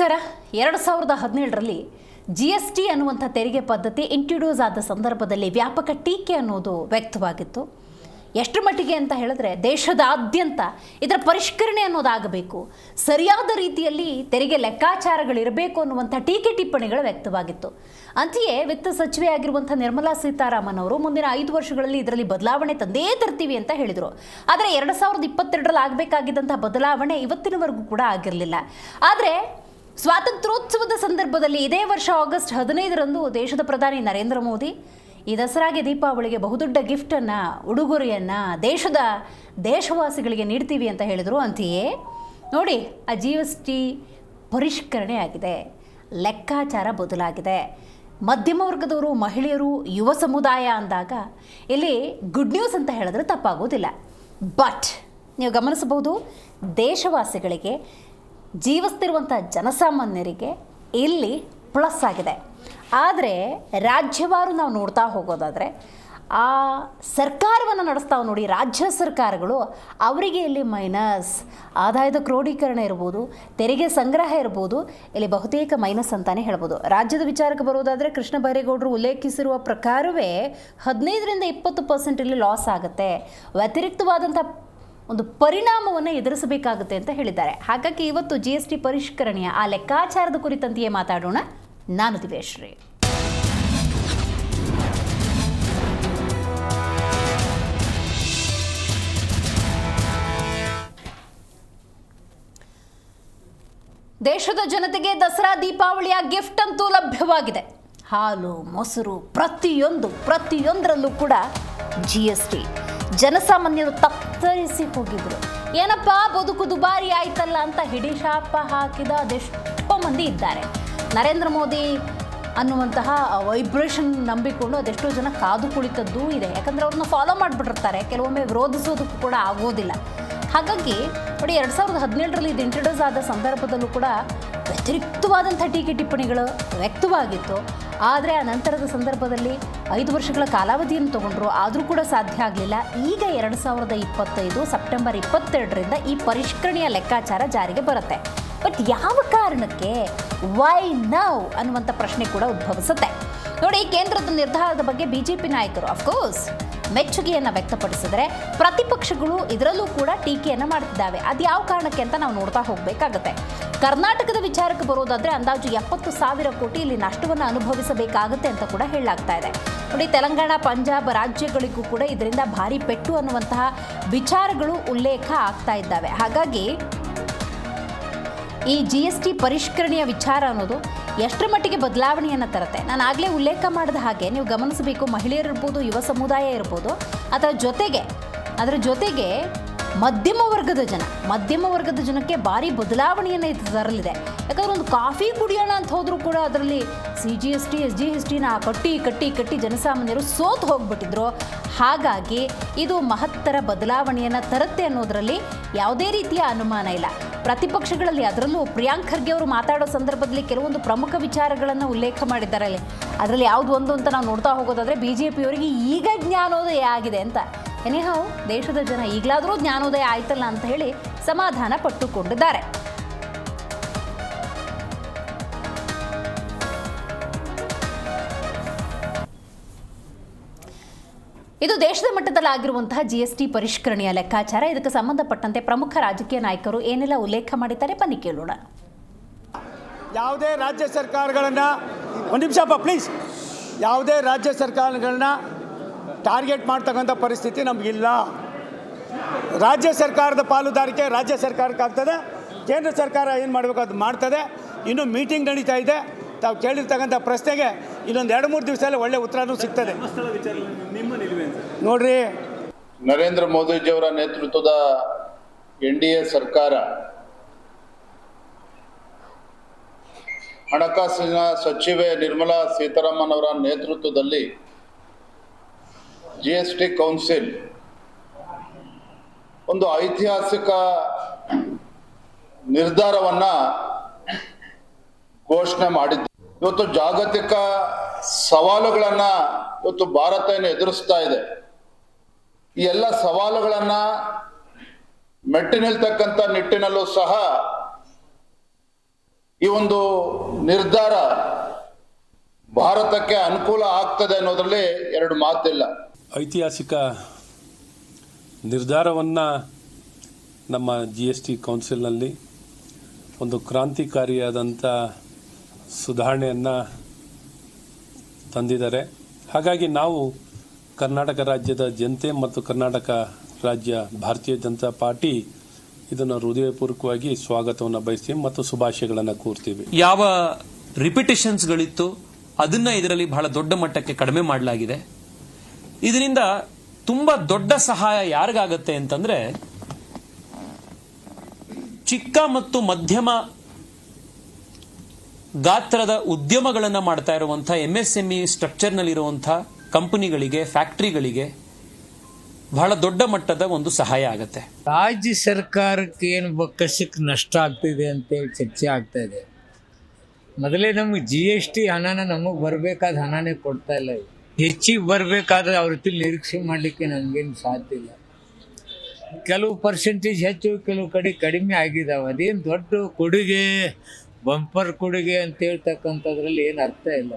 ನಮಸ್ಕಾರ. 2017ರಲ್ಲಿ GST ಅನ್ನುವಂಥ ತೆರಿಗೆ ಪದ್ಧತಿ ಇಂಟ್ರೊಡ್ಯೂಸ್ ಆದ ಸಂದರ್ಭದಲ್ಲಿ ವ್ಯಾಪಕ ಟೀಕೆ ಅನ್ನೋದು ವ್ಯಕ್ತವಾಗಿತ್ತು. ಎಷ್ಟರ ಮಟ್ಟಿಗೆ ಅಂತ ಹೇಳಿದ್ರೆ ದೇಶದಾದ್ಯಂತ ಇದರ ಪರಿಷ್ಕರಣೆ ಅನ್ನೋದಾಗಬೇಕು, ಸರಿಯಾದ ರೀತಿಯಲ್ಲಿ ತೆರಿಗೆ ಲೆಕ್ಕಾಚಾರಗಳಿರಬೇಕು ಅನ್ನುವಂಥ ಟೀಕೆ ಟಿಪ್ಪಣಿಗಳು ವ್ಯಕ್ತವಾಗಿತ್ತು. ಅಂತೆಯೇ ವಿತ್ತ ಸಚಿವೆ ಆಗಿರುವಂಥ ನಿರ್ಮಲಾ ಸೀತಾರಾಮನ್ ಅವರು ಮುಂದಿನ 5 ವರ್ಷಗಳಲ್ಲಿ ಇದರಲ್ಲಿ ಬದಲಾವಣೆ ತಂದೇ ತರ್ತೀವಿ ಅಂತ ಹೇಳಿದರು. ಆದರೆ 2022ರಲ್ಲಿ ಆಗಬೇಕಾಗಿದ್ದಂಥ ಬದಲಾವಣೆ ಇವತ್ತಿನವರೆಗೂ ಕೂಡ ಆಗಿರಲಿಲ್ಲ. ಆದರೆ ಸ್ವಾತಂತ್ರ್ಯೋತ್ಸವದ ಸಂದರ್ಭದಲ್ಲಿ ಇದೇ ವರ್ಷ ಆಗಸ್ಟ್ 15ರಂದು ದೇಶದ ಪ್ರಧಾನಿ ನರೇಂದ್ರ ಮೋದಿ ಈ ದಸರಾಗೆ ದೀಪಾವಳಿಗೆ ಬಹುದೊಡ್ಡ ಗಿಫ್ಟನ್ನು, ಉಡುಗೊರೆಯನ್ನು ದೇಶವಾಸಿಗಳಿಗೆ ನೀಡ್ತೀವಿ ಅಂತ ಹೇಳಿದರು. ಅಂತೆಯೇ ನೋಡಿ, ಆ GST ಪರಿಷ್ಕರಣೆ ಆಗಿದೆ, ಲೆಕ್ಕಾಚಾರ ಬದಲಾಗಿದೆ. ಮಧ್ಯಮ ವರ್ಗದವರು, ಮಹಿಳೆಯರು, ಯುವ ಸಮುದಾಯ ಅಂದಾಗ ಇಲ್ಲಿ ಗುಡ್ ನ್ಯೂಸ್ ಅಂತ ಹೇಳಿದ್ರೆ ತಪ್ಪಾಗೋದಿಲ್ಲ. ಬಟ್ ನೀವು ಗಮನಿಸಬಹುದು, ದೇಶವಾಸಿಗಳಿಗೆ, ಜೀವಿಸ್ತಿರುವಂಥ ಜನಸಾಮಾನ್ಯರಿಗೆ ಇಲ್ಲಿ ಪ್ಲಸ್ ಆಗಿದೆ. ಆದರೆ ರಾಜ್ಯವಾರು ನಾವು ನೋಡ್ತಾ ಹೋಗೋದಾದರೆ ಆ ಸರ್ಕಾರವನ್ನು ನಡೆಸ್ತಾವೆ ನೋಡಿ ರಾಜ್ಯ ಸರ್ಕಾರಗಳು, ಅವರಿಗೆ ಇಲ್ಲಿ ಮೈನಸ್. ಆದಾಯದ ಕ್ರೋಢೀಕರಣ ಇರ್ಬೋದು, ತೆರಿಗೆ ಸಂಗ್ರಹ ಇರ್ಬೋದು, ಇಲ್ಲಿ ಬಹುತೇಕ ಮೈನಸ್ ಅಂತಲೇ ಹೇಳ್ಬೋದು. ರಾಜ್ಯದ ವಿಚಾರಕ್ಕೆ ಬರೋದಾದರೆ ಕೃಷ್ಣ ಬೈರೇಗೌಡರು ಉಲ್ಲೇಖಿಸಿರುವ ಪ್ರಕಾರವೇ 15ರಿಂದ 20% ಇಲ್ಲಿ ಲಾಸ್ ಆಗುತ್ತೆ. ವ್ಯತಿರಿಕ್ತವಾದಂಥ ಒಂದು ಪರಿಣಾಮವನ್ನು ಎದುರಿಸಬೇಕಾಗುತ್ತೆ ಅಂತ ಹೇಳಿದ್ದಾರೆ. ಹಾಗಾಗಿ ಇವತ್ತು GST ಪರಿಷ್ಕರಣೆಯ ಆ ಲೆಕ್ಕಾಚಾರದ ಕುರಿತಂತೆಯೇ ಮಾತಾಡೋಣ. ನಾನು ದಿವ್ಯಶ್ರೀ. ದೇಶದ ಜನತೆಗೆ ದಸರಾ ದೀಪಾವಳಿಯ ಗಿಫ್ಟ್ ಅಂತೂ ಲಭ್ಯವಾಗಿದೆ. ಹಾಲು, ಮೊಸರು, ಪ್ರತಿಯೊಂದರಲ್ಲೂ ಕೂಡ GST. ಜನಸಾಮಾನ್ಯರು ತತ್ತರಿಸಿ ಹೋಗಿದ್ರು. ಏನಪ್ಪ ಬದುಕು ದುಬಾರಿ ಆಯ್ತಲ್ಲ ಅಂತ ಹಿಡಿಶಾಪ ಹಾಕಿದ ಅದೆಷ್ಟೋ ಮಂದಿ ಇದ್ದಾರೆ. ನರೇಂದ್ರ ಮೋದಿ ಅನ್ನುವಂತಹ ವೈಬ್ರೇಷನ್ ನಂಬಿಕೊಂಡು ಅದೆಷ್ಟೋ ಜನ ಕಾದು ಕುಳಿತದ್ದೂ ಇದೆ. ಯಾಕಂದರೆ ಅವ್ರನ್ನ ಫಾಲೋ ಮಾಡಿಬಿಟ್ಟಿರ್ತಾರೆ, ಕೆಲವೊಮ್ಮೆ ವಿರೋಧಿಸೋದಕ್ಕೂ ಕೂಡ ಆಗೋದಿಲ್ಲ. ಹಾಗಾಗಿ ನೋಡಿ, 2017ರಲ್ಲಿ ಇದು ಇಂಟ್ರೊಡ್ಯೂಸ್ ಆದ ಸಂದರ್ಭದಲ್ಲೂ ಕೂಡ ವ್ಯತಿರಿಕ್ತವಾದಂಥ ಟೀಕೆ ಟಿಪ್ಪಣಿಗಳು ವ್ಯಕ್ತವಾಗಿತ್ತು. ಆದರೆ ಆ ನಂತರದ ಸಂದರ್ಭದಲ್ಲಿ 5 ವರ್ಷಗಳ ಕಾಲಾವಧಿಯನ್ನು ತಗೊಂಡ್ರು, ಆದರೂ ಕೂಡ ಸಾಧ್ಯ ಆಗಲಿಲ್ಲ. ಈಗ 2025 ಸೆಪ್ಟೆಂಬರ್ 22ರಿಂದ ಈ ಪರಿಷ್ಕರಣೆಯ ಲೆಕ್ಕಾಚಾರ ಜಾರಿಗೆ ಬರುತ್ತೆ. ಬಟ್ ಯಾವ ಕಾರಣಕ್ಕೆ, ವೈ ನೌ ಅನ್ನುವಂಥ ಪ್ರಶ್ನೆ ಕೂಡ ಉದ್ಭವಿಸುತ್ತೆ. ನೋಡಿ, ಕೇಂದ್ರದ ನಿರ್ಧಾರದ ಬಗ್ಗೆ BJP ನಾಯಕರು ಅಫ್ಕೋರ್ಸ್ ಮೆಚ್ಚುಗೆಯನ್ನು ವ್ಯಕ್ತಪಡಿಸಿದರೆ ಪ್ರತಿಪಕ್ಷಗಳು ಇದರಲ್ಲೂ ಕೂಡ ಟೀಕೆಯನ್ನು ಮಾಡ್ತಿದ್ದಾವೆ. ಅದು ಯಾವ ಕಾರಣಕ್ಕೆ ಅಂತ ನಾವು ನೋಡ್ತಾ ಹೋಗಬೇಕಾಗತ್ತೆ. ಕರ್ನಾಟಕದ ವಿಚಾರಕ್ಕೆ ಬರೋದಾದರೆ ಅಂದಾಜು 70,000 ಕೋಟಿ ಇಲ್ಲಿ ನಷ್ಟವನ್ನು ಅನುಭವಿಸಬೇಕಾಗುತ್ತೆ ಅಂತ ಕೂಡ ಹೇಳಲಾಗ್ತಾ ಇದೆ. ನೋಡಿ, ತೆಲಂಗಾಣ, ಪಂಜಾಬ್ ರಾಜ್ಯಗಳಿಗೂ ಕೂಡ ಇದರಿಂದ ಭಾರಿ ಪೆಟ್ಟು ಅನ್ನುವಂತಹ ವಿಚಾರಗಳು ಉಲ್ಲೇಖ ಆಗ್ತಾ ಇದ್ದಾವೆ. ಹಾಗಾಗಿ ಈ GST ಪರಿಷ್ಕರಣೆಯ ವಿಚಾರ ಅನ್ನೋದು ಎಷ್ಟರ ಮಟ್ಟಿಗೆ ಬದಲಾವಣೆಯನ್ನು ತರುತ್ತೆ. ನಾನು ಆಗಲೇ ಉಲ್ಲೇಖ ಮಾಡಿದ ಹಾಗೆ ನೀವು ಗಮನಿಸಬೇಕು, ಮಹಿಳೆಯರಿರ್ಬೋದು, ಯುವ ಸಮುದಾಯ ಇರ್ಬೋದು, ಅದರ ಜೊತೆಗೆ ಮಧ್ಯಮ ವರ್ಗದ ಜನಕ್ಕೆ ಭಾರಿ ಬದಲಾವಣೆಯನ್ನು ಇದು ತರಲಿದೆ. ಯಾಕಂದರೆ ಒಂದು ಕಾಫಿ ಕುಡಿಯೋಣ ಅಂತ ಹೋದರೂ ಕೂಡ ಅದರಲ್ಲಿ CGST SGSTನ ಕಟ್ಟಿ ಜನಸಾಮಾನ್ಯರು ಸೋತು ಹೋಗ್ಬಿಟ್ಟಿದ್ರು. ಹಾಗಾಗಿ ಇದು ಮಹತ್ತರ ಬದಲಾವಣೆಯನ್ನು ತರುತ್ತೆ ಅನ್ನೋದರಲ್ಲಿ ಯಾವುದೇ ರೀತಿಯ ಅನುಮಾನ ಇಲ್ಲ. ಪ್ರತಿಪಕ್ಷಗಳಲ್ಲಿ, ಅದರಲ್ಲೂ ಪ್ರಿಯಾಂಕ್ ಖರ್ಗೆ ಅವರು ಮಾತಾಡೋ ಸಂದರ್ಭದಲ್ಲಿ ಕೆಲವೊಂದು ಪ್ರಮುಖ ವಿಚಾರಗಳನ್ನು ಉಲ್ಲೇಖ ಮಾಡಿದ್ದಾರೆ. ಅದರಲ್ಲಿ ಯಾವುದು ಒಂದು ಅಂತ ನಾವು ನೋಡ್ತಾ ಹೋಗೋದಾದರೆ BJPಯವರಿಗೆ ಈಗ ಜ್ಞಾನೋದಯ ಆಗಿದೆ ಅಂತ. ಎನಿಹಾವ್, ದೇಶದ ಜನ ಈಗಲಾದರೂ ಜ್ಞಾನೋದಯ ಆಯ್ತಲ್ಲ ಅಂತ ಹೇಳಿ ಸಮಾಧಾನ ಪಟ್ಟುಕೊಂಡಿದ್ದಾರೆ. ಇದು ದೇಶದ ಮಟ್ಟದಲ್ಲಿ ಆಗಿರುವಂತಹ GST ಪರಿಷ್ಕರಣೆಯ ಲೆಕ್ಕಾಚಾರ. ಇದಕ್ಕೆ ಸಂಬಂಧಪಟ್ಟಂತೆ ಪ್ರಮುಖ ರಾಜಕೀಯ ನಾಯಕರು ಏನೆಲ್ಲ ಉಲ್ಲೇಖ ಮಾಡಿದ್ದಾರೆ ಬನ್ನಿ ಕೇಳೋಣ. ಯಾವುದೇ ರಾಜ್ಯ ಸರ್ಕಾರಗಳನ್ನು ಒಂದು ನಿಮಿಷ ಪ್ಲೀಸ್, ಯಾವುದೇ ರಾಜ್ಯ ಸರ್ಕಾರಗಳನ್ನ ಟಾರ್ಗೆಟ್ ಮಾಡ್ತಕ್ಕಂಥ ಪರಿಸ್ಥಿತಿ ನಮಗಿಲ್ಲ. ರಾಜ್ಯ ಸರ್ಕಾರದ ಪಾಲುದಾರಿಕೆ ರಾಜ್ಯ ಸರ್ಕಾರಕ್ಕೆ ಆಗ್ತದೆ, ಕೇಂದ್ರ ಸರ್ಕಾರ ಏನು ಮಾಡಬೇಕು ಅದು ಮಾಡ್ತದೆ. ಇನ್ನೂ ಮೀಟಿಂಗ್ ನಡೀತಾ ಇದೆ. ತಾವು ಕೇಳಿರ್ತಕ್ಕಂಥ ಪ್ರಶ್ನೆಗೆ ಇನ್ನೊಂದು 2-3 ದಿವಸದಲ್ಲಿ ಒಳ್ಳೆ ಉತ್ತರನೂ ಸಿಗ್ತದೆ. ನೋಡ್ರಿ, ನರೇಂದ್ರ ಮೋದಿಜಿಯವರ ನೇತೃತ್ವದ NDA ಸರ್ಕಾರ ಹಣಕಾಸಿನ ಸಚಿವೆ ನಿರ್ಮಲಾ ಸೀತಾರಾಮನ್ ಅವರ ನೇತೃತ್ವದಲ್ಲಿ GST ಕೌನ್ಸಿಲ್ ಒಂದು ಐತಿಹಾಸಿಕ ನಿರ್ಧಾರವನ್ನ ಘೋಷಣೆ ಮಾಡಿದ್ದು. ಇವತ್ತು ಜಾಗತಿಕ ಸವಾಲುಗಳನ್ನ ಇವತ್ತು ಭಾರತ ಎದುರಿಸ್ತಾ ಇದೆ. ಈ ಎಲ್ಲ ಸವಾಲುಗಳನ್ನ ಮೆಟ್ಟಿ ನಿಲ್ತಕ್ಕಂಥ ನಿಟ್ಟಿನಲ್ಲೂ ಸಹ ಈ ಒಂದು ನಿರ್ಧಾರ ಭಾರತಕ್ಕೆ ಅನುಕೂಲ ಆಗ್ತದೆ ಅನ್ನೋದ್ರಲ್ಲಿ ಎರಡು ಮಾತಿಲ್ಲ. ಐತಿಹಾಸಿಕ ನಿರ್ಧಾರವನ್ನು ನಮ್ಮ GST ಕೌನ್ಸಿಲ್ನಲ್ಲಿ ಒಂದು ಕ್ರಾಂತಿಕಾರಿಯಾದಂಥ ಸುಧಾರಣೆಯನ್ನು ತಂದಿದ್ದಾರೆ. ಹಾಗಾಗಿ ನಾವು ಕರ್ನಾಟಕ ರಾಜ್ಯದ ಜನತೆ ಮತ್ತು ಕರ್ನಾಟಕ ರಾಜ್ಯ ಭಾರತೀಯ ಜನತಾ ಪಾರ್ಟಿ ಇದನ್ನು ಹೃದಯಪೂರ್ವಕವಾಗಿ ಸ್ವಾಗತವನ್ನು ಬಯಸ್ತೀವಿ ಮತ್ತು ಶುಭಾಶಯಗಳನ್ನು ಕೋರ್ತೀವಿ. ಯಾವ ರಿಪಿಟೇಷನ್ಸ್ಗಳಿತ್ತು ಅದನ್ನ ಇದರಲ್ಲಿ ಬಹಳ ದೊಡ್ಡ ಮಟ್ಟಕ್ಕೆ ಕಡಿಮೆ ಮಾಡಲಾಗಿದೆ. ಇದರಿಂದ ತುಂಬಾ ದೊಡ್ಡ ಸಹಾಯ ಯಾರಿಗಾಗತ್ತೆ ಅಂತಂದ್ರೆ ಚಿಕ್ಕ ಮತ್ತು ಮಧ್ಯಮ ಗಾತ್ರದ ಉದ್ಯಮಗಳನ್ನು ಮಾಡ್ತಾ ಇರುವಂತಹ MSME ಸ್ಟ್ರಕ್ಚರ್ನಲ್ಲಿರುವಂತಹ ಕಂಪನಿಗಳಿಗೆ, ಫ್ಯಾಕ್ಟರಿಗಳಿಗೆ ಬಹಳ ದೊಡ್ಡ ಮಟ್ಟದ ಒಂದು ಸಹಾಯ ಆಗುತ್ತೆ. ರಾಜ್ಯ ಸರ್ಕಾರಕ್ಕೆ ಏನು ಬೊಕ್ಕಸಕ್ಕೆ ನಷ್ಟ ಆಗ್ತಿದೆ ಅಂತೇಳಿ ಚರ್ಚೆ ಆಗ್ತಾ ಇದೆ. ಮೊದಲೇ ನಮಗೆ GST ಹಣನ ನಮಗೆ ಬರಬೇಕಾದ ಹಣನೇ ಕೊಡ್ತಾ ಇಲ್ಲ. ಹೆಚ್ಚಿಗೆ ಬರಬೇಕಾದ್ರೆ ಅವ್ರ ರೀತಿ ನಿರೀಕ್ಷೆ ಮಾಡಲಿಕ್ಕೆ ನಮಗೇನು ಸಾಧ್ಯ ಇಲ್ಲ. ಕೆಲವು ಪರ್ಸೆಂಟೇಜ್ ಹೆಚ್ಚು, ಕೆಲವು ಕಡೆ ಕಡಿಮೆ ಆಗಿದ್ದಾವೆ. ಅದೇನು ದೊಡ್ಡ ಕೊಡುಗೆ, ಬಂಪರ್ ಕೊಡುಗೆ ಅಂತ ಹೇಳ್ತಕ್ಕಂಥದ್ರಲ್ಲಿ ಏನು ಅರ್ಥ ಇಲ್ಲ.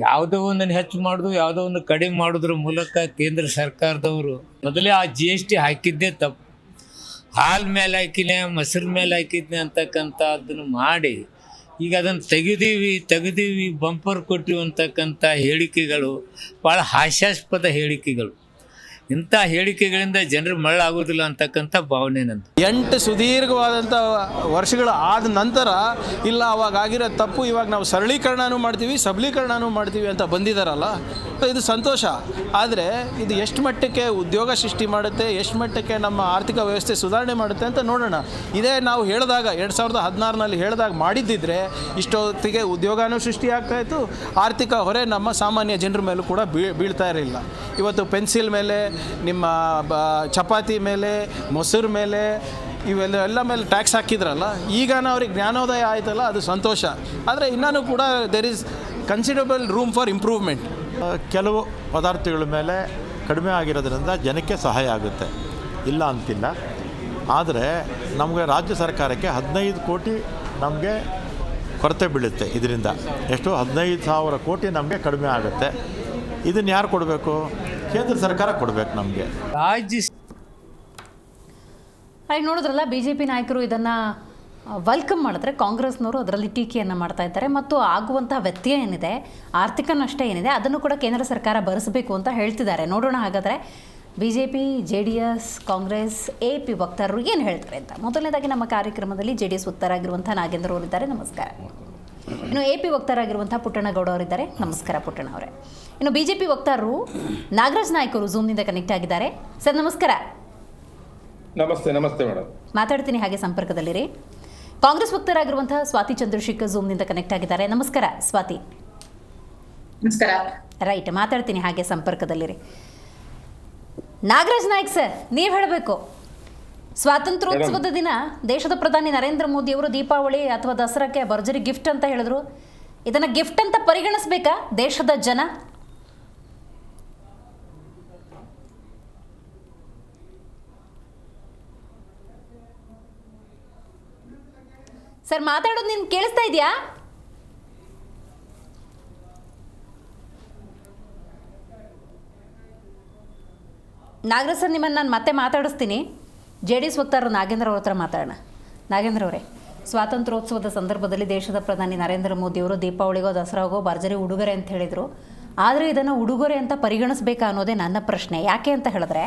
ಯಾವುದೋ ಒಂದನ್ನು ಹೆಚ್ಚು ಮಾಡೋದು, ಯಾವುದೋ ಒಂದು ಕಡಿಮೆ ಮಾಡೋದ್ರ ಮೂಲಕ ಕೇಂದ್ರ ಸರ್ಕಾರದವರು ಮೊದಲೇ ಆ GST ಹಾಕಿದ್ದೇ ತಪ್ಪು. ಹಾಲು ಮೇಲೆ ಹಾಕಿನೇ, ಮೊಸರು ಮೇಲೆ ಹಾಕಿದ್ನೆ ಅಂತಕ್ಕಂಥದ್ದನ್ನು ಮಾಡಿ ಈಗ ಅದನ್ನು ತೆಗೆದೀವಿ ಬಂಪರ್ ಕೊಟ್ಟಿವಿ ಅಂತಕ್ಕಂಥ ಹೇಳಿಕೆಗಳು ಭಾಳ ಹಾಸ್ಯಾಸ್ಪದ ಹೇಳಿಕೆಗಳು. ಇಂಥ ಹೇಳಿಕೆಗಳಿಂದ ಜನರು ಮಳ್ಳಾಗೋದಿಲ್ಲ ಅಂತಕ್ಕಂಥ ಭಾವನೆ ನಂದು. 8 ಸುದೀರ್ಘವಾದಂಥ ವರ್ಷಗಳು ಆದ ನಂತರ ಇಲ್ಲ ಅವಾಗ ಆಗಿರೋ ತಪ್ಪು ಇವಾಗ ನಾವು ಸರಳೀಕರಣನೂ ಮಾಡ್ತೀವಿ, ಸಬಲೀಕರಣನೂ ಮಾಡ್ತೀವಿ ಅಂತ ಬಂದಿದ್ದಾರಲ್ಲ, ಇದು ಸಂತೋಷ. ಆದರೆ ಇದು ಎಷ್ಟು ಮಟ್ಟಕ್ಕೆ ಉದ್ಯೋಗ ಸೃಷ್ಟಿ ಮಾಡುತ್ತೆ, ಎಷ್ಟು ಮಟ್ಟಕ್ಕೆ ನಮ್ಮ ಆರ್ಥಿಕ ವ್ಯವಸ್ಥೆ ಸುಧಾರಣೆ ಮಾಡುತ್ತೆ ಅಂತ ನೋಡೋಣ. ಇದೇ ನಾವು ಹೇಳಿದಾಗ 2016ನಲ್ಲಿ ಹೇಳಿದಾಗ ಮಾಡಿದ್ದಿದ್ರೆ ಇಷ್ಟೊತ್ತಿಗೆ ಉದ್ಯೋಗನೂ ಸೃಷ್ಟಿಯಾಗ್ತಾಯಿತ್ತು, ಆರ್ಥಿಕ ಹೊರೆ ನಮ್ಮ ಸಾಮಾನ್ಯ ಜನರ ಮೇಲೂ ಕೂಡ ಬೀಳ್ತಾ ಇರಲಿಲ್ಲ. ಇವತ್ತು ಪೆನ್ಸಿಲ್ ಮೇಲೆ, ನಿಮ್ಮ ಚಪಾತಿ ಮೇಲೆ, ಮೊಸರು ಮೇಲೆ, ಇವೆಲ್ಲ ಮೇಲೆ ಟ್ಯಾಕ್ಸ್ ಹಾಕಿದ್ರಲ್ಲ, ಈಗ ಅವ್ರಿಗೆ ಜ್ಞಾನೋದಯ ಆಯ್ತಲ್ಲ, ಅದು ಸಂತೋಷ. ಆದರೆ ಇನ್ನೂ ಕೂಡ there is considerable room for improvement. ಕೆಲವು ಪದಾರ್ಥಗಳ ಮೇಲೆ ಕಡಿಮೆ ಆಗಿರೋದ್ರಿಂದ ಜನಕ್ಕೆ ಸಹಾಯ ಆಗುತ್ತೆ, ಇಲ್ಲ ಅಂತಿಲ್ಲ. ಆದರೆ ನಮಗೆ ರಾಜ್ಯ ಸರ್ಕಾರಕ್ಕೆ 15 ಕೋಟಿ ನಮಗೆ ಕೊರತೆ ಬೀಳುತ್ತೆ. ಇದರಿಂದ ಎಷ್ಟು 15,000 ಕೋಟಿ ನಮಗೆ ಕಡಿಮೆ ಆಗುತ್ತೆ. ಇದನ್ನು ಯಾರು ಕೊಡಬೇಕು? ಕೇಂದ್ರ ಸರ್ಕಾರ ಕೊಡಬೇಕು ನಮಗೆ. ರಾಜ್ಯ ನೋಡಿದ್ರಲ್ಲ, BJP ನಾಯಕರು ಇದನ್ನು ವೆಲ್ಕಮ್ ಮಾಡಿದ್ರೆ ಕಾಂಗ್ರೆಸ್ನವರು ಅದರಲ್ಲಿ ಟೀಕೆಯನ್ನು ಮಾಡ್ತಾ ಇದ್ದಾರೆ. ಮತ್ತು ಆಗುವಂತಹ ವ್ಯತ್ಯಯ ಏನಿದೆ, ಆರ್ಥಿಕ ನಷ್ಟ ಏನಿದೆ, ಅದನ್ನು ಕೂಡ ಕೇಂದ್ರ ಸರ್ಕಾರ ಭರಿಸಬೇಕು ಅಂತ ಹೇಳ್ತಿದ್ದಾರೆ. ನೋಡೋಣ ಹಾಗಾದರೆ BJP, JDS, ಕಾಂಗ್ರೆಸ್, AP ವಕ್ತಾರರು ಏನು ಹೇಳ್ತಾರೆ ಅಂತ. ಮೊದಲನೇದಾಗಿ ನಮ್ಮ ಕಾರ್ಯಕ್ರಮದಲ್ಲಿ JDS ವಕ್ತಾರಾಗಿರುವಂಥ ನಾಗೇಂದ್ರ ಅವರಿದ್ದಾರೆ, ನಮಸ್ಕಾರ. ಇನ್ನು AP ವಕ್ತಾರಾಗಿರುವಂಥ ಪುಟ್ಟಣ್ಣಗೌಡ ಅವರಿದ್ದಾರೆ, ನಮಸ್ಕಾರ ಪುಟ್ಟಣ್ಣ ಅವರೇ. ಇನ್ನು BJP ವಕ್ತಾರರು ನಾಗರಾಜ್ ನಾಯ್ಕರು ಝೂಮ್ನಿಂದ ಕನೆಕ್ಟ್ ಆಗಿದ್ದಾರೆ. ಸರ್ ನಮಸ್ಕಾರ. ನಮಸ್ತೆ. ನಮಸ್ತೆ ಮೇಡಮ್. ಮಾತಾಡ್ತೀನಿ, ಹಾಗೆ ಸಂಪರ್ಕದಲ್ಲಿರಿ. ಕಾಂಗ್ರೆಸ್ ವಕ್ತಾರಾಗಿರುವಂತಹ ಸ್ವಾತಿ ಚಂದ್ರಶೇಖರ್ ಝೂಮ್ನಿಂದ ಕನೆಕ್ಟ್ ಆಗಿದ್ದಾರೆ, ನಮಸ್ಕಾರ ಸ್ವಾತಿ. ನಮಸ್ಕಾರ. ರೈಟ್, ಮಾತಾಡ್ತೀನಿ, ಹಾಗೆ ಸಂಪರ್ಕದಲ್ಲಿರಿ. ನಾಗರಾಜ್ ನಾಯ್ಕ್ ಸರ್, ನೀವು ಹೇಳಬೇಕು, ಸ್ವಾತಂತ್ರ್ಯೋತ್ಸವದ ದಿನ ದೇಶದ ಪ್ರಧಾನಿ ನರೇಂದ್ರ ಮೋದಿ ಅವರು ದೀಪಾವಳಿ ಅಥವಾ ದಸರಾಕ್ಕೆ ಭರ್ಜರಿ ಗಿಫ್ಟ್ ಅಂತ ಹೇಳಿದ್ರು. ಇದನ್ನ ಗಿಫ್ಟ್ ಅಂತ ಪರಿಗಣಿಸಬೇಕಾ ದೇಶದ ಜನ? ಸರ್ ಮಾತಾಡೋದು ನಿನ್ ಕೇಳಿಸ್ತಾ ಇದೆಯಾ? ನಾಗರಾಜ್ ಸರ್, ನಿಮ್ಮನ್ನು ನಾನು ಮತ್ತೆ ಮಾತಾಡಿಸ್ತೀನಿ. JDS ವಕ್ತಾರರು ನಾಗೇಂದ್ರ ಅವ್ರ ಹತ್ರ ಮಾತಾಡೋಣ. ನಾಗೇಂದ್ರ ಅವರೇ, ಸ್ವಾತಂತ್ರ್ಯೋತ್ಸವದ ಸಂದರ್ಭದಲ್ಲಿ ದೇಶದ ಪ್ರಧಾನಿ ನರೇಂದ್ರ ಮೋದಿಯವರು ದೀಪಾವಳಿಗೋ ದಸರಾಗೋ ಭರ್ಜರಿ ಉಡುಗೊರೆ ಅಂತ ಹೇಳಿದರು. ಆದರೆ ಇದನ್ನು ಉಡುಗೊರೆ ಅಂತ ಪರಿಗಣಿಸಬೇಕಾ ಅನ್ನೋದೇ ನನ್ನ ಪ್ರಶ್ನೆ. ಯಾಕೆ ಅಂತ ಹೇಳಿದ್ರೆ,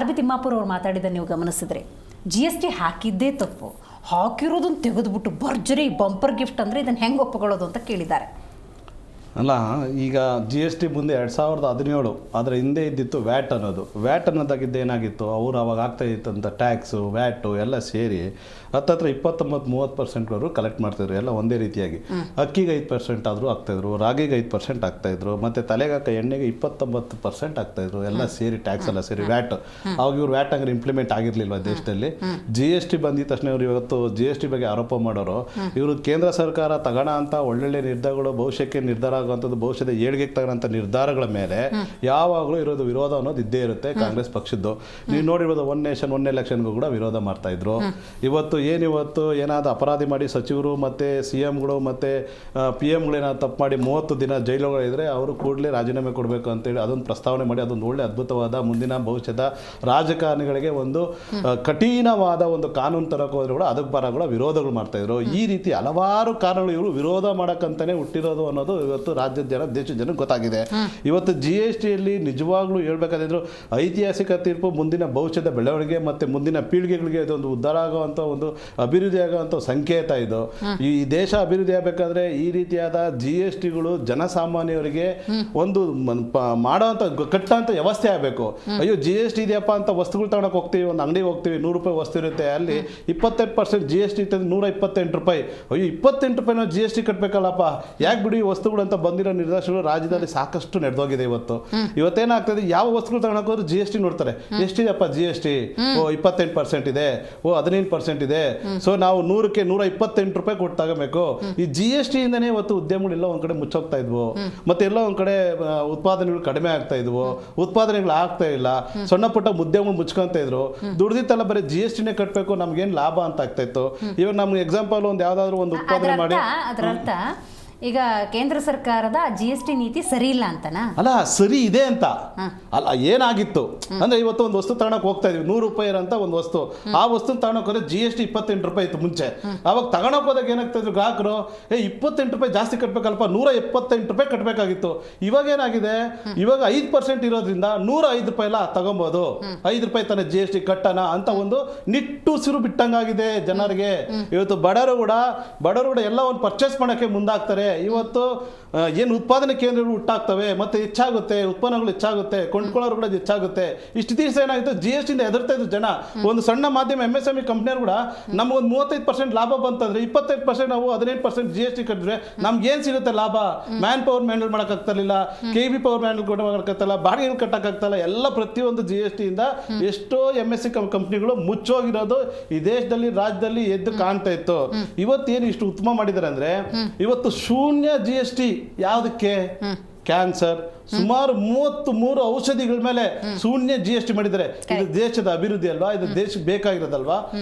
RB ತಿಮ್ಮಾಪುರ ಅವ್ರು ಮಾತಾಡಿದ ನೀವು ಗಮನಿಸಿದ್ರಿ, GST ಹಾಕಿದ್ದೇ ತಪ್ಪು, ಹಾಕಿರೋದನ್ನು ತೆಗೆದುಬಿಟ್ಟು ಭರ್ಜರಿ ಬಂಪರ್ ಗಿಫ್ಟ್ ಅಂದರೆ ಇದನ್ನು ಹೆಂಗೆ ಒಪ್ಪಿಕೊಳ್ಳೋದು ಅಂತ ಕೇಳಿದ್ದಾರೆ. ಅಲ್ಲ, ಈಗ GST ಮುಂದೆ 2017, ಅದರ ಹಿಂದೆ ಇದ್ದಿತ್ತು ವ್ಯಾಟ್ ಅನ್ನೋದು. ವ್ಯಾಟ್ ಅನ್ನೋದಾಗಿದ್ದು ಏನಾಗಿತ್ತು, ಅವರು ಅವಾಗ ಆಗ್ತಾ ಇತ್ತಂತ ಟ್ಯಾಕ್ಸು, ವ್ಯಾಟು ಎಲ್ಲ ಸೇರಿ ಹತ್ತತ್ರ 29-30% ಕಲೆಕ್ಟ್ ಮಾಡ್ತಿದ್ರು, ಎಲ್ಲ ಒಂದೇ ರೀತಿಯಾಗಿ. ಅಕ್ಕಿಗೆ 5% ಆದರೂ ಆಗ್ತಾಯಿದ್ರು, ರಾಗಿಗೆ 5% ಆಗ್ತಾಯಿದ್ರು, ಮತ್ತು ತಲೆಗಾಕ ಎಣ್ಣೆಗೆ 29% ಆಗ್ತಾಯಿದ್ರು, ಎಲ್ಲ ಸೇರಿ ಟ್ಯಾಕ್ಸ್ ಎಲ್ಲ ಸೇರಿ ವ್ಯಾಟ್. ಅವಾಗ ಇವ್ರು ವ್ಯಾಟ್ ಹಂಗೆ ಇಂಪ್ಲಿಮೆಂಟ್ ಆಗಿರಲಿಲ್ವ ದೇಶದಲ್ಲಿ. GST ಬಂದಿದ ತಕ್ಷಣ ಇವರು ಇವತ್ತು GST ಬಗ್ಗೆ ಆರೋಪ ಮಾಡೋರು. ಇವರು ಕೇಂದ್ರ ಸರ್ಕಾರ ತಗೋಣ ಅಂತ ಒಳ್ಳೊಳ್ಳೆ ನಿರ್ಧಾರಗಳು ಭವಿಷ್ಯಕ್ಕೆ ನಿರ್ಧಾರ ಆಗುವಂಥದ್ದು ಭವಿಷ್ಯದ ಏಳಿಗೆಗೆ ತಗೊಂಡಂಥ ನಿರ್ಧಾರಗಳ ಮೇಲೆ ಯಾವಾಗಲೂ ಇರೋದು ವಿರೋಧ ಅನ್ನೋದು ಇದ್ದೇ ಇರುತ್ತೆ ಕಾಂಗ್ರೆಸ್ ಪಕ್ಷದ್ದು. ನೀವು ನೋಡಿರ್ಬೋದು ಒನ್ ನೇಷನ್ ಒನ್ ಎಲೆಕ್ಷನ್ಗೂ ಕೂಡ ವಿರೋಧ ಮಾಡ್ತಾ ಇದ್ರು. ಇವತ್ತು ಏನಾದ್ರು ಅಪರಾಧಿ ಮಾಡಿ ಸಚಿವರು ಮತ್ತು CMಗಳು ಮತ್ತು PM ಏನಾದ್ರು ತಪ್ಪು ಮಾಡಿ 30 ದಿನ ಜೈಲುಗಳಿದ್ರೆ ಅವರು ಕೂಡಲೇ ರಾಜೀನಾಮೆ ಕೊಡಬೇಕು ಅಂತೇಳಿ ಅದೊಂದು ಪ್ರಸ್ತಾವನೆ ಮಾಡಿ ಅದೊಂದು ಒಳ್ಳೆ ಅದ್ಭುತವಾದ ಮುಂದಿನ ಭವಿಷ್ಯದ ರಾಜಕಾರಣಿಗಳಿಗೆ ಒಂದು ಕಠಿಣವಾದ ಒಂದು ಕಾನೂನು ತರಕ್ಕೆ ಹೋದ್ರೆ ಕೂಡ ಅದಕ್ಕೆ ಬರ ಕೂಡ ವಿರೋಧಗಳು ಮಾಡ್ತಾ ಇದ್ರು. ಈ ರೀತಿ ಹಲವಾರು ಕಾರಣಗಳು ಇವರು ವಿರೋಧ ಮಾಡಕ್ಕಂತಾನೆ ಹುಟ್ಟಿರೋದು ಅನ್ನೋದು ಇವತ್ತು ರಾಜ್ಯದ ಜನ ದೇಶದ ಜನಕ್ಕೆ ಗೊತ್ತಾಗಿದೆ. ಇವತ್ತು GSTಯಲ್ಲಿ ನಿಜವಾಗ್ಲೂ ಹೇಳ್ಬೇಕಾದ್ರು ಐತಿಹಾಸಿಕ ತೀರ್ಪು ಮುಂದಿನ ಭವಿಷ್ಯದ ಬೆಳವಣಿಗೆ ಮತ್ತು ಮುಂದಿನ ಪೀಳಿಗೆಗಳಿಗೆ ಇದೊಂದು ಉದ್ಧಾರ ಆಗುವಂಥ ಒಂದು ಅಭಿವೃದ್ಧಿ ಆಗುವಂಥ ಸಂಕೇತ ಇದು. ಈ ದೇಶ ಅಭಿವೃದ್ಧಿ ಆಗಬೇಕಾದ್ರೆ ಈ ರೀತಿಯಾದ GSTಗಳು ಜನಸಾಮಾನ್ಯರಿಗೆ ಒಂದು ಮಾಡೋವಂಥ ಕಟ್ಟಂಥ ವ್ಯವಸ್ಥೆ ಆಗಬೇಕು. ಅಯ್ಯೋ GST ಇದೆಯಪ್ಪ ಅಂತ ವಸ್ತುಗಳು ತಗೊಳಕ್ಕೆ ಹೋಗ್ತೀವಿ, ಒಂದು ಅಂಗಡಿಗೆ ಹೋಗ್ತೀವಿ, 100 ರೂಪಾಯಿ ವಸ್ತು ಇರುತ್ತೆ, ಅಲ್ಲಿ 28% GST ಇರ್ತದೆ, 128 ರೂಪಾಯಿ. ಅಯ್ಯೋ 28 ರೂಪಾಯಿ ನಾವು GST ಕಟ್ಟಬೇಕಲ್ಲಪ್ಪ, ಯಾಕೆ ಬಿಡಿ ವಸ್ತುಗಳು ಅಂತ ಬಂದಿರೋ ನಿರ್ದೇಶನಗಳು ರಾಜ್ಯದಲ್ಲಿ ಸಾಕಷ್ಟು ನಡೆದೋಗಿದೆ. ಇವತ್ತೇನಾಗ್ತದೆ, ಯಾವ ವಸ್ತುಗಳು ತಗೊಳಕ್ಕೆ ಹೋದ್ರೆ GST ನೋಡ್ತಾರೆ, ಎಷ್ಟಿದೆಯಪ್ಪ GST, 28% ಇದೆ, 15% ಇದೆ, ಸೊ ನಾವು 100ಕ್ಕೆ 128 ರೂಪಾಯಿ ಕೊಟ್ಟು ತಗೋಬೇಕು. ಈ GST ಇಂದನೇ ಇವತ್ತು ಉದ್ಯಮಗಳೆಲ್ಲ ಒಂದ್ ಕಡೆ ಮುಚ್ಚೋಗ್ತಾ ಇದ್ವು, ಮತ್ತೆ ಎಲ್ಲ ಒಂದ್ ಕಡೆ ಉತ್ಪಾದನೆಗಳು ಕಡಿಮೆ ಆಗ್ತಾ ಇದ್ವು, ಉತ್ಪಾದನೆಗಳು ಆಗ್ತಾ ಇಲ್ಲ, ಸಣ್ಣ ಪುಟ್ಟ ಉದ್ಯಮಗಳು ಮುಚ್ಕೊಂತ ಇದ್ರು. ದುಡ್ದಿತ್ತಲ್ಲ ಬರೀ GSTನೇ ಕಟ್ಟಬೇಕು, ನಮ್ಗೇನು ಲಾಭ ಅಂತ ಆಗ್ತಾ ಇತ್ತು. ಇವಾಗ ನಮ್ಗೆ ಎಕ್ಸಾಂಪಲ್ ಒಂದು ಯಾವ್ದಾದ್ರು ಒಂದು ಉತ್ಪಾದನೆ ಮಾಡಿ ಅದರರ್ಥ ಈಗ ಕೇಂದ್ರ ಸರ್ಕಾರದ GST ನೀತಿ ಸರಿ ಇಲ್ಲ ಅಂತನಾ? ಅಲ್ಲ, ಸರಿ ಇದೆ ಅಂತ ಅಲ್ಲ, ಏನಾಗಿತ್ತು ಅಂದ್ರೆ ಇವತ್ತು ಒಂದು ವಸ್ತು ತಗೊಳಕ್ ಹೋಗ್ತಾ ಇದೀವಿ, 100 ರೂಪಾಯಿ ಅಂತ ಒಂದು ವಸ್ತು, ಆ ವಸ್ತು ತಗೊಳಕ್ ಹೋದ್ರೆ GST 28 ರೂಪಾಯಿ ಇತ್ತು ಮುಂಚೆ. ಅವಾಗ ತಗೊಳಕ್ ಹೋದಾಗ ಏನಾಗ್ತಾ ಇದ್ರು ಗ್ರಾಹಕರು, 28 ರೂಪಾಯಿ ಜಾಸ್ತಿ ಕಟ್ಬೇಕಲ್ಪ, 178 ರೂಪಾಯಿ ಕಟ್ಟಬೇಕಾಗಿತ್ತು. ಇವಾಗ ಏನಾಗಿದೆ, ಇವಾಗ 5% ಇರೋದ್ರಿಂದ 105 ರೂಪಾಯಿ ಎಲ್ಲ ತಗೊಬೋದು, 5 ರೂಪಾಯಿ ತಾನೇ GST ಕಟ್ಟಣ ಅಂತ ಒಂದು ನಿಟ್ಟುಸಿರು ಬಿಟ್ಟಂಗಾಗಿದೆ ಜನರಿಗೆ. ಇವತ್ತು ಬಡವರು ಕೂಡ ಎಲ್ಲ ಒಂದು ಪರ್ಚೇಸ್ ಮಾಡಕ್ಕೆ ಮುಂದಾಗ್ತಾರೆ. ಇವತ್ತು ಏನು ಉತ್ಪಾದನೆ ಕೇಂದ್ರಗಳು ಹುಟ್ಟಾಗ್ತವೆ, ಮತ್ತೆ ಹೆಚ್ಚಾಗುತ್ತೆ, ಉತ್ಪನ್ನಗಳು ಹೆಚ್ಚಾಗುತ್ತೆ, ಕೊಂಡ್ಕೊಳ್ಳೋರು ಕೂಡ ಹೆಚ್ಚಾಗುತ್ತೆ. ಇಷ್ಟು ದಿವಸ ಏನಾಗಿತ್ತು, GST ಇಂದ ಹೆದರ್ತಾ ಇದ್ರು ಜನ. ಒಂದು ಸಣ್ಣ ಮಾಧ್ಯಮ MSME ಕಂಪ್ನಿಯವರು ಕೂಡ ನಮಗೊಂದು 35% ಲಾಭ ಬಂತಂದ್ರೆ 25% ನಾವು 18% GST ಕಟ್ಟಿದ್ರೆ ನಮ್ಗೆ ಏನ್ ಸಿಗುತ್ತೆ ಲಾಭ? ಮ್ಯಾನ್ ಪವರ್ ಮ್ಯಾನ್ಡಲ್ ಮಾಡೋಕ್ಕಾಗ್ತಿರ್ಲಿಲ್ಲ, KB ಪವರ್ ಮ್ಯಾನ್ಡಲ್ ಕೊಡೋಕ್ಕಾಗ್ತಿಲ್ಲ, ಬಾಡಿಗೆ ಕಟ್ಟಕ್ಕಾಗ್ತಲ್ಲ, ಎಲ್ಲ ಪ್ರತಿಯೊಂದು GST ಇಂದ ಎಷ್ಟೋ MSE ಕಂಪ್ನಿಗಳು ಮುಚ್ಚೋಗಿರೋದು ಈ ದೇಶದಲ್ಲಿ, ರಾಜ್ಯದಲ್ಲಿ ಎದ್ದು ಕಾಣ್ತಾ ಇತ್ತು. ಇವತ್ತೇನು ಇಷ್ಟು ಉತ್ತಮ ಮಾಡಿದ್ದಾರೆ ಅಂದ್ರೆ, ಇವತ್ತು ಶೂನ್ಯ GST ಯಾವುದಕ್ಕೆ? ಕ್ಯಾನ್ಸರ್, ಸುಮಾರು 33 ಔಷಧಿಗಳ ಮೇಲೆ ಶೂನ್ಯ GST ಮಾಡಿದ್ದಾರೆ. ಇದು ದೇಶದ ಅಭಿವೃದ್ಧಿ ಅಲ್ವಾ? ಇದು ದೇಶಕ್ಕೆ ಬೇಕಾಗಿರೋದಲ್ವಾ?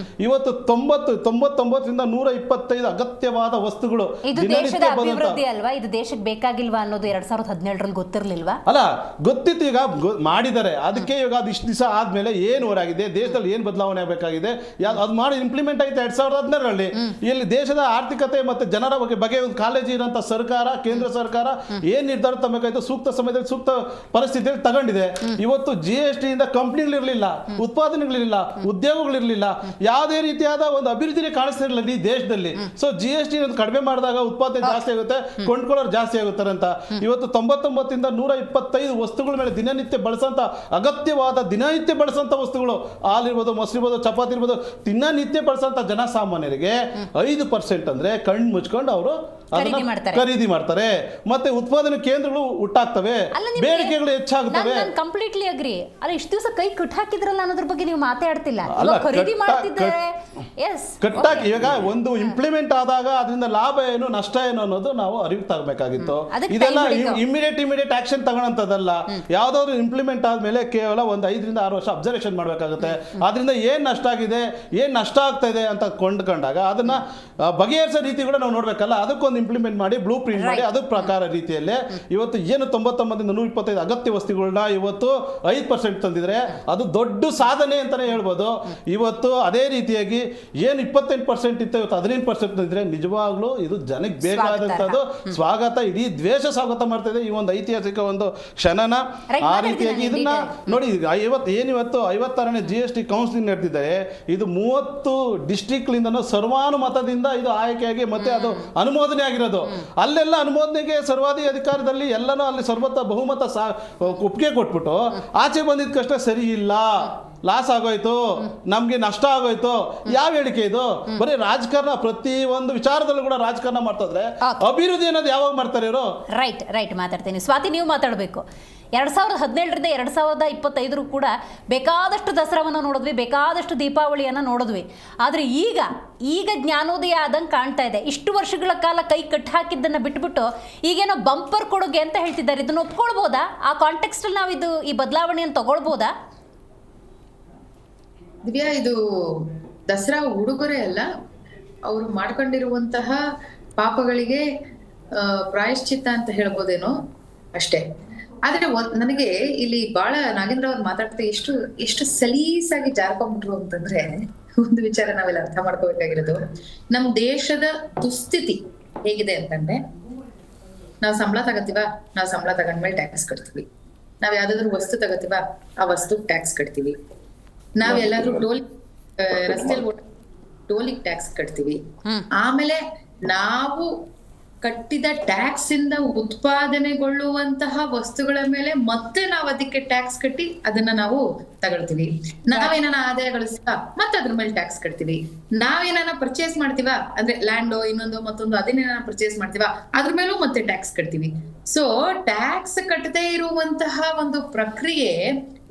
ಇವತ್ತು 99ರಿಂದ 125 ಅಗತ್ಯವಾದ ವಸ್ತುಗಳು ಇದು ದೇಶದ ಅಭಿವೃದ್ಧಿ ಅಲ್ವಾ? ಇದು ದೇಶಕ್ಕೆ ಬೇಕಾಗಿಲ್ವಾ ಅನ್ನೋದು 2017ರಲ್ಲಿ ಗೊತ್ತಿರಲಿಲ್ವಾ? ಅಲ್ಲ, ಗೊತ್ತಿತ್ತು, ಈಗ ಮಾಡಿದ್ದಾರೆ. ಅದಕ್ಕೆ ಇವಾಗ ಅದು ಇಷ್ಟು ದಿವಸ ಆದ್ಮೇಲೆ ಏನು ಹೊರಾಗಿದೆ, ದೇಶದಲ್ಲಿ ಏನು ಬದಲಾವಣೆ ಆಗಬೇಕಾಗಿದೆ, ಅದು ಮಾಡಿ ಇಂಪ್ಲಿಮೆಂಟ್ ಆಯ್ತು 2017ರಲ್ಲಿ. ಇಲ್ಲಿ ದೇಶದ ಆರ್ಥಿಕತೆ ಮತ್ತೆ ಜನರ ಬಗ್ಗೆ ಒಂದು ಕಾಳಜಿ ಇರೋಂಥ ಸರ್ಕಾರ, ಕೇಂದ್ರ ಸರ್ಕಾರ ಏನ್ ನಿರ್ಧಾರ ತಗೋಬೇಕಾಯ್ತು, ಸೂಕ್ತ ಸಮಯದಲ್ಲಿ ಸೂಕ್ತ ಪರಿಸ್ಥಿತಿಯಲ್ಲಿ ತಗೊಂಡಿದೆ. ಇವತ್ತು GST ಇಂದ ಕಂಪ್ನಿಗಳಿರ್ಲಿಲ್ಲ, ಉತ್ಪಾದನೆಗಳಿರಲಿಲ್ಲ, ಉದ್ಯೋಗಗಳಿರಲಿಲ್ಲ, ಯಾವುದೇ ರೀತಿಯಾದ ಒಂದು ಅಭಿವೃದ್ಧಿನೇ ಕಾಣಿಸ್ತಿರಲಿಲ್ಲ ಈ ದೇಶದಲ್ಲಿ. ಸೊ GST ಕಡಿಮೆ ಮಾಡಿದಾಗ ಉತ್ಪಾದನೆ ಜಾಸ್ತಿ ಆಗುತ್ತೆ, ಕೊಂಡ್ಕೊಳ್ಳೋರು ಜಾಸ್ತಿ ಆಗುತ್ತಾರೆ ಅಂತ. ಇವತ್ತು 99ರಿಂದ 125 ವಸ್ತುಗಳ ಮೇಲೆ ದಿನನಿತ್ಯ ಬಳಸಂತ ಅಗತ್ಯವಾದ ದಿನನಿತ್ಯ ಬಳಸಂತ ವಸ್ತುಗಳು, ಹಾಲಿರ್ಬೋದು, ಮೊಸರಿರ್ಬೋದು, ಚಪಾತಿ ಇರ್ಬೋದು, ದಿನನಿತ್ಯ ಬಳಸಂತ ಜನಸಾಮಾನ್ಯರಿಗೆ 5% ಅಂದ್ರೆ ಕಣ್ಣು ಮುಚ್ಕೊಂಡು ಅವರು ಖರೀದಿ ಮಾಡ್ತಾರೆ. ಮತ್ತೆ ಉತ್ಪಾದನೆ ಕೇಂದ್ರಗಳು ಹುಟ್ಟಾಗ್ತವೆ, ಬೇಡಿಕೆಗಳು ಹೆಚ್ಚಾಗುತ್ತವೆ. Completely agri. ಅಲ್ಲ, ಇಷ್ಟು ದಿವಸ ಕೈ ಕಟ್ ಹಾಕಿದ್ರಲ್ಲ ಅನ್ನೋದ್ರ ಬಗ್ಗೆ ನೀವು ಮಾತಾಡ್ತಿಲ್ಲ. ಖರೀದಿ ಮಾಡ್ತಿದ್ದಾರೆ, ಕಟ್ಟಾಗಿ ಇವಾಗ ಒಂದು ಇಂಪ್ಲಿಮೆಂಟ್ ಆದಾಗ ಅದರಿಂದ ಲಾಭ ಏನು ನಷ್ಟ ಏನು ಅನ್ನೋದು ನಾವು ಅರಿವು ತಗಬೇಕಾಗಿತ್ತು. ಇದೆಲ್ಲ ಇಮಿಡಿಯೇಟ್ ಆಕ್ಷನ್ ತಗೊಳ್ಳೋಂಥದ್ದಲ್ಲ. ಯಾವ್ದಾದ್ರು ಇಂಪ್ಲಿಮೆಂಟ್ ಆದ್ಮೇಲೆ ಕೇವಲ ಒಂದು 5ರಿಂದ 6 ವರ್ಷ ಅಬ್ಸರ್ವೇಷನ್ ಮಾಡ್ಬೇಕಾಗುತ್ತೆ. ಅದರಿಂದ ಏನ್ ನಷ್ಟ ಆಗಿದೆ, ಏನ್ ನಷ್ಟ ಆಗ್ತಾ ಇದೆ ಅಂತ ಕೊಂಡ್ಕೊಂಡಾಗ ಅದನ್ನ ಬಗೆಹರಿಸೋ ರೀತಿ ಕೂಡ ನಾವು ನೋಡ್ಬೇಕಲ್ಲ. ಅದಕ್ಕೊಂದು ಇಂಪ್ಲಿಮೆಂಟ್ ಮಾಡಿ, ಬ್ಲೂ ಪ್ರಿಂಟ್ ಮಾಡಿ, ಅದ್ರ ಪ್ರಕಾರ ರೀತಿಯಲ್ಲೇ ಇವತ್ತು ಏನು 99ರಿಂದ 125 ಅಗತ್ಯ ವಸ್ತುಗಳನ್ನ ಇವತ್ತು 5% ತಂದಿದ್ರೆ ಅದು ದೊಡ್ಡ ಸಾಧನೆ ಅಂತಾನೆ ಹೇಳ್ಬೋದು. ಇವತ್ತು ಅದೇ ರೀತಿಯಾಗಿ ಏನು 28% ಇತ್ತು, ಇವತ್ತು 18% ತಂದಿದ್ರೆ ನಿಜವಾಗ್ಲೂ ಇದು ಜನಕ್ಕೆ ಬೇಕಾದಂಥದ್ದು ಸ್ವಾಗತ, ಇಡೀ ದ್ವೇಷ ಸ್ವಾಗತ ಮಾಡ್ತಾ ಇದೆ ಈ ಒಂದು ಐತಿಹಾಸಿಕ ಒಂದು ಕ್ಷಣನ. ಆ ರೀತಿಯಾಗಿ ಇದನ್ನ ನೋಡಿ, ಇವತ್ತು 56ನೇ GST ಕೌನ್ಸಿಲಿಂಗ್ ನಡೆದಿದ್ದಾರೆ. ಇದು 30 ಡಿಸ್ಟ್ರಿಕ್ಟ್ಲಿಂದ ಸರ್ವಾನುಮತದಿಂದ ಇದು ಆಯ್ಕೆಯಾಗಿ ಮತ್ತೆ ಅದು ಅನುಮೋದನೆ ಆಗಿರೋದು. ಅಲ್ಲೆಲ್ಲ ಅನುಮೋದನೆಗೆ ಸರ್ವಾಧಿ ಅಧಿಕಾರದಲ್ಲಿ ಎಲ್ಲನೂ ಅಲ್ಲಿ ಸರ್ವತ ಬಹುಮತ ಒಪ್ಪಿಗೆ ಕೊಟ್ಬಿಟ್ಟು ಆಚೆ ಬಂದಿದ್ದ ಕಷ್ಟ ಸರಿ ಇಲ್ಲ, ಲಾಸ್ ಆಗೋಯ್ತು, ನಮ್ಗೆ ನಷ್ಟ ಆಗೋಯ್ತು. ಯಾವ ಹೇಳಿಕೆ ಇದು? ಬರೀ ರಾಜಕಾರಣ, ಪ್ರತಿ ಒಂದು ವಿಚಾರದಲ್ಲೂ ಕೂಡ ರಾಜಕಾರಣ ಮಾಡ್ತಾ ಇದ್ರೆ ಅಭಿವೃದ್ಧಿ ಅನ್ನೋದು ಯಾವಾಗ ಮಾಡ್ತಾರೆ ಇವರು? ರೈಟ್ ಮಾತಾಡ್ತೀನಿ. ಸ್ವಾತಿ, ನೀವು ಮಾತಾಡಬೇಕು. 2017ರಿಂದ 2025 ಕೂಡ ಬೇಕಾದಷ್ಟು ದಸರಾವನ್ನು ನೋಡಿದ್ವಿ, ಬೇಕಾದಷ್ಟು ದೀಪಾವಳಿಯನ್ನು ನೋಡಿದ್ವಿ. ಆದರೆ ಈಗ ಜ್ಞಾನೋದಯ ಆದಂಗೆ ಕಾಣ್ತಾ ಇದೆ. ಇಷ್ಟು ವರ್ಷಗಳ ಕಾಲ ಕೈ ಕಟ್ಟಿ ಹಾಕಿದ್ದನ್ನು ಬಿಟ್ಬಿಟ್ಟು ಈಗೇನೋ ಬಂಪರ್ ಕೊಡುಗೆ ಅಂತ ಹೇಳ್ತಿದ್ದಾರೆ. ಇದನ್ನು ಒಪ್ಕೊಳ್ಬೋದಾ? ಆ ಕಾಂಟೆಕ್ಸ್ಟಲ್ಲಿ ನಾವು ಈ ಬದಲಾವಣೆಯನ್ನು ತಗೊಳ್ಬೋದಾ? ದಿವ್ಯಾ, ಇದು ದಸರಾ ಉಡುಗೊರೆ ಅಲ್ಲ, ಅವರು ಮಾಡ್ಕೊಂಡಿರುವಂತಹ ಪಾಪಗಳಿಗೆ ಪ್ರಾಯಶ್ಚಿತ್ತ ಅಂತ ಹೇಳ್ಬೋದೇನೋ ಅಷ್ಟೇ. ಆದ್ರೆ ನನಗೆ ಇಲ್ಲಿ ಬಹಳ ನಾಗೇಂದ್ರ ಅವ್ರು ಮಾತಾಡ್ತಾ ಎಷ್ಟು ಸಲೀಸಾಗಿ ಜಾರ್ಕೊಂಡ್ಬಿಟ್ರು ಅಂತಂದ್ರೆ, ಒಂದು ವಿಚಾರ ನಾವೆಲ್ಲ ಅರ್ಥ ಮಾಡ್ಕೋಬೇಕಾಗಿರೋದು, ನಮ್ ದೇಶದ ದುಸ್ಥಿತಿ ಹೇಗಿದೆ ಅಂತಂದ್ರೆ, ನಾವ್ ಸಂಬಳ ತಗತ್ತೀವ, ನಾವ್ ಸಂಬಳ ತಗೊಂಡ್ಮೇಲೆ ಟ್ಯಾಕ್ಸ್ ಕಟ್ತೀವಿ. ನಾವ್ ಯಾವ್ದಾದ್ರು ವಸ್ತು ತಗತ್ತೀವ, ಆ ವಸ್ತು ಟ್ಯಾಕ್ಸ್ ಕಟ್ತೀವಿ. ನಾವ್ ಎಲ್ಲಾದ್ರೂ ರಸ್ತೆಯಲ್ಲಿ ಟೋಲಿಗೆ ಟ್ಯಾಕ್ಸ್ ಕಟ್ತೀವಿ. ಆಮೇಲೆ ನಾವು ಕಟ್ಟಿದ ಟ್ಯಾಕ್ಸ್ ಇಂದ ಉತ್ಪಾದನೆಗೊಳ್ಳುವಂತಹ ವಸ್ತುಗಳ ಮೇಲೆ ಮತ್ತೆ ನಾವು ಅದಕ್ಕೆ ಟ್ಯಾಕ್ಸ್ ಕಟ್ಟಿ ಅದನ್ನ ನಾವು ತಗೊಳ್ತೀವಿ. ನಾವೇನ ಆದಾಯ ಗಳಿಸ್ತೀವ, ಮತ್ತೆ ಅದ್ರ ಮೇಲೆ ಟ್ಯಾಕ್ಸ್ ಕಟ್ತೀವಿ. ನಾವೇನ ಪರ್ಚೇಸ್ ಮಾಡ್ತೀವ, ಅಂದ್ರೆ ಲ್ಯಾಂಡ್ ಇನ್ನೊಂದು ಮತ್ತೊಂದು ಅದನ್ನೇನ ಪರ್ಚೇಸ್ ಮಾಡ್ತೀವ, ಅದ್ರ ಮೇಲೂ ಮತ್ತೆ ಟ್ಯಾಕ್ಸ್ ಕಟ್ತೀವಿ. ಸೊ ಟ್ಯಾಕ್ಸ್ ಕಟ್ಟದೇ ಇರುವಂತಹ ಒಂದು ಪ್ರಕ್ರಿಯೆ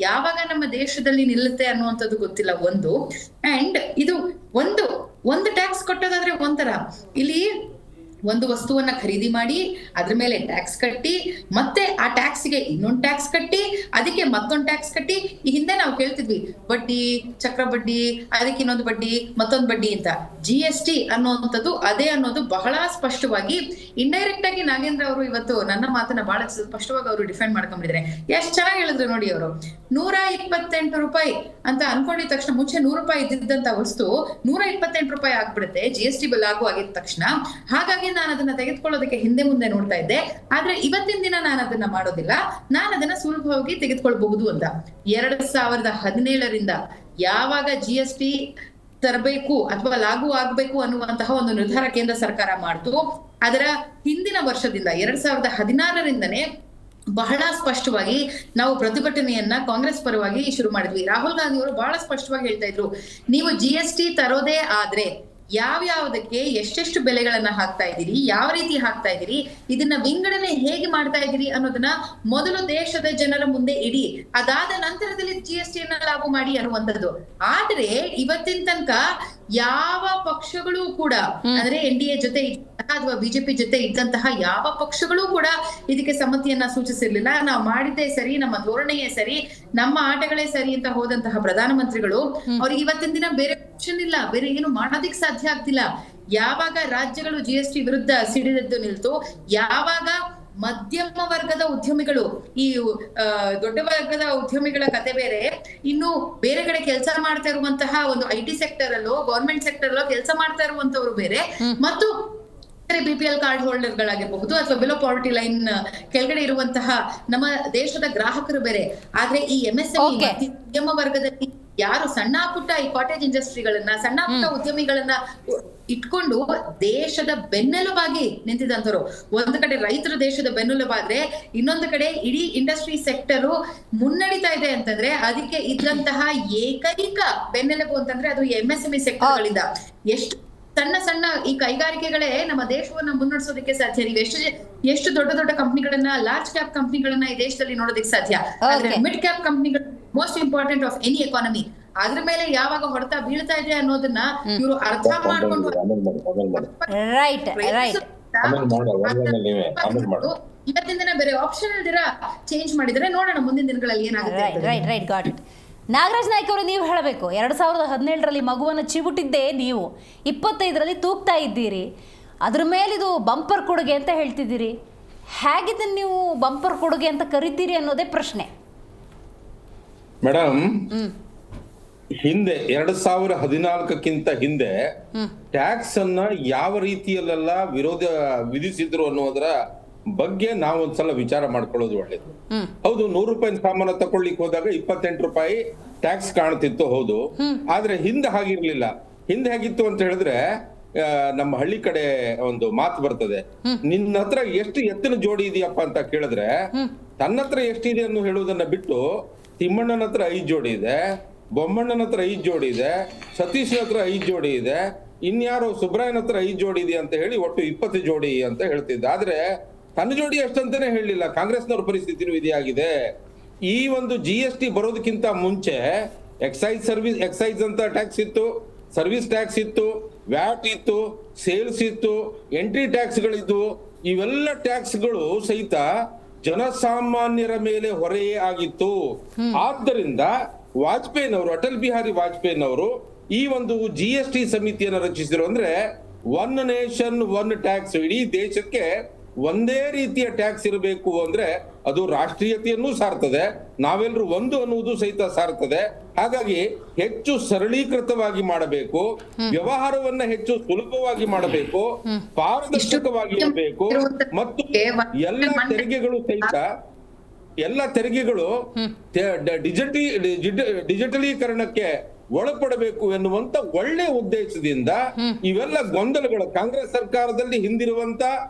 ಯಾವಾಗ ನಮ್ಮ ದೇಶದಲ್ಲಿ ನಿಲ್ಲುತ್ತೆ ಅನ್ನುವಂಥದ್ದು ಗೊತ್ತಿಲ್ಲ. ಅಂಡ್ ಇದು ಒಂದು ಟ್ಯಾಕ್ಸ್ ಕಟ್ಟೋದಾದ್ರೆ ಒಂಥರ, ಇಲ್ಲಿ ಒಂದು ವಸ್ತುವನ್ನ ಖರೀದಿ ಮಾಡಿ ಅದ್ರ ಮೇಲೆ ಟ್ಯಾಕ್ಸ್ ಕಟ್ಟಿ, ಮತ್ತೆ ಆ ಟ್ಯಾಕ್ಸ್ಗೆ ಇನ್ನೊಂದು ಟ್ಯಾಕ್ಸ್ ಕಟ್ಟಿ, ಅದಕ್ಕೆ ಮತ್ತೊಂದು ಟ್ಯಾಕ್ಸ್ ಕಟ್ಟಿ. ಈ ಹಿಂದೆ ನಾವು ಕೇಳ್ತಿದ್ವಿ ಬಡ್ಡಿ, ಚಕ್ರ ಬಡ್ಡಿ, ಅದಕ್ಕೆ ಇನ್ನೊಂದು ಬಡ್ಡಿ, ಮತ್ತೊಂದು ಬಡ್ಡಿ ಅಂತ. GST ಅನ್ನುವಂಥದ್ದು ಅದೇ ಅನ್ನೋದು ಬಹಳ ಸ್ಪಷ್ಟವಾಗಿ, ಇಂಡೈರೆಕ್ಟ್ ಆಗಿ ನಾಗೇಂದ್ರ ಅವರು ಇವತ್ತು ನನ್ನ ಮಾತನ್ನ ಬಹಳ ಸ್ಪಷ್ಟವಾಗಿ ಅವರು ಡಿಫೆಂಡ್ ಮಾಡ್ಕೊಂಡಿದ್ದಾರೆ. ಎಷ್ಟ್ ಚೆನ್ನಾಗಿ ಹೇಳಿದ್ರು ನೋಡಿ ಅವರು. 128 ರೂಪಾಯಿ ಅಂತ ಅನ್ಕೊಂಡಿದ ತಕ್ಷಣ, ಮುಂಚೆ 100 ರೂಪಾಯಿ ಇದ್ದಿದ್ದಂತ ವಸ್ತು 128 ರೂಪಾಯಿ ಆಗ್ಬಿಡುತ್ತೆ GST ಬಿಲ್ ಆಗು ಆಗಿದ ತಕ್ಷಣ. ಹಾಗಾಗಿ ನಾನು ಅದನ್ನ ತೆಗೆದುಕೊಳ್ಳೋದಕ್ಕೆ ಹಿಂದೆ ಮುಂದೆ ನೋಡ್ತಾ ಇದ್ದೆ. ಆದ್ರೆ ಇವತ್ತಿನ ದಿನ ನಾನು ಅದನ್ನ ಮಾಡೋದಿಲ್ಲ, ನಾನು ಅದನ್ನ ಸುಲಭವಾಗಿ ತೆಗೆದುಕೊಳ್ಬಹುದು ಅಂತ. 2017ರಿಂದ ಯಾವಾಗ GST ತರಬೇಕು ಅಥವಾ ಲಾಗು ಆಗ್ಬೇಕು ಅನ್ನುವಂತಹ ಒಂದು ನಿರ್ಧಾರ ಕೇಂದ್ರ ಸರ್ಕಾರ ಮಾಡ್ತು, ಅದರ ಹಿಂದಿನ ವರ್ಷದಿಂದ 2016ರಿಂದನೇ ಬಹಳ ಸ್ಪಷ್ಟವಾಗಿ ನಾವು ಪ್ರತಿಭಟನೆಯನ್ನ ಕಾಂಗ್ರೆಸ್ ಪರವಾಗಿ ಶುರು ಮಾಡಿದ್ವಿ. ರಾಹುಲ್ ಗಾಂಧಿ ಅವರು ಬಹಳ ಸ್ಪಷ್ಟವಾಗಿ ಹೇಳ್ತಾ ಇದ್ರು, ನೀವು GST ತರೋದೇ ಆದ್ರೆ ಯಾವ್ಯಾವುದಕ್ಕೆ ಎಷ್ಟೆಷ್ಟು ಬೆಲೆಗಳನ್ನ ಹಾಕ್ತಾ ಇದ್ದೀರಿ, ಯಾವ ರೀತಿ ಹಾಕ್ತಾ ಇದ್ದೀರಿ, ಇದನ್ನ ವಿಂಗಡಣೆ ಹೇಗೆ ಮಾಡ್ತಾ ಇದ್ದೀರಿ ಅನ್ನೋದನ್ನ ಮೊದಲು ದೇಶದ ಜನರ ಮುಂದೆ ಇಡಿ, ಅದಾದ ನಂತರದಲ್ಲಿ GST ಅನ್ನ ಲಾಗು ಮಾಡಿ ಅನ್ನುವಂಥದ್ದು. ಆದ್ರೆ ಇವತ್ತಿನ ತನಕ ಯಾವ ಪಕ್ಷಗಳು ಕೂಡ, ಅಂದ್ರೆ NDA ಜೊತೆ ಅಥವಾ ಬಿಜೆಪಿ ಜೊತೆ ಇದ್ದಂತಹ ಯಾವ ಪಕ್ಷಗಳು ಕೂಡ ಇದಕ್ಕೆ ಸಮ್ಮತಿಯನ್ನ ಸೂಚಿಸಿರ್ಲಿಲ್ಲ. ನಾವು ಮಾಡಿದ್ದೇ ಸರಿ, ನಮ್ಮ ಧೋರಣೆಯೇ ಸರಿ, ನಮ್ಮ ಆಟಗಳೇ ಸರಿ ಅಂತ ಹೋದಂತಹ ಪ್ರಧಾನಮಂತ್ರಿಗಳು ಅವ್ರಿಗೆ ಇವತ್ತಿನ ದಿನ ಬೇರೆ ಆಪ್ಷನ್ ಇಲ್ಲ, ಬೇರೆ ಏನು ಮಾಡೋದಿಕ್ ಸಾಧ್ಯ ಆಗ್ತಿಲ್ಲ. ಯಾವಾಗ ರಾಜ್ಯಗಳು GST ವಿರುದ್ಧ ಸಿಡಿದೆದ್ದು ನಿಲ್ತು, ಯಾವಾಗ ಮಧ್ಯಮ ವರ್ಗದ ಉದ್ಯಮಿಗಳು, ಈ ದೊಡ್ಡ ವರ್ಗದ ಉದ್ಯಮಿಗಳ ಕತೆ ಬೇರೆ, ಇನ್ನು ಬೇರೆ ಕಡೆ ಕೆಲಸ ಮಾಡ್ತಾ ಇರುವಂತಹ ಒಂದು IT ಸೆಕ್ಟರ್ ಅಲ್ಲೋ ಗವರ್ಮೆಂಟ್ ಸೆಕ್ಟರ್ ಅಲ್ಲೋ ಕೆಲಸ ಮಾಡ್ತಾ ಇರುವಂತವ್ರು ಬೇರೆ, ಮತ್ತು BPL ಕಾರ್ಡ್ ಹೋಲ್ಡರ್ ಗಳಾಗಿರಬಹುದು ಅಥವಾ ಬಿಲೋ ಪಾವರ್ಟಿ ಲೈನ್ ಕೆಳಗಡೆ ಇರುವಂತಹ ನಮ್ಮ ದೇಶದ ಗ್ರಾಹಕರು ಬೇರೆ. ಆದ್ರೆ ಈ MSME ಮಧ್ಯಮ ವರ್ಗದಲ್ಲಿ ಯಾರು ಸಣ್ಣ ಪುಟ್ಟ ಈ ಕಾಟೇಜ್ ಇಂಡಸ್ಟ್ರಿಗಳನ್ನ, ಸಣ್ಣ ಪುಟ್ಟ ಉದ್ಯಮಿಗಳನ್ನ ಇಟ್ಕೊಂಡು ದೇಶದ ಬೆನ್ನೆಲುಬಾಗಿ ನಿಂತಿದಂತರು, ಒಂದು ಕಡೆ ರೈತರು ದೇಶದ ಬೆನ್ನೆಲುಬಾದ್ರೆ, ಇನ್ನೊಂದು ಕಡೆ ಇಡೀ ಇಂಡಸ್ಟ್ರಿ ಸೆಕ್ಟರ್ ಮುನ್ನಡಿತಾ ಇದೆ ಅಂತಂದ್ರೆ ಅದಕ್ಕೆ ಇದ್ದಂತಹ ಏಕೈಕ ಬೆನ್ನೆಲುಬು ಅಂತಂದ್ರೆ ಅದು MSME ಸೆಕ್ಟರ್ ಗಳಿಂದ. ಎಷ್ಟು ಸಣ್ಣ ಸಣ್ಣ ಈ ಕೈಗಾರಿಕೆಗಳೇ ನಮ್ಮ ದೇಶವನ್ನ ಮುನ್ನಡೆಸೋದಕ್ಕೆ ಸಾಧ್ಯ. ನೀವು ಎಷ್ಟು ದೊಡ್ಡ ದೊಡ್ಡ ಕಂಪ್ನಿಗಳನ್ನ, ಲಾರ್ಜ್ ಕ್ಯಾಪ್ ಕಂಪ್ನಿಗಳನ್ನ ಈ ದೇಶದಲ್ಲಿ ನೋಡೋದಕ್ಕೆ ಸಾಧ್ಯ. ಆದ್ರೆ ಮಿಡ್ ಕ್ಯಾಪ್ ಕಂಪ್ನಿಗಳು most important of any economy, ಅದ್ರ ಮೇಲೆ ಯಾವಾಗ ಹೊಡೆತ ಬೀಳ್ತಾ ಇದೆ ಅನ್ನೋದನ್ನ ಇವರು ಅರ್ಥ ಮಾಡ್ಕೊಂಡು ಇವತ್ತಿನ ದಿನ ಬೇರೆ ಆಪ್ಷನ್ ಇಲ್ದಿರ ಚೇಂಜ್ ಮಾಡಿದ್ರೆ ನೋಡೋಣ ಮುಂದಿನ ದಿನಗಳಲ್ಲಿ ಏನಾಗುತ್ತೆ. ನಾಗರಾಜ್ ನಾಯ್ಕ ಅವರು, ನೀವು ಹೇಳಬೇಕು, 2017ರಲ್ಲಿ ಮಗುವನ್ನು ಚಿವುಟಿದ್ದೇ ನೀವು, 25ರಲ್ಲಿ ತೂಗ್ತಾ ಇದ್ದೀರಿ, ಅದ್ರ ಮೇಲಿದು ಬಂಪರ್ ಕೊಡುಗೆ ಅಂತ ಹೇಳ್ತಿದ್ದೀರಿ. ಹೇಗಿದೆ ನೀವು ಬಂಪರ್ ಕೊಡುಗೆ ಅಂತ ಕರಿತೀರಿ ಅನ್ನೋದೇ ಪ್ರಶ್ನೆ. ಮೇಡಮ್, ಹಿಂದೆ 2014ಕ್ಕಿಂತ ಹಿಂದೆ ಟ್ಯಾಕ್ಸ್ ಅನ್ನ ಯಾವ ರೀತಿಯಲ್ಲೆಲ್ಲ ವಿರೋಧ ವಿಧಿಸಿದ್ರು ಅನ್ನೋದರ ಬಗ್ಗೆ ನಾವು ಒಂದ್ಸಲ ವಿಚಾರ ಮಾಡ್ಕೊಳ್ಳೋದು ಒಳ್ಳೇದು. ಹೌದು, 100 ರೂಪಾಯಿ ಸಾಮಾನು ತಕೊಳ್ಳಿಕ್ ಹೋದಾಗ 28 ರೂಪಾಯಿ ಟ್ಯಾಕ್ಸ್ ಕಾಣ್ತಿತ್ತು, ಹೌದು. ಆದ್ರೆ ಹಿಂದೆ ಹಾಗಿರ್ಲಿಲ್ಲ. ಹಿಂದೆ ಹೇಗಿತ್ತು ಅಂತ ಹೇಳಿದ್ರೆ, ನಮ್ಮ ಹಳ್ಳಿ ಕಡೆ ಒಂದು ಮಾತು ಬರ್ತದೆ, ನಿನ್ನ ಹತ್ರ ಎಷ್ಟು ಎತ್ತಿನ ಜೋಡಿ ಇದೆಯಪ್ಪ ಅಂತ ಕೇಳಿದ್ರೆ ತನ್ನ ಹತ್ರ ಎಷ್ಟಿದೆ ಅನ್ನೋ ಹೇಳುವುದನ್ನ ಬಿಟ್ಟು, ತಿಮ್ಮಣ್ಣನ ಹತ್ರ 5 ಜೋಡಿ ಇದೆ, ಬೊಮ್ಮಣ್ಣನ ಹತ್ರ 5 ಜೋಡಿ ಇದೆ, ಸತೀಶ್ನ ಹತ್ರ 5 ಜೋಡಿ ಇದೆ, ಇನ್ಯಾರೋ ಸುಬ್ರಾಯನ ಹತ್ರ 5 ಜೋಡಿ ಇದೆ ಅಂತ ಹೇಳಿ ಒಟ್ಟು 20 ಜೋಡಿ ಅಂತ ಹೇಳ್ತಿದ್ದ. ಆದ್ರೆ ತನ್ನ ಜೋಡಿ ಅಷ್ಟಂತಾನೆ ಹೇಳಲಿಲ್ಲ, ಕಾಂಗ್ರೆಸ್ನವ್ರ ಪರಿಸ್ಥಿತಿನೂ ಇದೇ ಆಗಿದೆ. ಈ ಒಂದು GST ಬರೋದಕ್ಕಿಂತ ಮುಂಚೆ ಎಕ್ಸೈಸ್ ಅಂತ ಟ್ಯಾಕ್ಸ್ ಇತ್ತು, ಸರ್ವಿಸ್ ಟ್ಯಾಕ್ಸ್ ಇತ್ತು, ವ್ಯಾಟ್ ಇತ್ತು, ಸೇಲ್ಸ್ ಇತ್ತು, ಎಂಟ್ರಿ ಟ್ಯಾಕ್ಸ್ಗಳಿದ್ವು. ಇವೆಲ್ಲ ಟ್ಯಾಕ್ಸ್ಗಳು ಸಹಿತ ಜನಸಾಮಾನ್ಯರ ಮೇಲೆ ಹೊರೆಯೇ ಆಗಿತ್ತು. ಆದ್ದರಿಂದ ವಾಜಪೇಯಿನವರು, ಅಟಲ್ ಬಿಹಾರಿ ವಾಜಪೇಯಿನವರು ಈ ಒಂದು GST ಸಮಿತಿಯನ್ನು ರಚಿಸಿದ್ರು. ಅಂದ್ರೆ ಒನ್ ನೇಷನ್ ಒನ್ ಟ್ಯಾಕ್ಸ್, ಇಡೀ ದೇಶಕ್ಕೆ ಒಂದೇ ರೀತಿಯ ಟ್ಯಾಕ್ಸ್ ಇರಬೇಕು ಅಂದ್ರೆ ಅದು ರಾಷ್ಟ್ರೀಯತೆಯನ್ನು ಸಾರ್ತದೆ, ನಾವೆಲ್ಲರೂ ಒಂದು ಅನ್ನುವುದು ಸಹಿತ ಸಾರ್ತದೆ. ಹಾಗಾಗಿ ಹೆಚ್ಚು ಸರಳೀಕೃತವಾಗಿ ಮಾಡಬೇಕು, ವ್ಯವಹಾರವನ್ನ ಹೆಚ್ಚು ಸುಲಭವಾಗಿ ಮಾಡಬೇಕು, ಪಾರದರ್ಶಕವಾಗಿ ಇರಬೇಕು, ಮತ್ತು ಎಲ್ಲ ತೆರಿಗೆಗಳು ಡಿಜಿಟಲೀಕರಣಕ್ಕೆ ಒಳಪಡಬೇಕು ಎನ್ನುವಂತ ಒಳ್ಳೆ ಉದ್ದೇಶದಿಂದ ಇವೆಲ್ಲ ಗೊಂದಲಗಳು ಕಾಂಗ್ರೆಸ್ ಸರ್ಕಾರದಲ್ಲಿ ಹಿಂದಿರುವಂತ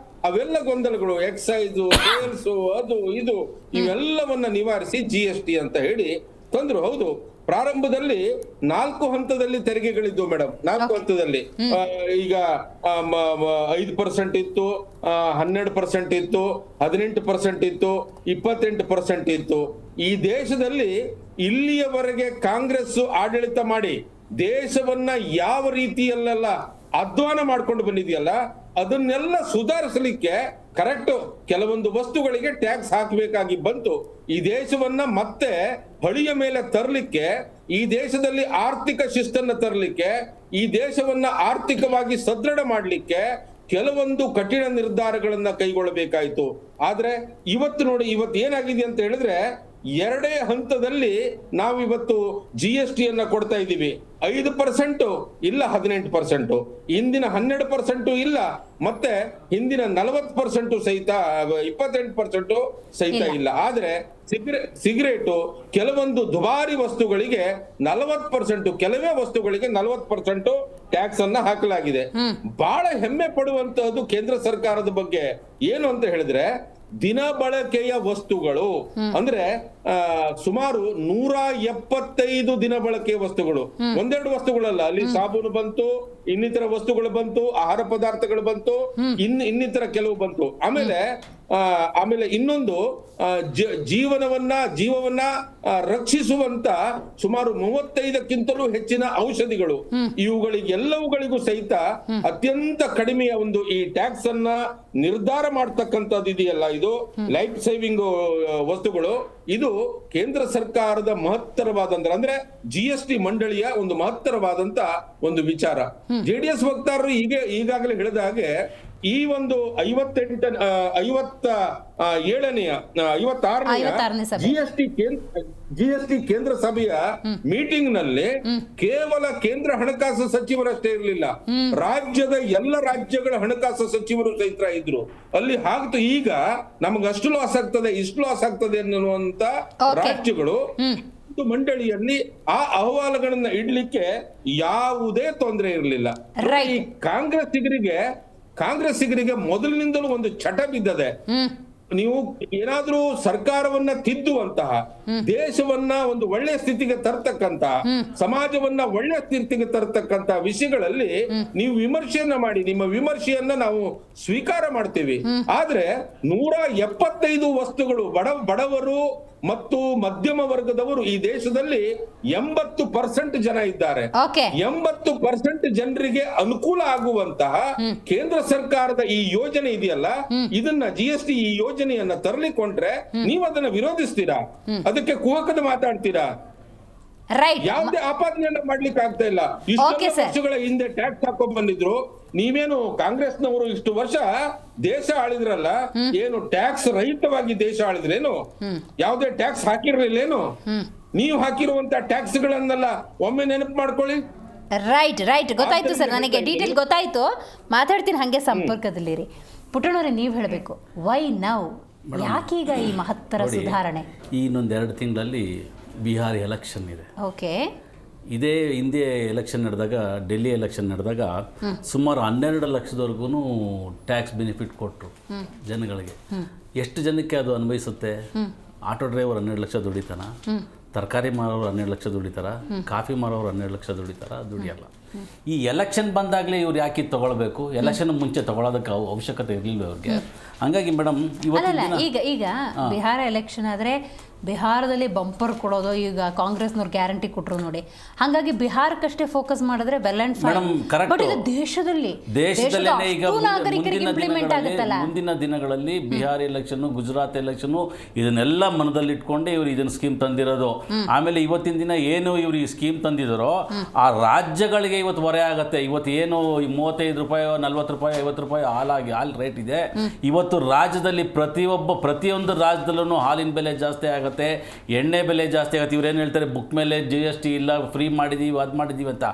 ಅವೆಲ್ಲ ಗೊಂದಲಗಳು, ಎಕ್ಸೈಸ್, ಸೇಲ್ಸ್, ಅದು ಇದು ಇವೆಲ್ಲವನ್ನ ನಿವಾರಿಸಿ GST ಅಂತ ಹೇಳಿ ತಂದ್ರು. ಹೌದು, ಪ್ರಾರಂಭದಲ್ಲಿ 4 ಹಂತದಲ್ಲಿ ತೆರಿಗೆಗಳಿದ್ವು ಮೇಡಮ್. 4 ಹಂತದಲ್ಲಿ ಈಗ 5% ಇತ್ತು, 12% ಇತ್ತು, 18% ಇತ್ತು, 28% ಇತ್ತು. ಈ ದೇಶದಲ್ಲಿ ಇಲ್ಲಿಯವರೆಗೆ ಕಾಂಗ್ರೆಸ್ ಆಡಳಿತ ಮಾಡಿ ದೇಶವನ್ನ ಯಾವ ರೀತಿಯಲ್ಲೆಲ್ಲ ಅಧ್ವಾನ ಮಾಡ್ಕೊಂಡು ಬಂದಿದೆಯಲ್ಲ ಅದನ್ನೆಲ್ಲ ಸುಧಾರಿಸಲಿಕ್ಕೆ ಕರೆಕ್ಟ್ ಕೆಲವೊಂದು ವಸ್ತುಗಳಿಗೆ ಟ್ಯಾಕ್ಸ್ ಹಾಕಬೇಕಾಗಿ ಬಂತು. ಈ ದೇಶವನ್ನ ಮತ್ತೆ ಹಳಿಯ ಮೇಲೆ ತರಲಿಕ್ಕೆ, ಈ ದೇಶದಲ್ಲಿ ಆರ್ಥಿಕ ಶಿಸ್ತನ್ನ ತರಲಿಕ್ಕೆ, ಈ ದೇಶವನ್ನ ಆರ್ಥಿಕವಾಗಿ ಸದೃಢ ಮಾಡಲಿಕ್ಕೆ ಕೆಲವೊಂದು ಕಠಿಣ ನಿರ್ಧಾರಗಳನ್ನ ಕೈಗೊಳ್ಳಬೇಕಾಯಿತು. ಆದ್ರೆ ಇವತ್ತು ನೋಡಿ, ಇವತ್ತು ಏನಾಗಿದೆ ಅಂತ ಹೇಳಿದ್ರೆ 2 ಹಂತದಲ್ಲಿ ನಾವು ಇವತ್ತು GST ಅನ್ನ ಕೊಡ್ತಾ ಇದ್ದೀವಿ. 5% ಇಲ್ಲ, 18%, ಹಿಂದಿನ 12% ಇಲ್ಲ, ಮತ್ತೆ ಹಿಂದಿನ 40% ಸಹಿತ, 28% ಸಹಿತ ಇಲ್ಲ. ಆದ್ರೆ ಸಿಗರೇಟು ಕೆಲವೊಂದು ದುಬಾರಿ ವಸ್ತುಗಳಿಗೆ 40%, ಕೆಲವೇ ವಸ್ತುಗಳಿಗೆ 40% ಟ್ಯಾಕ್ಸ್ ಅನ್ನ ಹಾಕಲಾಗಿದೆ. ಬಹಳ ಹೆಮ್ಮೆ ಪಡುವಂತಹದ್ದು ಕೇಂದ್ರ ಸರ್ಕಾರದ ಬಗ್ಗೆ ಏನು ಅಂತ ಹೇಳಿದ್ರೆ, ದಿನ ಬಳಕೆಯ ವಸ್ತುಗಳು ಅಂದ್ರೆ ಸುಮಾರು 175 ದಿನ ಬಳಕೆಯ ವಸ್ತುಗಳು, ಒಂದೆರಡು ವಸ್ತುಗಳಲ್ಲ, ಅಲ್ಲಿ ಸಾಬೂನು ಬಂತು, ಇನ್ನಿತರ ವಸ್ತುಗಳು ಬಂತು, ಆಹಾರ ಪದಾರ್ಥಗಳು ಬಂತು, ಇನ್ನಿತರ ಕೆಲವು ಬಂತು. ಆಮೇಲೆ ಇನ್ನೊಂದು ಜೀವವನ್ನ ರಕ್ಷಿಸುವಂತ ಸುಮಾರು 35ಕ್ಕಿಂತಲೂ ಹೆಚ್ಚಿನ ಔಷಧಿಗಳು, ಇವುಗಳಿಗೆಲ್ಲವುಗಳಿಗೂ ಸಹಿತ ಅತ್ಯಂತ ಕಡಿಮೆಯ ಒಂದು ಈ ಟ್ಯಾಕ್ಸ್ ಅನ್ನ ನಿರ್ಧಾರ ಮಾಡ್ತಕ್ಕಂಥದ್ದು ಇದೆಯಲ್ಲ, ಇದು ಲೈಫ್ ಸೇವಿಂಗ್ ವಸ್ತುಗಳು. ಇದು ಕೇಂದ್ರ ಸರ್ಕಾರದ ಮಹತ್ತರವಾದಂತ, ಅಂದ್ರೆ GST ಮಂಡಳಿಯ ಒಂದು ಮಹತ್ತರವಾದಂತ ಒಂದು ವಿಚಾರ. JDS ವಕ್ತಾರರು ಈಗಾಗಲೇ ಹೇಳಿದ ಹಾಗೆ ಈ ಒಂದು 56ನೇ GST ಕೇಂದ್ರ ಸಭೆಯ ಮೀಟಿಂಗ್ ನಲ್ಲಿ ಕೇವಲ ಕೇಂದ್ರ ಹಣಕಾಸು ಸಚಿವರಷ್ಟೇ ಇರಲಿಲ್ಲ, ರಾಜ್ಯದ ಎಲ್ಲ ರಾಜ್ಯಗಳ ಹಣಕಾಸು ಸಚಿವರು ಸಹಿತ ಇದ್ರು ಅಲ್ಲಿ. ಹಾಗು ಈಗ ನಮಗೆ ಅಷ್ಟು ಲಾಸ್ ಆಗ್ತದೆ, ಇಷ್ಟು ಲಾಸ್ ಆಗ್ತದೆ ಅನ್ನುವಂತ ರಾಜ್ಯಗಳು ಮಂಡಳಿಯಲ್ಲಿ ಆ ಅಹವಾಲುಗಳನ್ನ ಇಡ್ಲಿಕ್ಕೆ ಯಾವುದೇ ತೊಂದರೆ ಇರಲಿಲ್ಲ. ಈ ಕಾಂಗ್ರೆಸ್ಸಿಗರಿಗೆ ಮೊದಲಿನಿಂದಲೂ ಒಂದು ಚಟ ಬಿದ್ದದೆ. ನೀವು ಏನಾದ್ರೂ ಸರ್ಕಾರವನ್ನ ತಿದ್ದುವಂತಹ, ದೇಶವನ್ನ ಒಂದು ಒಳ್ಳೆ ಸ್ಥಿತಿಗೆ ತರ್ತಕ್ಕಂತ, ಸಮಾಜವನ್ನ ಒಳ್ಳೆ ಸ್ಥಿತಿಗೆ ತರ್ತಕ್ಕಂತ ವಿಷಯಗಳಲ್ಲಿ ನೀವು ವಿಮರ್ಶೆಯನ್ನ ಮಾಡಿ, ನಿಮ್ಮ ವಿಮರ್ಶೆಯನ್ನ ನಾವು ಸ್ವೀಕಾರ ಮಾಡ್ತೀವಿ. ಆದ್ರೆ 175 ವಸ್ತುಗಳು ಬಡವರು ಮತ್ತು ಮಧ್ಯಮ ವರ್ಗದವರು ಈ ದೇಶದಲ್ಲಿ 80% ಜನ ಇದ್ದಾರೆ. 80% ಜನರಿಗೆ ಅನುಕೂಲ ಆಗುವಂತಹ ಕೇಂದ್ರ ಸರ್ಕಾರದ ಈ ಯೋಜನೆ ಇದೆಯಲ್ಲ, ಇದನ್ನ GST ಈ ಯೋಜನೆಯನ್ನ ತರಲಿಕೊಂಡ್ರೆ ನೀವು ಅದನ್ನ ವಿರೋಧಿಸ್ತೀರಾ, ಅದಕ್ಕೆ ಕುಹಕದ ಮಾತಾಡ್ತೀರಾ, ಯಾವುದೇ ಆಪಾದನೆಯನ್ನ ಮಾಡ್ಲಿಕ್ಕೆ ಆಗ್ತಾ ಇಲ್ಲ. ಇಷ್ಟು ವರ್ಷಗಳ ಹಿಂದೆ ಟ್ಯಾಕ್ಸ್ ಹಾಕೊಂಡ್ ಬಂದಿದ್ರು. ನೀವೇನು ಕಾಂಗ್ರೆಸ್ನವರು ಇಷ್ಟು ವರ್ಷ ದೇಶ ಆಳಿದ್ರಲ್ಲ, ಏನು ಟ್ಯಾಕ್ಸ್ ರಹಿತವಾಗಿ ದೇಶ ಆಳಿದ್ರೇನು? ಯಾವುದೇ ಟ್ಯಾಕ್ಸ್ ಹಾಕಿರ್ಲಿಲ್ಲೇನು? ನೀವು ಹಾಕಿರುವಂತ ಟ್ಯಾಕ್ಸ್ ಗಳನ್ನೆಲ್ಲ ಒಮ್ಮೆ ನೆನಪು ಮಾಡ್ಕೊಳ್ಳಿ. ರೈಟ್ ಗೊತ್ತಾಯ್ತು ಸರ್, ನನಗೆ ಡೀಟೇಲ್ ಗೊತ್ತಾಯ್ತು. ಮಾತಾಡ್ತೀನಿ ಹಂಗೆ ಸಂಪರ್ಕದಲ್ಲಿರಿ. ಪುಟ್ಟಣ್ಣವ್ರೆ, ನೀವು ಹೇಳಬೇಕು, ವೈ ನೌ, ಯಾಕೀಗ ಈ ಮಹತ್ತರ ಸುಧಾರಣೆ? ಈ ಇನ್ನೊಂದು 2 ತಿಂಗಳಲ್ಲಿ ಬಿಹಾರ್ ಎಲೆಕ್ಷನ್ ಇದೆ. ಓಕೆ. ಇದೇ ಹಿಂದೆ ಎಲೆಕ್ಷನ್ ನಡೆದಾಗ, ಡೆಲ್ಲಿ ಎಲೆಕ್ಷನ್ ನಡೆದಾಗ ಸುಮಾರು 12 ಲಕ್ಷದವರೆಗೂ ಟ್ಯಾಕ್ಸ್ ಬೆನಿಫಿಟ್ ಕೊಟ್ಟರು ಜನಗಳಿಗೆ. ಎಷ್ಟು ಜನಕ್ಕೆ ಅದು ಅನ್ವಯಿಸುತ್ತೆ? ಆಟೋ ಡ್ರೈವರ್ 12 ಲಕ್ಷ ದುಡಿತಾನ, ತರಕಾರಿ ಮಾರೋರು 12 ಲಕ್ಷ ದುಡಿತಾರ, ಕಾಫಿ ಮಾರೋರು 12 ಲಕ್ಷ ದುಡಿತಾರ? ದುಡಿಯಲ್ಲ. ಈ ಎಲೆಕ್ಷನ್ ಬಂದಾಗಲೇ ಇವ್ರು ಯಾಕೆ ಇದು ತಗೊಳ್ಬೇಕು? ಎಲೆಕ್ಷನ್ ಮುಂಚೆ ತಗೊಳ್ಳೋದಕ್ಕೆ ಅವಶ್ಯಕತೆ ಇರಲಿಲ್ಲ ಅವ್ರಿಗೆ. ಹಂಗಾಗಿ ಮೇಡಮ್ ಅಲ್ಲಲ್ಲ, ಈಗ ಬಿಹಾರ ಎಲೆಕ್ಷನ್ ಆದರೆ ಬಿಹಾರದಲ್ಲಿ ಬಂಪರ್ ಕೊಡೋದು, ಈಗ ಕಾಂಗ್ರೆಸ್ನವ್ರು ಗ್ಯಾರಂಟಿ ಕೊಟ್ಟರು ನೋಡಿ, ಹಾಗಾಗಿ ಬಿಹಾರಕ್ಕಷ್ಟೇ ಫೋಕಸ್ ಮಾಡಿದ್ರೆ ವೆಲ್ ಅಂಡ್ ಫೈನ್. ಬಟ್ ಇದು ದೇಶದಲ್ಲೇ ಈಗ ಮುಂದಿನ ದಿನಗಳಲ್ಲಿ ಬಿಹಾರ ಎಲೆಕ್ಷನ್, ಗುಜರಾತ್ ಎಲೆಕ್ಷನ್ ಇದನ್ನೆಲ್ಲ ಮನದಲ್ಲಿಟ್ಕೊಂಡೆ ಇವ್ರು ಇದನ್ನ ಸ್ಕೀಮ್ ತಂದಿರೋದು. ಆಮೇಲೆ ಇವತ್ತಿನ ದಿನ ಏನು ಇವ್ರು ಈ ಸ್ಕೀಮ್ ತಂದಿದಾರೋ ಆ ರಾಜ್ಯಗಳಿಗೆ ಇವತ್ತು ಹೊರೆ ಆಗತ್ತೆ. ಇವತ್ತು ಏನು 35 ರೂಪಾಯಿ 40 ರೂಪಾಯಿ 50 ರೂಪಾಯಿ ಹಾಲು ರೇಟ್ ಇದೆ. ಇವತ್ತು ರಾಜ್ಯದಲ್ಲಿ ಪ್ರತಿಯೊಂದು ರಾಜ್ಯದಲ್ಲೂ ಹಾಲಿನ ಬೆಲೆ ಜಾಸ್ತಿ ಆಗುತ್ತೆ, ಎಣ್ಣೆ ಬೆಲೆ ಜಾಸ್ತಿ ಆಗುತ್ತೆ. ಇವ್ರು ಏನು ಹೇಳ್ತಾರೆ, ಬುಕ್ ಮೇಲೆ GST ಇಲ್ಲ, ಫ್ರೀ ಮಾಡಿದೀವಿ, ಅದು ಮಾಡಿದೀವಿ ಅಂತ.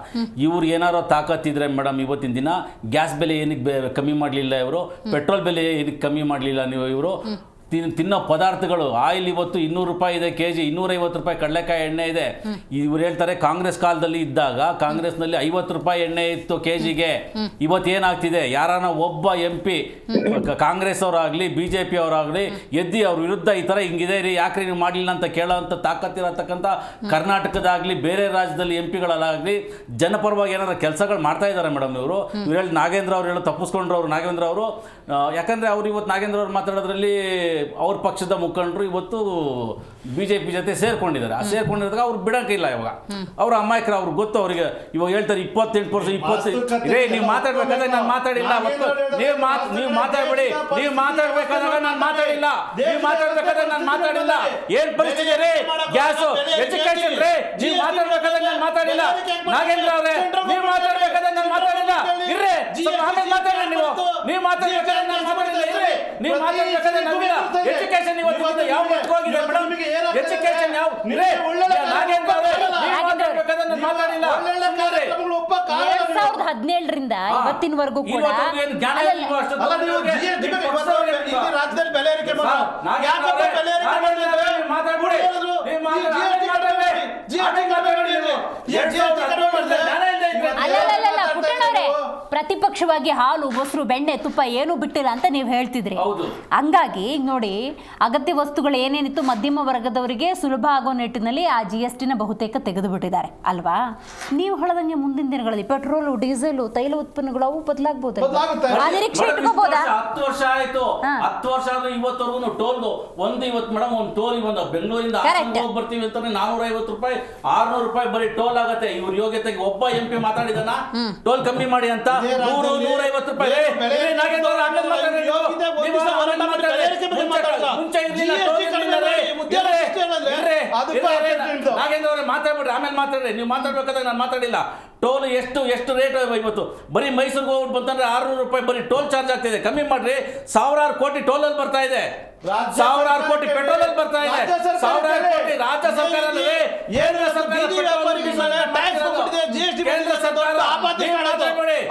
ಇವ್ರು ಏನಾರೋ ತಾಕತ್ತಿದ್ರೆ ಮೇಡಮ್ ಇವತ್ತಿನ ದಿನ ಗ್ಯಾಸ್ ಬೆಲೆ ಏನಕ್ಕೆ ಕಮ್ಮಿ ಮಾಡಲಿಲ್ಲ ಇವರು, ಪೆಟ್ರೋಲ್ ಬೆಲೆ ಏನಕ್ಕೆ ಕಮ್ಮಿ ಮಾಡಲಿಲ್ಲ ನೀವು? ಇವರು ತಿನ್ನೋ ಪದಾರ್ಥಗಳು ಆಯಿಲ್ ಇವತ್ತು 200 ರೂಪಾಯಿ ಇದೆ kg, 250 ರೂಪಾಯಿ ಕಡಲೆಕಾಯಿ ಎಣ್ಣೆ ಇದೆ. ಇವ್ರು ಹೇಳ್ತಾರೆ ಕಾಂಗ್ರೆಸ್ ಕಾಲದಲ್ಲಿ ಇದ್ದಾಗ ಕಾಂಗ್ರೆಸ್ನಲ್ಲಿ 50 ರೂಪಾಯಿ ಎಣ್ಣೆ ಇತ್ತು kgಗೆ. ಇವತ್ತು ಏನಾಗ್ತಿದೆ, ಯಾರಾನ ಒಬ್ಬ MP ಕಾಂಗ್ರೆಸ್ ಅವರಾಗಲಿ BJP ಅವರಾಗಲಿ ಎದ್ದಿ ಅವ್ರ ವಿರುದ್ಧ ಈ ಥರ ಹಿಂಗಿದೆ ರೀ, ಯಾಕ್ರಿ ನೀವು ಮಾಡಲಿಲ್ಲ ಅಂತ ಕೇಳೋಂಥ ತಾಕತ್ತಿರತಕ್ಕಂಥ ಕರ್ನಾಟಕದಾಗಲಿ ಬೇರೆ ರಾಜ್ಯದಲ್ಲಿ MP ಗಳಾಗಲಿ ಜನಪರವಾಗಿ ಏನಾದ್ರು ಕೆಲಸಗಳು ಮಾಡ್ತಾ ಇದ್ದಾರೆ ಮೇಡಮ್. ಇವರು ಹೇಳಿ ನಾಗೇಂದ್ರ ಅವ್ರು ಹೇಳೋ ತಪ್ಪಿಸ್ಕೊಂಡ್ರು. ಅವರು ನಾಗೇಂದ್ರ ಅವರು ಯಾಕಂದರೆ ಅವ್ರು ಇವತ್ತು ನಾಗೇಂದ್ರ ಅವ್ರು ಮಾತಾಡೋದ್ರಲ್ಲಿ ಅವ್ರ ಪಕ್ಷದ ಮುಖಂಡರು ಇವತ್ತು BJP ಜೊತೆ ಸೇರ್ಕೊಂಡಿದ್ದಾರೆ. ಆ ಸೇರ್ಕೊಂಡಿರೋದಾಗ ಅವ್ರು ಬಿಡೋಕ್ಕಿಲ್ಲ. ಇವಾಗ ಅವ್ರ ಅಮಾಯಕರು, ಅವ್ರಿಗೆ ಗೊತ್ತು. ಅವ್ರಿಗೆ ಇವಾಗ ಹೇಳ್ತಾರೆ 28% ರೇ, ನೀವು ಮಾತಾಡ್ಬೇಕಾದ್ರೆ ನಾನು ಮಾತಾಡಿಲ್ಲ, ನೀವು ಮಾತಾಡ್ಬೇಡಿ, ನೀವು ಮಾತಾಡ್ಬೇಕಾದಾಗ ನಾನು ಮಾತಾಡಿಲ್ಲ, ನೀವು ಮಾತಾಡ್ಬೇಕಾದ್ರೆ ನಾನು ಮಾತಾಡಿಲ್ಲ. ಏನ್ ಪರಿಸ್ಥಿತಿ ರೇ, ಗ್ಯಾಸು, ಎಜುಕೇಶನ್ ರೇ, ನೀವು ಮಾತಾಡ್ಬೇಕಾದ್ರೆ ನಾನು ಮಾತಾಡಿಲ್ಲ. ನಾಗೇಂದ್ರ ಅವರೇ, ನೀವು ಮಾತಾಡ್ಬೇಕಾದ್ರೆ ನಾನು ಮಾತಾಡಿಲ್ಲ. ಇರ್ರಿ, ಆಮೇಲೆ ಮಾತಾಡಿ. ನೀವು ಮಾತಾಡ್ಬೇಕಾದ್ರೆ ನಾನು ಮಾತಾಡಿಲ್ಲ. ಇರ್ರಿ, ನೀವು ಮಾತಾಡ್ಬೇಕಾದ್ರೆ ನಾವಿಲ್ಲ. ಎಜುಕೇಶನ್ ಇವತ್ತು ಯಾವ ಮಟ್ಟಿಗೆ ಹೋಗಿದೆ ಮೇಡಮ್? ಎಜುಕೇಶನ್ ಯಾವ ನಾಗೇಂದ್ರ ಅವರೇ, ನೀವು ಮಾತಾಡ್ಬೇಕಾದ್ರೆ ನಾನು ಮಾತಾಡಿಲ್ಲ. 2017ರಿಂದ ಇವತ್ತಿನವರೆಗೂ ಕೂಡ ರಾಜ್ಯದಲ್ಲಿ ಬೆಲೆ ಏರಿಕೆ ಅಲ್ಲಲ್ಲ ಪುಟ್ಟಣ್ಣವ್ರೆ, ಪ್ರತಿಪಕ್ಷವಾಗಿ ಹಾಲು, ಮೊಸರು, ಬೆಣ್ಣೆ, ತುಪ್ಪ ಏನೂ ಬಿಟ್ಟಿಲ್ಲ ಅಂತ ನೀವು ಹೇಳ್ತಿದ್ರಿ. ಹಂಗಾಗಿ ನೋಡಿ, ಅಗತ್ಯ ವಸ್ತುಗಳು ಏನೇನಿತ್ತು ಮಧ್ಯಮ ವರ್ಗದವರಿಗೆ ಸುಲಭ ಆಗೋ ನಿಟ್ಟಿನಲ್ಲಿ ಆ GSTನ ಬಹುತೇಕ ತೆಗೆದು ಬಿಟ್ಟಿದ್ದಾರೆ ಅಲ್ವಾ? ನೀವು ಹೇಳದಂಗೆ ಮುಂದಿನ ದಿನಗಳಲ್ಲಿ ಪೆಟ್ರೋಲು, ಡೀಸೆಲ್, ತೈಲ ಉತ್ಪನ್ನಗಳು ಅವು ಬದಲಾಗಬಹುದು. ಆ ನಿರೀಕ್ಷೆ ಇಟ್ಕೋಬಹುದಾ? 10 ವರ್ಷ ಆಯ್ತು. 10 ವರ್ಷ ಆದ್ರೂ ಇವತ್ತವರೆಗೂ ಟೋಲ್ದು ಇವತ್ತು ಮೇಡಮ್ ಒಂದು ಟೋಲ್ ಒಂದು ಬೆಂಗಳೂರಿಂದ ಹೋಗಿ ಬರ್ತೀವಿ ಅಂತಾನೆ 450 ರೂಪಾಯಿ 600 ರೂಪಾಯಿ ಬರೀ ಟೋಲ್ ಆಗತ್ತೆ. ಇವ್ರ ಯೋಗ್ಯತೆಗೆ ಒಬ್ಬ MP ಮಾತಾಡಿದಾನ ಟೋಲ್ ಕಮ್ಮಿ ಮಾಡಿ ಅಂತ? 100-150 ರೂಪಾಯಿ. ನಾಗೇಂದ್ರ ಅವರೇ ಮಾತಾಡ್ಬಿಡ್ರಿ, ಆಮೇಲೆ ಮಾತಾಡ್ರಿ. ನೀವು ಮಾತಾಡ್ಬೇಕಾದಾಗ ನಾನು ಮಾತಾಡಿಲ್ಲ. ಟೋಲ್ ಎಷ್ಟು ರೇಟ್ ಇವತ್ತು ಬರೀ ಮೈಸೂರಿಗೆ ಹೋಗ್ಬಿಟ್ಟು ಬಂತಂದ್ರೆ 600 ರೂಪಾಯಿ ಬರೀ ಟೋಲ್ ಚಾರ್ಜ್ ಆಗ್ತಿದೆ. ಕಮ್ಮಿ ಮಾಡ್ರಿ. 1000 ಕೋಟಿ ಟೋಲಲ್ಲಿ ಬರ್ತಾ ಇದೆ, 1000 ಕೋಟಿ ಪೆಟ್ರೋಲ್ ಅಲ್ಲಿ ಬರ್ತಾ ಇದೆ, 1000 ಕೋಟಿ ರಾಜ್ಯ ಸರ್ಕಾರ ಕೇಂದ್ರ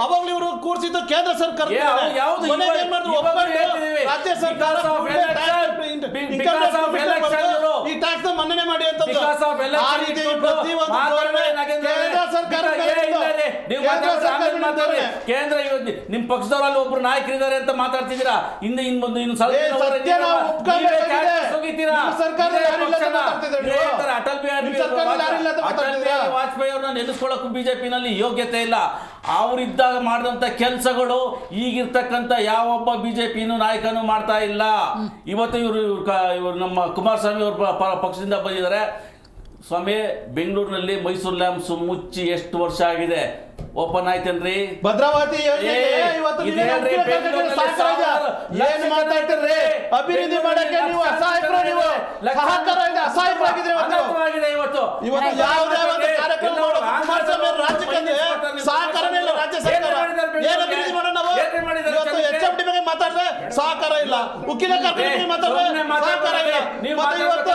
ಅವಾಗಲೂ ಇವರು ಕೂರಿಸಿದ್ದು ಕೇಂದ್ರ ಸರ್ಕಾರ. ರಾಜ್ಯ ಸರ್ಕಾರ ಈ ಟ್ಯಾಕ್ಸ್ ಮನ್ನಣೆ ಮಾಡಿ ಅಂತ ಕೇಂದ್ರ ನಿಮ್ ಪಕ್ಷದವರಲ್ಲಿ ಒಬ್ರು ನಾಯಕರಿದ್ದಾರೆ ಅಂತ ಮಾತಾಡ್ತಿದ್ದೀರಾ. ಅಟಲ್ ಬಿಹಾರಿ ವಾಜಪೇಯಿ ಅವ್ರನ್ನ ನೆನೆಸ್ಕೊಳ್ಳೋಕ್ಕೂ BJPನಲ್ಲಿ ಯೋಗ್ಯತೆ ಇಲ್ಲ. ಅವರಿದ್ದಾಗ ಮಾಡಿದಂಥ ಕೆಲಸಗಳು ಈಗಿರ್ತಕ್ಕಂಥ ಯಾವೊಬ್ಬ BJPನೂ ನಾಯಕನೂ ಮಾಡ್ತಾ ಇಲ್ಲ. ಇವತ್ತು ಇವರು ನಮ್ಮ ಕುಮಾರಸ್ವಾಮಿ ಅವ್ರ ಪಕ್ಷದಿಂದ ಬಂದಿದ್ದಾರೆ. ಸ್ವಾಮಿ, ಬೆಂಗಳೂರಿನಲ್ಲಿ ಮೈಸೂರು ಲ್ಯಾಂಬ್ಸ್ ಮುಚ್ಚಿ ಎಷ್ಟು ವರ್ಷ ಆಗಿದೆ? ಓಪನ್ ಆಯ್ತೇನ್ರಿ? ಭದ್ರಾವತಿ ಅಭಿವೃದ್ಧಿ ಮಾಡಕ್ಕೆ ನೀವು ಅಸಹಾಯಕರು, ನೀವು ಸಹಕಾರ ಅಸಹಾಯಕರಾಗಿದ್ರೆ ಇವತ್ತು ಸಹಕಾರನೇ ಇಲ್ಲ. ರಾಜ್ಯ ಸರ್ಕಾರ ಏನು ಅಭಿವೃದ್ಧಿ ಮಾಡೋಣ? ನಾವು HMD ಬಗ್ಗೆ ಮಾತಾಡಿದ್ರೆ ಸಹಕಾರ ಇಲ್ಲ, ಉಕ್ಕಿನ ಕಾರ್ಖಾನೆ ಮಾತಾಡಿದ್ರೆ ಸಹಕಾರ ಇಲ್ಲ. ಮತ್ತೆ ಇವತ್ತು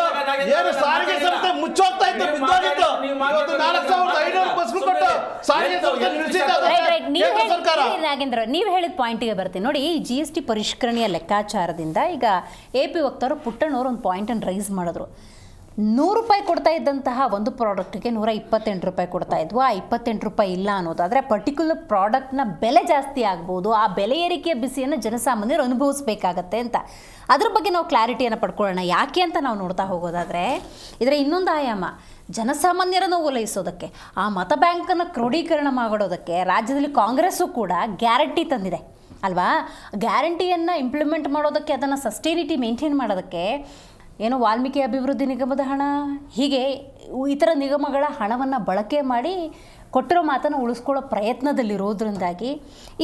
ಏನು ಸಾರಿಗೆ ಸಂಸ್ಥೆ ಮುಚ್ಚೋಗ್ತಾ ಇತ್ತು, ಬಿದ್ದೋಗಿತ್ತು. ಇವತ್ತು 4500 ಬಸ್ಗಳು ಕೊಟ್ಟು ಸಾರಿಗೆ ಸಂಸ್ಥೆ ನಾಗೇಂದ್ರ, ನೀವು ಹೇಳಿದ ಪಾಯಿಂಟಿಗೆ ಬರ್ತೀನಿ ನೋಡಿ. ಈ GST ಪರಿಷ್ಕರಣೆಯ ಲೆಕ್ಕಾಚಾರದಿಂದ ಈಗ AP ವಕ್ತಾರರು ಪುಟ್ಟಣ್ಣವರು ಒಂದು ಪಾಯಿಂಟನ್ನು ರೈಸ್ ಮಾಡಿದ್ರು. ರೂಪಾಯಿ ಕೊಡ್ತಾ ಇದ್ದಂತಹ ಒಂದು ಪ್ರಾಡಕ್ಟ್ಗೆ 128 ರೂಪಾಯಿ ಕೊಡ್ತಾ ಇದ್ವು. ಆ 28 ರೂಪಾಯಿ ಇಲ್ಲ ಅನ್ನೋದಾದರೆ ಪರ್ಟಿಕ್ಯುಲರ್ ಪ್ರಾಡಕ್ಟ್ನ ಬೆಲೆ ಜಾಸ್ತಿ ಆಗ್ಬೋದು. ಆ ಬೆಲೆ ಏರಿಕೆಯ ಬಿಸಿಯನ್ನು ಜನಸಾಮಾನ್ಯರು ಅನುಭವಿಸಬೇಕಾಗತ್ತೆ ಅಂತ. ಅದ್ರ ಬಗ್ಗೆ ನಾವು ಕ್ಲಾರಿಟಿಯನ್ನು ಪಡ್ಕೊಳ್ಳೋಣ. ಯಾಕೆ ಅಂತ ನಾವು ನೋಡ್ತಾ ಹೋಗೋದಾದರೆ ಇದರ ಇನ್ನೊಂದು ಆಯಾಮ ಜನಸಾಮಾನ್ಯರನ್ನು ಓಲೈಸೋದಕ್ಕೆ, ಆ ಮತ ಬ್ಯಾಂಕನ್ನು ಕ್ರೋಢೀಕರಣ ಮಾಡೋದಕ್ಕೆ ರಾಜ್ಯದಲ್ಲಿ ಕಾಂಗ್ರೆಸ್ಸು ಕೂಡ ಗ್ಯಾರಂಟಿ ತಂದಿದೆ ಅಲ್ವಾ. ಗ್ಯಾರಂಟಿಯನ್ನು ಇಂಪ್ಲಿಮೆಂಟ್ ಮಾಡೋದಕ್ಕೆ, ಅದನ್ನು ಸಸ್ಟೈನಿಟಿ ಮೇಂಟೈನ್ ಮಾಡೋದಕ್ಕೆ ಏನು ವಾಲ್ಮೀಕಿ ಅಭಿವೃದ್ಧಿ ನಿಗಮದ ಹಣ, ಹೀಗೆ ಇತರ ನಿಗಮಗಳ ಹಣವನ್ನು ಬಳಕೆ ಮಾಡಿ ಕೊಟ್ಟಿರೋ ಮಾತನ್ನು ಉಳಿಸ್ಕೊಳ್ಳೋ ಪ್ರಯತ್ನದಲ್ಲಿರೋದ್ರಿಂದಾಗಿ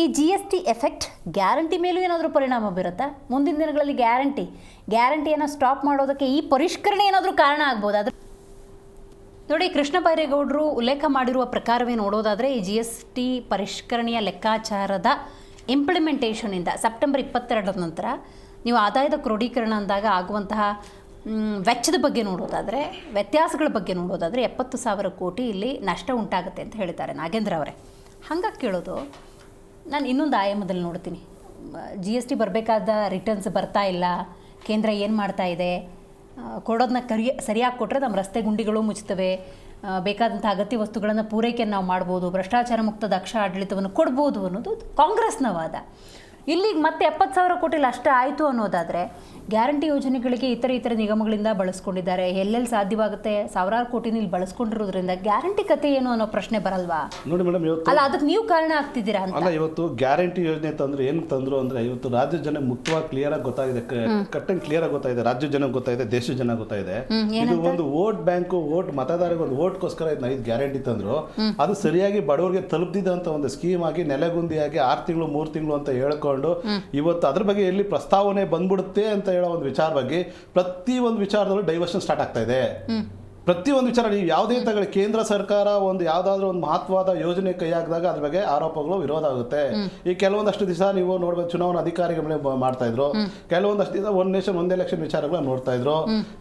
ಈ GST ಎಫೆಕ್ಟ್ ಗ್ಯಾರಂಟಿ ಮೇಲೂ ಏನಾದರೂ ಪರಿಣಾಮ ಬೀರುತ್ತಾ? ಮುಂದಿನ ದಿನಗಳಲ್ಲಿ ಗ್ಯಾರಂಟಿಯನ್ನು ಸ್ಟಾಪ್ ಮಾಡೋದಕ್ಕೆ ಈ ಪರಿಷ್ಕರಣೆ ಏನಾದರೂ ಕಾರಣ ಆಗ್ಬೋದು? ಅದು ನೋಡಿ, ಕೃಷ್ಣ ಬೈರೇಗೌಡರು ಉಲ್ಲೇಖ ಮಾಡಿರುವ ಪ್ರಕಾರವೇ ನೋಡೋದಾದರೆ ಈ GST ಪರಿಷ್ಕರಣೆಯ ಲೆಕ್ಕಾಚಾರದ ಇಂಪ್ಲಿಮೆಂಟೇಷನಿಂದ ಸೆಪ್ಟೆಂಬರ್ 22 ನಂತರ ನೀವು ಆದಾಯದ ಕ್ರೋಢೀಕರಣ ಅಂದಾಗ ಆಗುವಂತಹ ವೆಚ್ಚದ ಬಗ್ಗೆ ನೋಡೋದಾದರೆ, ವ್ಯತ್ಯಾಸಗಳ ಬಗ್ಗೆ ನೋಡೋದಾದರೆ 70,000 ಕೋಟಿ ಇಲ್ಲಿ ನಷ್ಟ ಉಂಟಾಗುತ್ತೆ ಅಂತ ಹೇಳ್ತಾರೆ ನಾಗೇಂದ್ರ ಅವರೇ. ಹಾಗಾಗಿ ಕೇಳೋದು, ನಾನು ಇನ್ನೊಂದು ಆಯಾಮದಲ್ಲಿ ನೋಡ್ತೀನಿ. GST ಬರಬೇಕಾದ ರಿಟರ್ನ್ಸ್ ಬರ್ತಾ ಇಲ್ಲ, ಕೇಂದ್ರ ಏನು ಮಾಡ್ತಾ ಇದೆ, ಕೊಡೋದನ್ನ ಸರಿಯಾಗಿ ಕೊಟ್ಟರೆ ನಮ್ಮ ರಸ್ತೆ ಗುಂಡಿಗಳು ಮುಚ್ಚುತ್ತವೆ, ಬೇಕಾದಂಥ ಅಗತ್ಯ ವಸ್ತುಗಳನ್ನು ಪೂರೈಕೆಯನ್ನು ನಾವು ಮಾಡ್ಬೋದು, ಭ್ರಷ್ಟಾಚಾರ ಮುಕ್ತ ದಕ್ಷ ಆಡಳಿತವನ್ನು ಕೊಡ್ಬೋದು ಅನ್ನೋದು ಕಾಂಗ್ರೆಸ್ನ ವಾದ. ಇಲ್ಲಿಗೆ ಮತ್ತೆ 70,000 ಕೋಟಿ ಅಷ್ಟ ಆಯಿತು ಅನ್ನೋದಾದರೆ ಗ್ಯಾರಂಟಿ ಯೋಜನೆಗಳಿಗೆ ಇತರ ನಿಗಮಗಳಿಂದ ಬಳಸ್ಕೊಂಡಿದ್ದಾರೆ. ಎಲ್ಲೆಲ್ಲಿ ಸಾಧ್ಯವಾಗುತ್ತೆ ಸಾವಿರಾರು ಕೋಟಿನ ಇಲ್ಲಿ ಬಳಸ್ಕೊಂಡಿರೋದ್ರಿಂದ ಗ್ಯಾರಂಟಿ ಕತೆ ಏನು ಅನ್ನೋ ಪ್ರಶ್ನೆ ಬರಲ್ವಾ? ನೋಡಿ ಮೇಡಮ್, ಇವತ್ತು ಅಲ್ಲ ಅದಕ್ಕೆ ನೀವು ಕಾರಣ ಆಗ್ತಿದ್ದೀರಾ ಅಂತ. ಅಲ್ಲ, ಇವತ್ತು ಗ್ಯಾರಂಟಿ ಯೋಜನೆ ತಂದ್ರೆ ಏನು ತಂದ್ರು ಅಂದ್ರೆ ಇವತ್ತು ರಾಜ್ಯ ಜನ ಮುಕ್ತವಾಗಿ ಕ್ಲಿಯರಾಗಿ ಗೊತ್ತಾಗಿದೆ, ಕಟ್ಟಂಗ್ ಕ್ಲಿಯರಾಗಿ ಗೊತ್ತಾಗಿದೆ, ರಾಜ್ಯ ಜನ ಗೊತ್ತಾಗಿದೆ, ದೇಶದ ಜನ ಗೊತ್ತಾಗಿದೆ. ಇದು ಒಂದು ವೋಟ್ ಬ್ಯಾಂಕು, ವೋಟ್ ಮತದಾರರಿಗೆ ಒಂದು ವೋಟ್ಗೋಸ್ಕರ ಇದನ್ನ 5 ಗ್ಯಾರಂಟಿ ತಂದ್ರು. ಅದು ಸರಿಯಾಗಿ ಬಡವರಿಗೆ ತಲುಪ್ತಿದ್ದಂತ ಒಂದು ಸ್ಕೀಮ್ ಆಗಿ ನೆಲೆಗುಂದಿಯಾಗಿ 6 ತಿಂಗಳು 3 ತಿಂಗಳು ಅಂತ ಹೇಳ್ಕೊಂಡು ಇವತ್ತು ಅದ್ರ ಬಗ್ಗೆ ಎಲ್ಲಿ ಪ್ರಸ್ತಾವನೆ ಬಂದ್ಬಿಡುತ್ತೆ ಅಂತ ಹೇಳೋ ಒಂದು ವಿಚಾರ ಬಗ್ಗೆ ಪ್ರತಿ ಒಂದು ವಿಚಾರದಲ್ಲೂ ಡೈವರ್ಷನ್ ಸ್ಟಾರ್ಟ್ ಆಗ್ತಾ ಇದೆ. ಪ್ರತಿಯೊಂದು ವಿಚಾರ ನೀವು ಯಾವುದೇ ತಗೊಳ್ಳಿ, ಕೇಂದ್ರ ಸರ್ಕಾರ ಒಂದು ಯಾವುದಾದ್ರೂ ಒಂದು ಮಹತ್ವದ ಯೋಜನೆ ಕೈ ಹಾಕಿದಾಗ ಅದ್ರ ಬಗ್ಗೆ ಆರೋಪಗಳು ವಿರೋಧ ಆಗುತ್ತೆ. ಈ ಕೆಲವೊಂದಷ್ಟು ದಿವಸ ನೀವು ನೋಡ್ಬೇಕು, ಚುನಾವಣಾ ಅಧಿಕಾರಿಗಳೇ ಮಾಡ್ತಾ ಇದ್ರು, ಕೆಲವೊಂದಷ್ಟು ದಿವಸ 1 ನೇಷನ್ 1 ಎಲೆಕ್ಷನ್ ವಿಚಾರಗಳನ್ನ ನೋಡ್ತಾ ಇದ್ರು.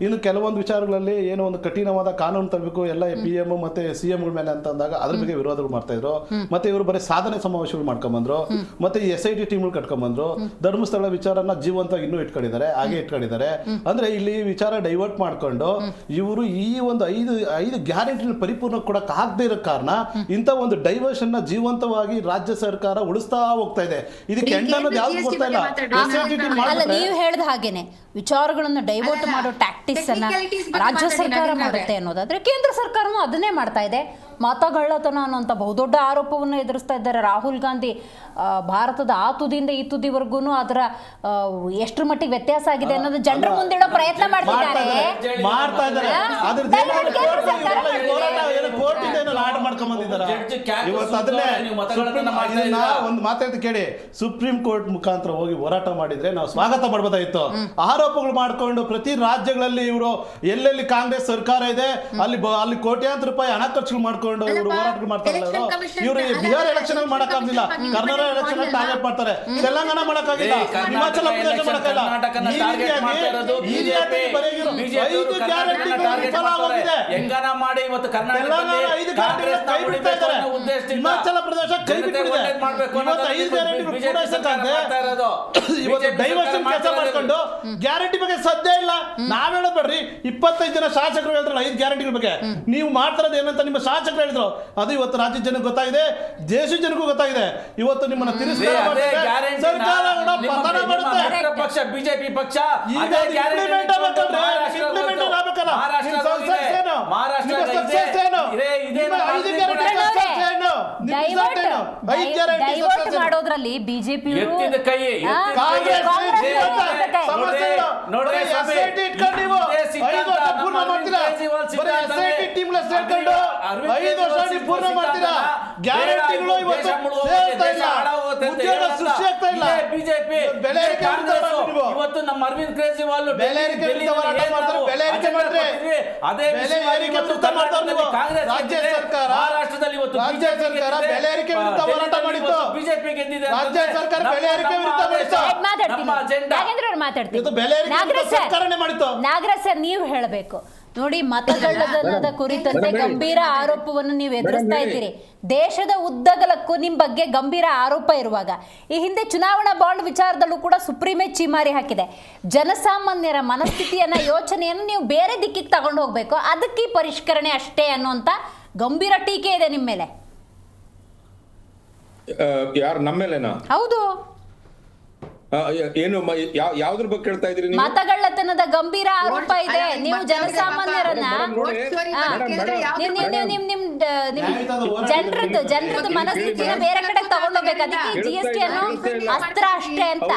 ಇನ್ನು ಕೆಲವೊಂದು ವಿಚಾರಗಳಲ್ಲಿ ಏನೋ ಒಂದು ಕಠಿಣವಾದ ಕಾನೂನು ತರಬೇಕು ಎಲ್ಲ PM ಮತ್ತೆ CM ಮೇಲೆ ಅಂತ ಅಂದಾಗ ಅದ್ರ ಬಗ್ಗೆ ವಿರೋಧಗಳು ಮಾಡ್ತಾ ಇದ್ರು. ಮತ್ತೆ ಇವರು ಬರೀ ಸಾಧನೆ ಸಮಾವೇಶಗಳು ಮಾಡ್ಕೊಂಡ್ಬಂದ್ರು, ಮತ್ತೆ ಈ SIT ಟೀಮ್ಗಳು ಕಟ್ಕೊಂಡ್ಬಂದ್ರು, ಧರ್ಮಸ್ಥಳ ವಿಚಾರನ ಜೀವಂತವಾಗಿ ಇನ್ನೂ ಇಟ್ಕೊಂಡಿದ್ದಾರೆ, ಹಾಗೆ ಇಟ್ಕೊಂಡಿದ್ದಾರೆ. ಅಂದ್ರೆ ಇಲ್ಲಿ ವಿಚಾರ ಡೈವರ್ಟ್ ಮಾಡ್ಕೊಂಡು ಇವರು ಈ ಒಂದು 5 ಗ್ಯಾರಂಟಿ ಪರಿಪೂರ್ಣ ಕೊಡಕ್ ಆಗದೆ ಇರೋ ಕಾರಣ ಇಂಥ ಒಂದು ಡೈವರ್ಷನ್ ನ ಜೀವಂತವಾಗಿ ರಾಜ್ಯ ಸರ್ಕಾರ ಉಳಿಸ್ತಾ ಹೋಗ್ತಾ ಇದೆ. ಇದಕ್ಕೆ ಎಂಡ್ ಅನ್ನೋದು ಯಾವ್ದು ಗೊತ್ತಾ ಇಲ್ಲ. ಅಲ್ಲ, ನೀವು ಹೇಳಿದ ಹಾಗೇನೆ ವಿಚಾರಗಳನ್ನು ಡೈವರ್ಟ್ ಮಾಡೋ ಟ್ಯಾಕ್ಟಿಕ್ಸ್ ಅನ್ನ ರಾಜ್ಯ ಸರ್ಕಾರ ಮಾಡುತ್ತೆ ಅನ್ನೋದಾದ್ರೆ ಕೇಂದ್ರ ಸರ್ಕಾರನೂ ಅದನ್ನೇ ಮಾಡ್ತಾ ಇದೆ. ಮತಗಳ್ಳತನ ಅನ್ನೋಂಥ ಬಹುದೊಡ್ಡ ಆರೋಪವನ್ನು ಎದುರಿಸ್ತಾ ಇದ್ದಾರೆ ರಾಹುಲ್ ಗಾಂಧಿ. ಭಾರತದ ಆ ತುದಿಯಿಂದ ಈ ತುದಿವರೆಗೂ ಅದರ ಎಷ್ಟರ ಮಟ್ಟಿಗೆ ವ್ಯತ್ಯಾಸ ಆಗಿದೆ ಅನ್ನೋದು ಜನರ ಮುಂದಿಡೋ ಪ್ರಯತ್ನ ಮಾಡ್ತಿದ್ದಾರೆ. ಒಂದು ಮಾತಾಡ್ತು ಕೇಳಿ, ಸುಪ್ರೀಂ ಕೋರ್ಟ್ ಮುಖಾಂತರ ಹೋಗಿ ಹೋರಾಟ ಮಾಡಿದ್ರೆ ನಾವು ಸ್ವಾಗತ ಮಾಡಬಹುದಾಗಿತ್ತು. ಆರೋಪಗಳು ಮಾಡ್ಕೊಂಡು ಪ್ರತಿ ರಾಜ್ಯಗಳಲ್ಲಿ ಇವರು ಎಲ್ಲೆಲ್ಲಿ ಕಾಂಗ್ರೆಸ್ ಸರ್ಕಾರ ಇದೆ ಅಲ್ಲಿ ಕೋಟ್ಯಾಂತರ ರೂಪಾಯಿ ಹಣ ಖರ್ಚು ಮಾಡ್ಕೊಂಡು ಇವರು ಹೋರಾಟಗಳು ಮಾಡ್ತಾರೆ. ಇವರು ಬಿಹಾರ್ ಎಲೆಕ್ಷನ್ ಅಲ್ಲಿ ಮಾಡಕ್ಕಾಗಿಲ್ಲ, ಕರ್ನಾಟಕ ಎಲೆಕ್ಷನ್ ಅಲ್ಲಿ ಟಾರ್ಗೆಟ್ ಮಾಡ್ತಾರೆ, ತೆಲಂಗಾಣ ಮಾಡಕ್ಕಾಗಿಲ್ಲ, ಹಿಮಾಚಲ ಪ್ರದೇಶ ಮಾಡಕ್ಕಾಗಿಲ್ಲ. ಹಿಮಾಚಲ ಪ್ರದೇಶ ಕೈ ಬಿಟ್ಟಿದೆ. ಡೈವರ್ಷನ್ ಕೆಲಸ ಮಾಡ್ಕೊಂಡು ಗ್ಯಾರಂಟಿ ಬಗ್ಗೆ ಸದ್ಯ ಇಲ್ಲ. ನಾವ್ ಹೇಳೋದ್ ಬೇಡ್ರಿ, 25 ಜನ ಶಾಸಕರು ಹೇಳಿದ್ರಲ್ಲ 5 ಗ್ಯಾರಂಟಿಗಳ ಬಗ್ಗೆ, ನೀವು ಮಾಡ್ತಾರದು ಏನಂತ ನಿಮ್ಮ ಶಾಸಕರು ಹೇಳಿದ್ರು. ಅದು ಇವತ್ತು ರಾಜ್ಯ ಜನಕ್ಕೆ ಗೊತ್ತಾಗಿದೆ, ದೇಶದ ಜನಕ್ಕೂ ಗೊತ್ತಾಗಿದೆ. ಇವತ್ತು ನಿಮ್ಮನ್ನ ತಿರಸ್ಕಾರ ಸರ್ಕಾರ ಪತನ ಮಾಡುತ್ತೆ. ಪಕ್ಷ ಬಿಜೆಪಿ ಪಕ್ಷ ಈಗ ಇಂಪ್ಲಿಮೆಂಟ್ ಆಗಬೇಕಲ್ಲ, ಡೈವರ್ಟ್ ಮಾಡೋದ್ರಲ್ಲಿ ಬಿಜೆಪಿ ಇವತ್ತು ನಮ್ಮ ಅರವಿಂದ್ ಕೇಜ್ರಿವಾಲ್ ಮಹಾರಾಷ್ಟ್ರದಲ್ಲಿ ಇವತ್ತು ಬಿಜೆಪಿ ಗೆದ್ದಿದೆ. ನಾಗರಾಜ್ ಸರ್, ನೀವು ಹೇಳಬೇಕು. ನೋಡಿ, ಮತಗಳ್ಳತನದ ಕುರಿತಂತೆ ಗಂಭೀರ ಆರೋಪವನ್ನು ನೀವು ಎದುರಿಸ್ತಾ ಇದ್ದೀರಿ. ದೇಶದ ಉದ್ದಗಲಕ್ಕೂ ನಿಮ್ಮ ಬಗ್ಗೆ ಗಂಭೀರ ಆರೋಪ ಇರುವಾಗ ಈ ಹಿಂದೆ ಚುನಾವಣಾ ಬಾಂಡ್ ವಿಚಾರದಲ್ಲೂ ಕೂಡ ಸುಪ್ರೀಮೇ ಚೀಮಾರಿ ಹಾಕಿದೆ. ಜನಸಾಮಾನ್ಯರ ಮನಸ್ಥಿತಿಯನ್ನ, ಯೋಚನೆಯನ್ನು ನೀವು ಬೇರೆ ದಿಕ್ಕಿಗೆ ತಗೊಂಡು ಹೋಗ್ಬೇಕು, ಅದಕ್ಕೆ ಈ ಪರಿಷ್ಕರಣೆ ಅಷ್ಟೇ ಅನ್ನುವಂತ ಗಂಭೀರ ಟೀಕೆ ಇದೆ ನಿಮ್ಮ ಮೇಲೆ. ಯಾರು ನಮ್ಮ ಮೇಲೆನಾ? ಹೌದು. ಏನು ಯಾವ್ದ್ರ ಬಗ್ಗೆ ಕೇಳ್ತಾ ಇದ್ರಿ ನೀವು? ಮತಗಳ್ಳತನದ ಗಂಭೀರ ಆರೋಪ ಇದೆ. ನೀವು ಜನಸಾಮಾನ್ಯರನ್ನ ಜನರದ್ದು ಮನಸ್ಥಿತಿನ ಬೇರೆ ಕಡೆ ತಗೊಂಡೋಗ್ಬೇಕು. ಅದಕ್ಕೆ GST ಅನ್ನು ಅಸ್ತ್ರ ಅಷ್ಟೇ ಅಂತ.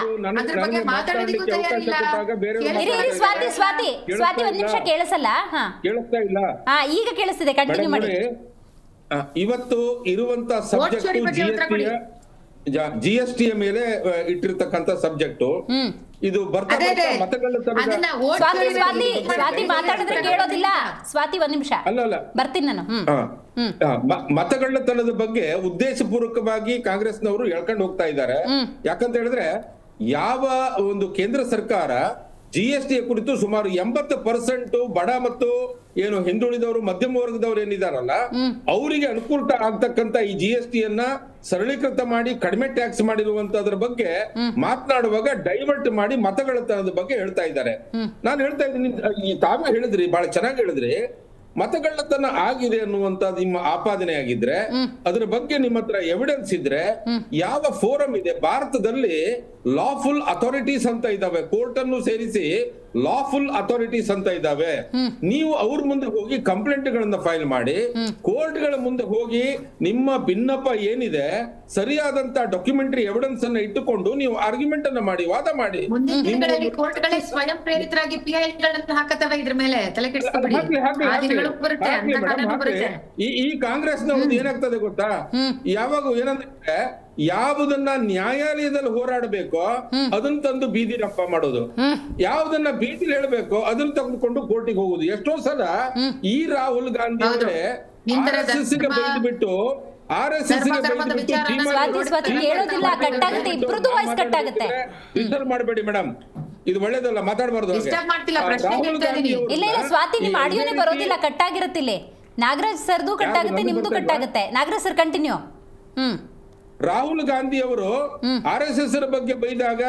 ಸ್ವಾತಿ ಒಂದ್ ನಿಮಿಷ ಕೇಳಿಸಲ್ಲ. ಕೇಳಿಸ್ತಾ ಇಲ್ಲ? ಈಗ ಕೇಳಿಸ್ತಿದೆ, ಕಂಟಿನ್ಯೂ ಮಾಡಿ. ಇವತ್ತು ಇರುವಂತ ಸಬ್ಜೆಕ್ಟ್ GST ಮೇಲೆ ಇಟ್ಟಿರ್ತಕ್ಕಂಥ ಸಬ್ಜೆಕ್ಟ್ ಇದು ಸ್ವಾತಿ ಮಾತಾಡಿದ್ರೆ ಕೇಳೋದಿಲ್ಲ. ಸ್ವಾತಿ ಒಂದ್ ನಿಮಿಷ ಬರ್ತೀನಿ ನಾನು. ಮತಗಳ್ಳತನದ ಬಗ್ಗೆ ಉದ್ದೇಶಪೂರ್ವಕವಾಗಿ ಕಾಂಗ್ರೆಸ್ನವರು ಹೇಳ್ಕೊಂಡು ಹೋಗ್ತಾ ಇದ್ದಾರೆ. ಯಾಕಂತ ಹೇಳಿದ್ರೆ ಯಾವ ಒಂದು ಕೇಂದ್ರ ಸರ್ಕಾರ GST ಕುರಿತು ಸುಮಾರು 80% ಬಡ ಮತ್ತು ಏನು ಹಿಂದುಳಿದವರು ಮಧ್ಯಮ ವರ್ಗದವರು ಏನಿದಾರಲ್ಲ ಅವರಿಗೆ ಅನುಕೂಲ ಆಗ್ತಕ್ಕಂತ ಈ GST ಅನ್ನ ಸರಳೀಕೃತ ಮಾಡಿ ಕಡಿಮೆ ಟ್ಯಾಕ್ಸ್ ಮಾಡಿರುವಂತದ್ರ ಬಗ್ಗೆ ಮಾತನಾಡುವಾಗ ಡೈವರ್ಟ್ ಮಾಡಿ ಮತಗಳ್ಳತನದ ಬಗ್ಗೆ ಹೇಳ್ತಾ ಇದ್ದಾರೆ. ನಾನು ಹೇಳ್ತಾ ಇದ್ದೀನಿ, ತಾವೇ ಹೇಳಿದ್ರಿ, ಬಹಳ ಚೆನ್ನಾಗಿ ಹೇಳಿದ್ರಿ, ಮತಗಳ್ಳತನ ಆಗಿದೆ ಅನ್ನುವಂತ ನಿಮ್ಮ ಆಪಾದನೆ ಆಗಿದ್ರೆ ಅದ್ರ ಬಗ್ಗೆ ನಿಮ್ಮ ಹತ್ರ ಎವಿಡೆನ್ಸ್ ಇದ್ರೆ ಯಾವ ಫೋರಂ ಇದೆ ಭಾರತದಲ್ಲಿ? ಲಾಫುಲ್ ಅಥಾರಿಟೀಸ್ ಅಂತ ಇದಾವೆ, ಕೋರ್ಟ್ ಅನ್ನು ಸೇರಿಸಿ ಲಾಫುಲ್ ಅಥಾರಿಟೀಸ್ ಅಂತ ಇದಾವೆ. ನೀವು ಅವ್ರ ಮುಂದೆ ಹೋಗಿ ಕಂಪ್ಲೇಂಟ್ ಗಳನ್ನ ಫೈಲ್ ಮಾಡಿ, ಕೋರ್ಟ್ ಗಳ ಮುಂದೆ ಹೋಗಿ ನಿಮ್ಮ ಭಿನ್ನಪ ಏನಿದೆ ಸರಿಯಾದಂತ ಡಾಕ್ಯುಮೆಂಟರಿ ಎವಿಡೆನ್ಸ್ ಅನ್ನ ಇಟ್ಟುಕೊಂಡು ನೀವು ಆರ್ಗ್ಯುಮೆಂಟ್ ಅನ್ನ ಮಾಡಿ, ವಾದ ಮಾಡಿ. ಕೋರ್ಟ್ಗಳೇ ಸ್ವಯಂ ಪ್ರೇರಿತರಾಗಿ PI ಗಳನ್ನ ಹಾಕತ್ತವೆ ಇದ್ರ ಮೇಲೆ, ತಲೆ ಕೆಡಿಸ್ಕೋಬೇಡಿ. ಈ ಕಾಂಗ್ರೆಸ್ನವ್ರದ್ದು ಏನಾಗ್ತದೆ ಗೊತ್ತಾ? ಯಾವಾಗ ಏನಂದ್ರೆ ಯಾವುದನ್ನ ನ್ಯಾಯಾಲಯದಲ್ಲಿ ಹೋರಾಡಬೇಕೋ ಅದನ್ನ ತಂದು ಬೀದಿ ರಂಪ ಮಾಡೋದು, ಯಾವುದನ್ನ ಬೀದಿಲಿ ಹೇಳ್ಬೇಕೋ ಅದನ್ನ ತೆಗೆದುಕೊಂಡು ಕೋರ್ಟಿಗೆ ಹೋಗುದು. ಎಷ್ಟೋ ಸಲ ಈ ರಾಹುಲ್ ಗಾಂಧಿ ಅವರೇ RSS ಗೆ ಬೈದ್ಬಿಟ್ಟು ಮಾಡಬೇಡಿ ಮೇಡಮ್, ಇದು ಒಳ್ಳೇದಲ್ಲ, ಮಾತಾಡಬಾರ್ದು. ಇಲ್ಲ ಸ್ವಾತಿ, ನಿಮ್ ಆಡಿಯೋನೇ ಬರೋದಿಲ್ಲ, ಕಟ್ ಆಗಿರುತ್ತಿಲ್ಲ. ನಾಗರಾಜ್ ಸರ್ದು ಕಟ್ ಆಗುತ್ತೆ, ನಿಮ್ದು ಕಟ್ ಆಗುತ್ತೆ. Nagaraj sir continue. ರಾಹುಲ್ ಗಾಂಧಿ ಅವರು RSS ಬಗ್ಗೆ ಬೈದಾಗ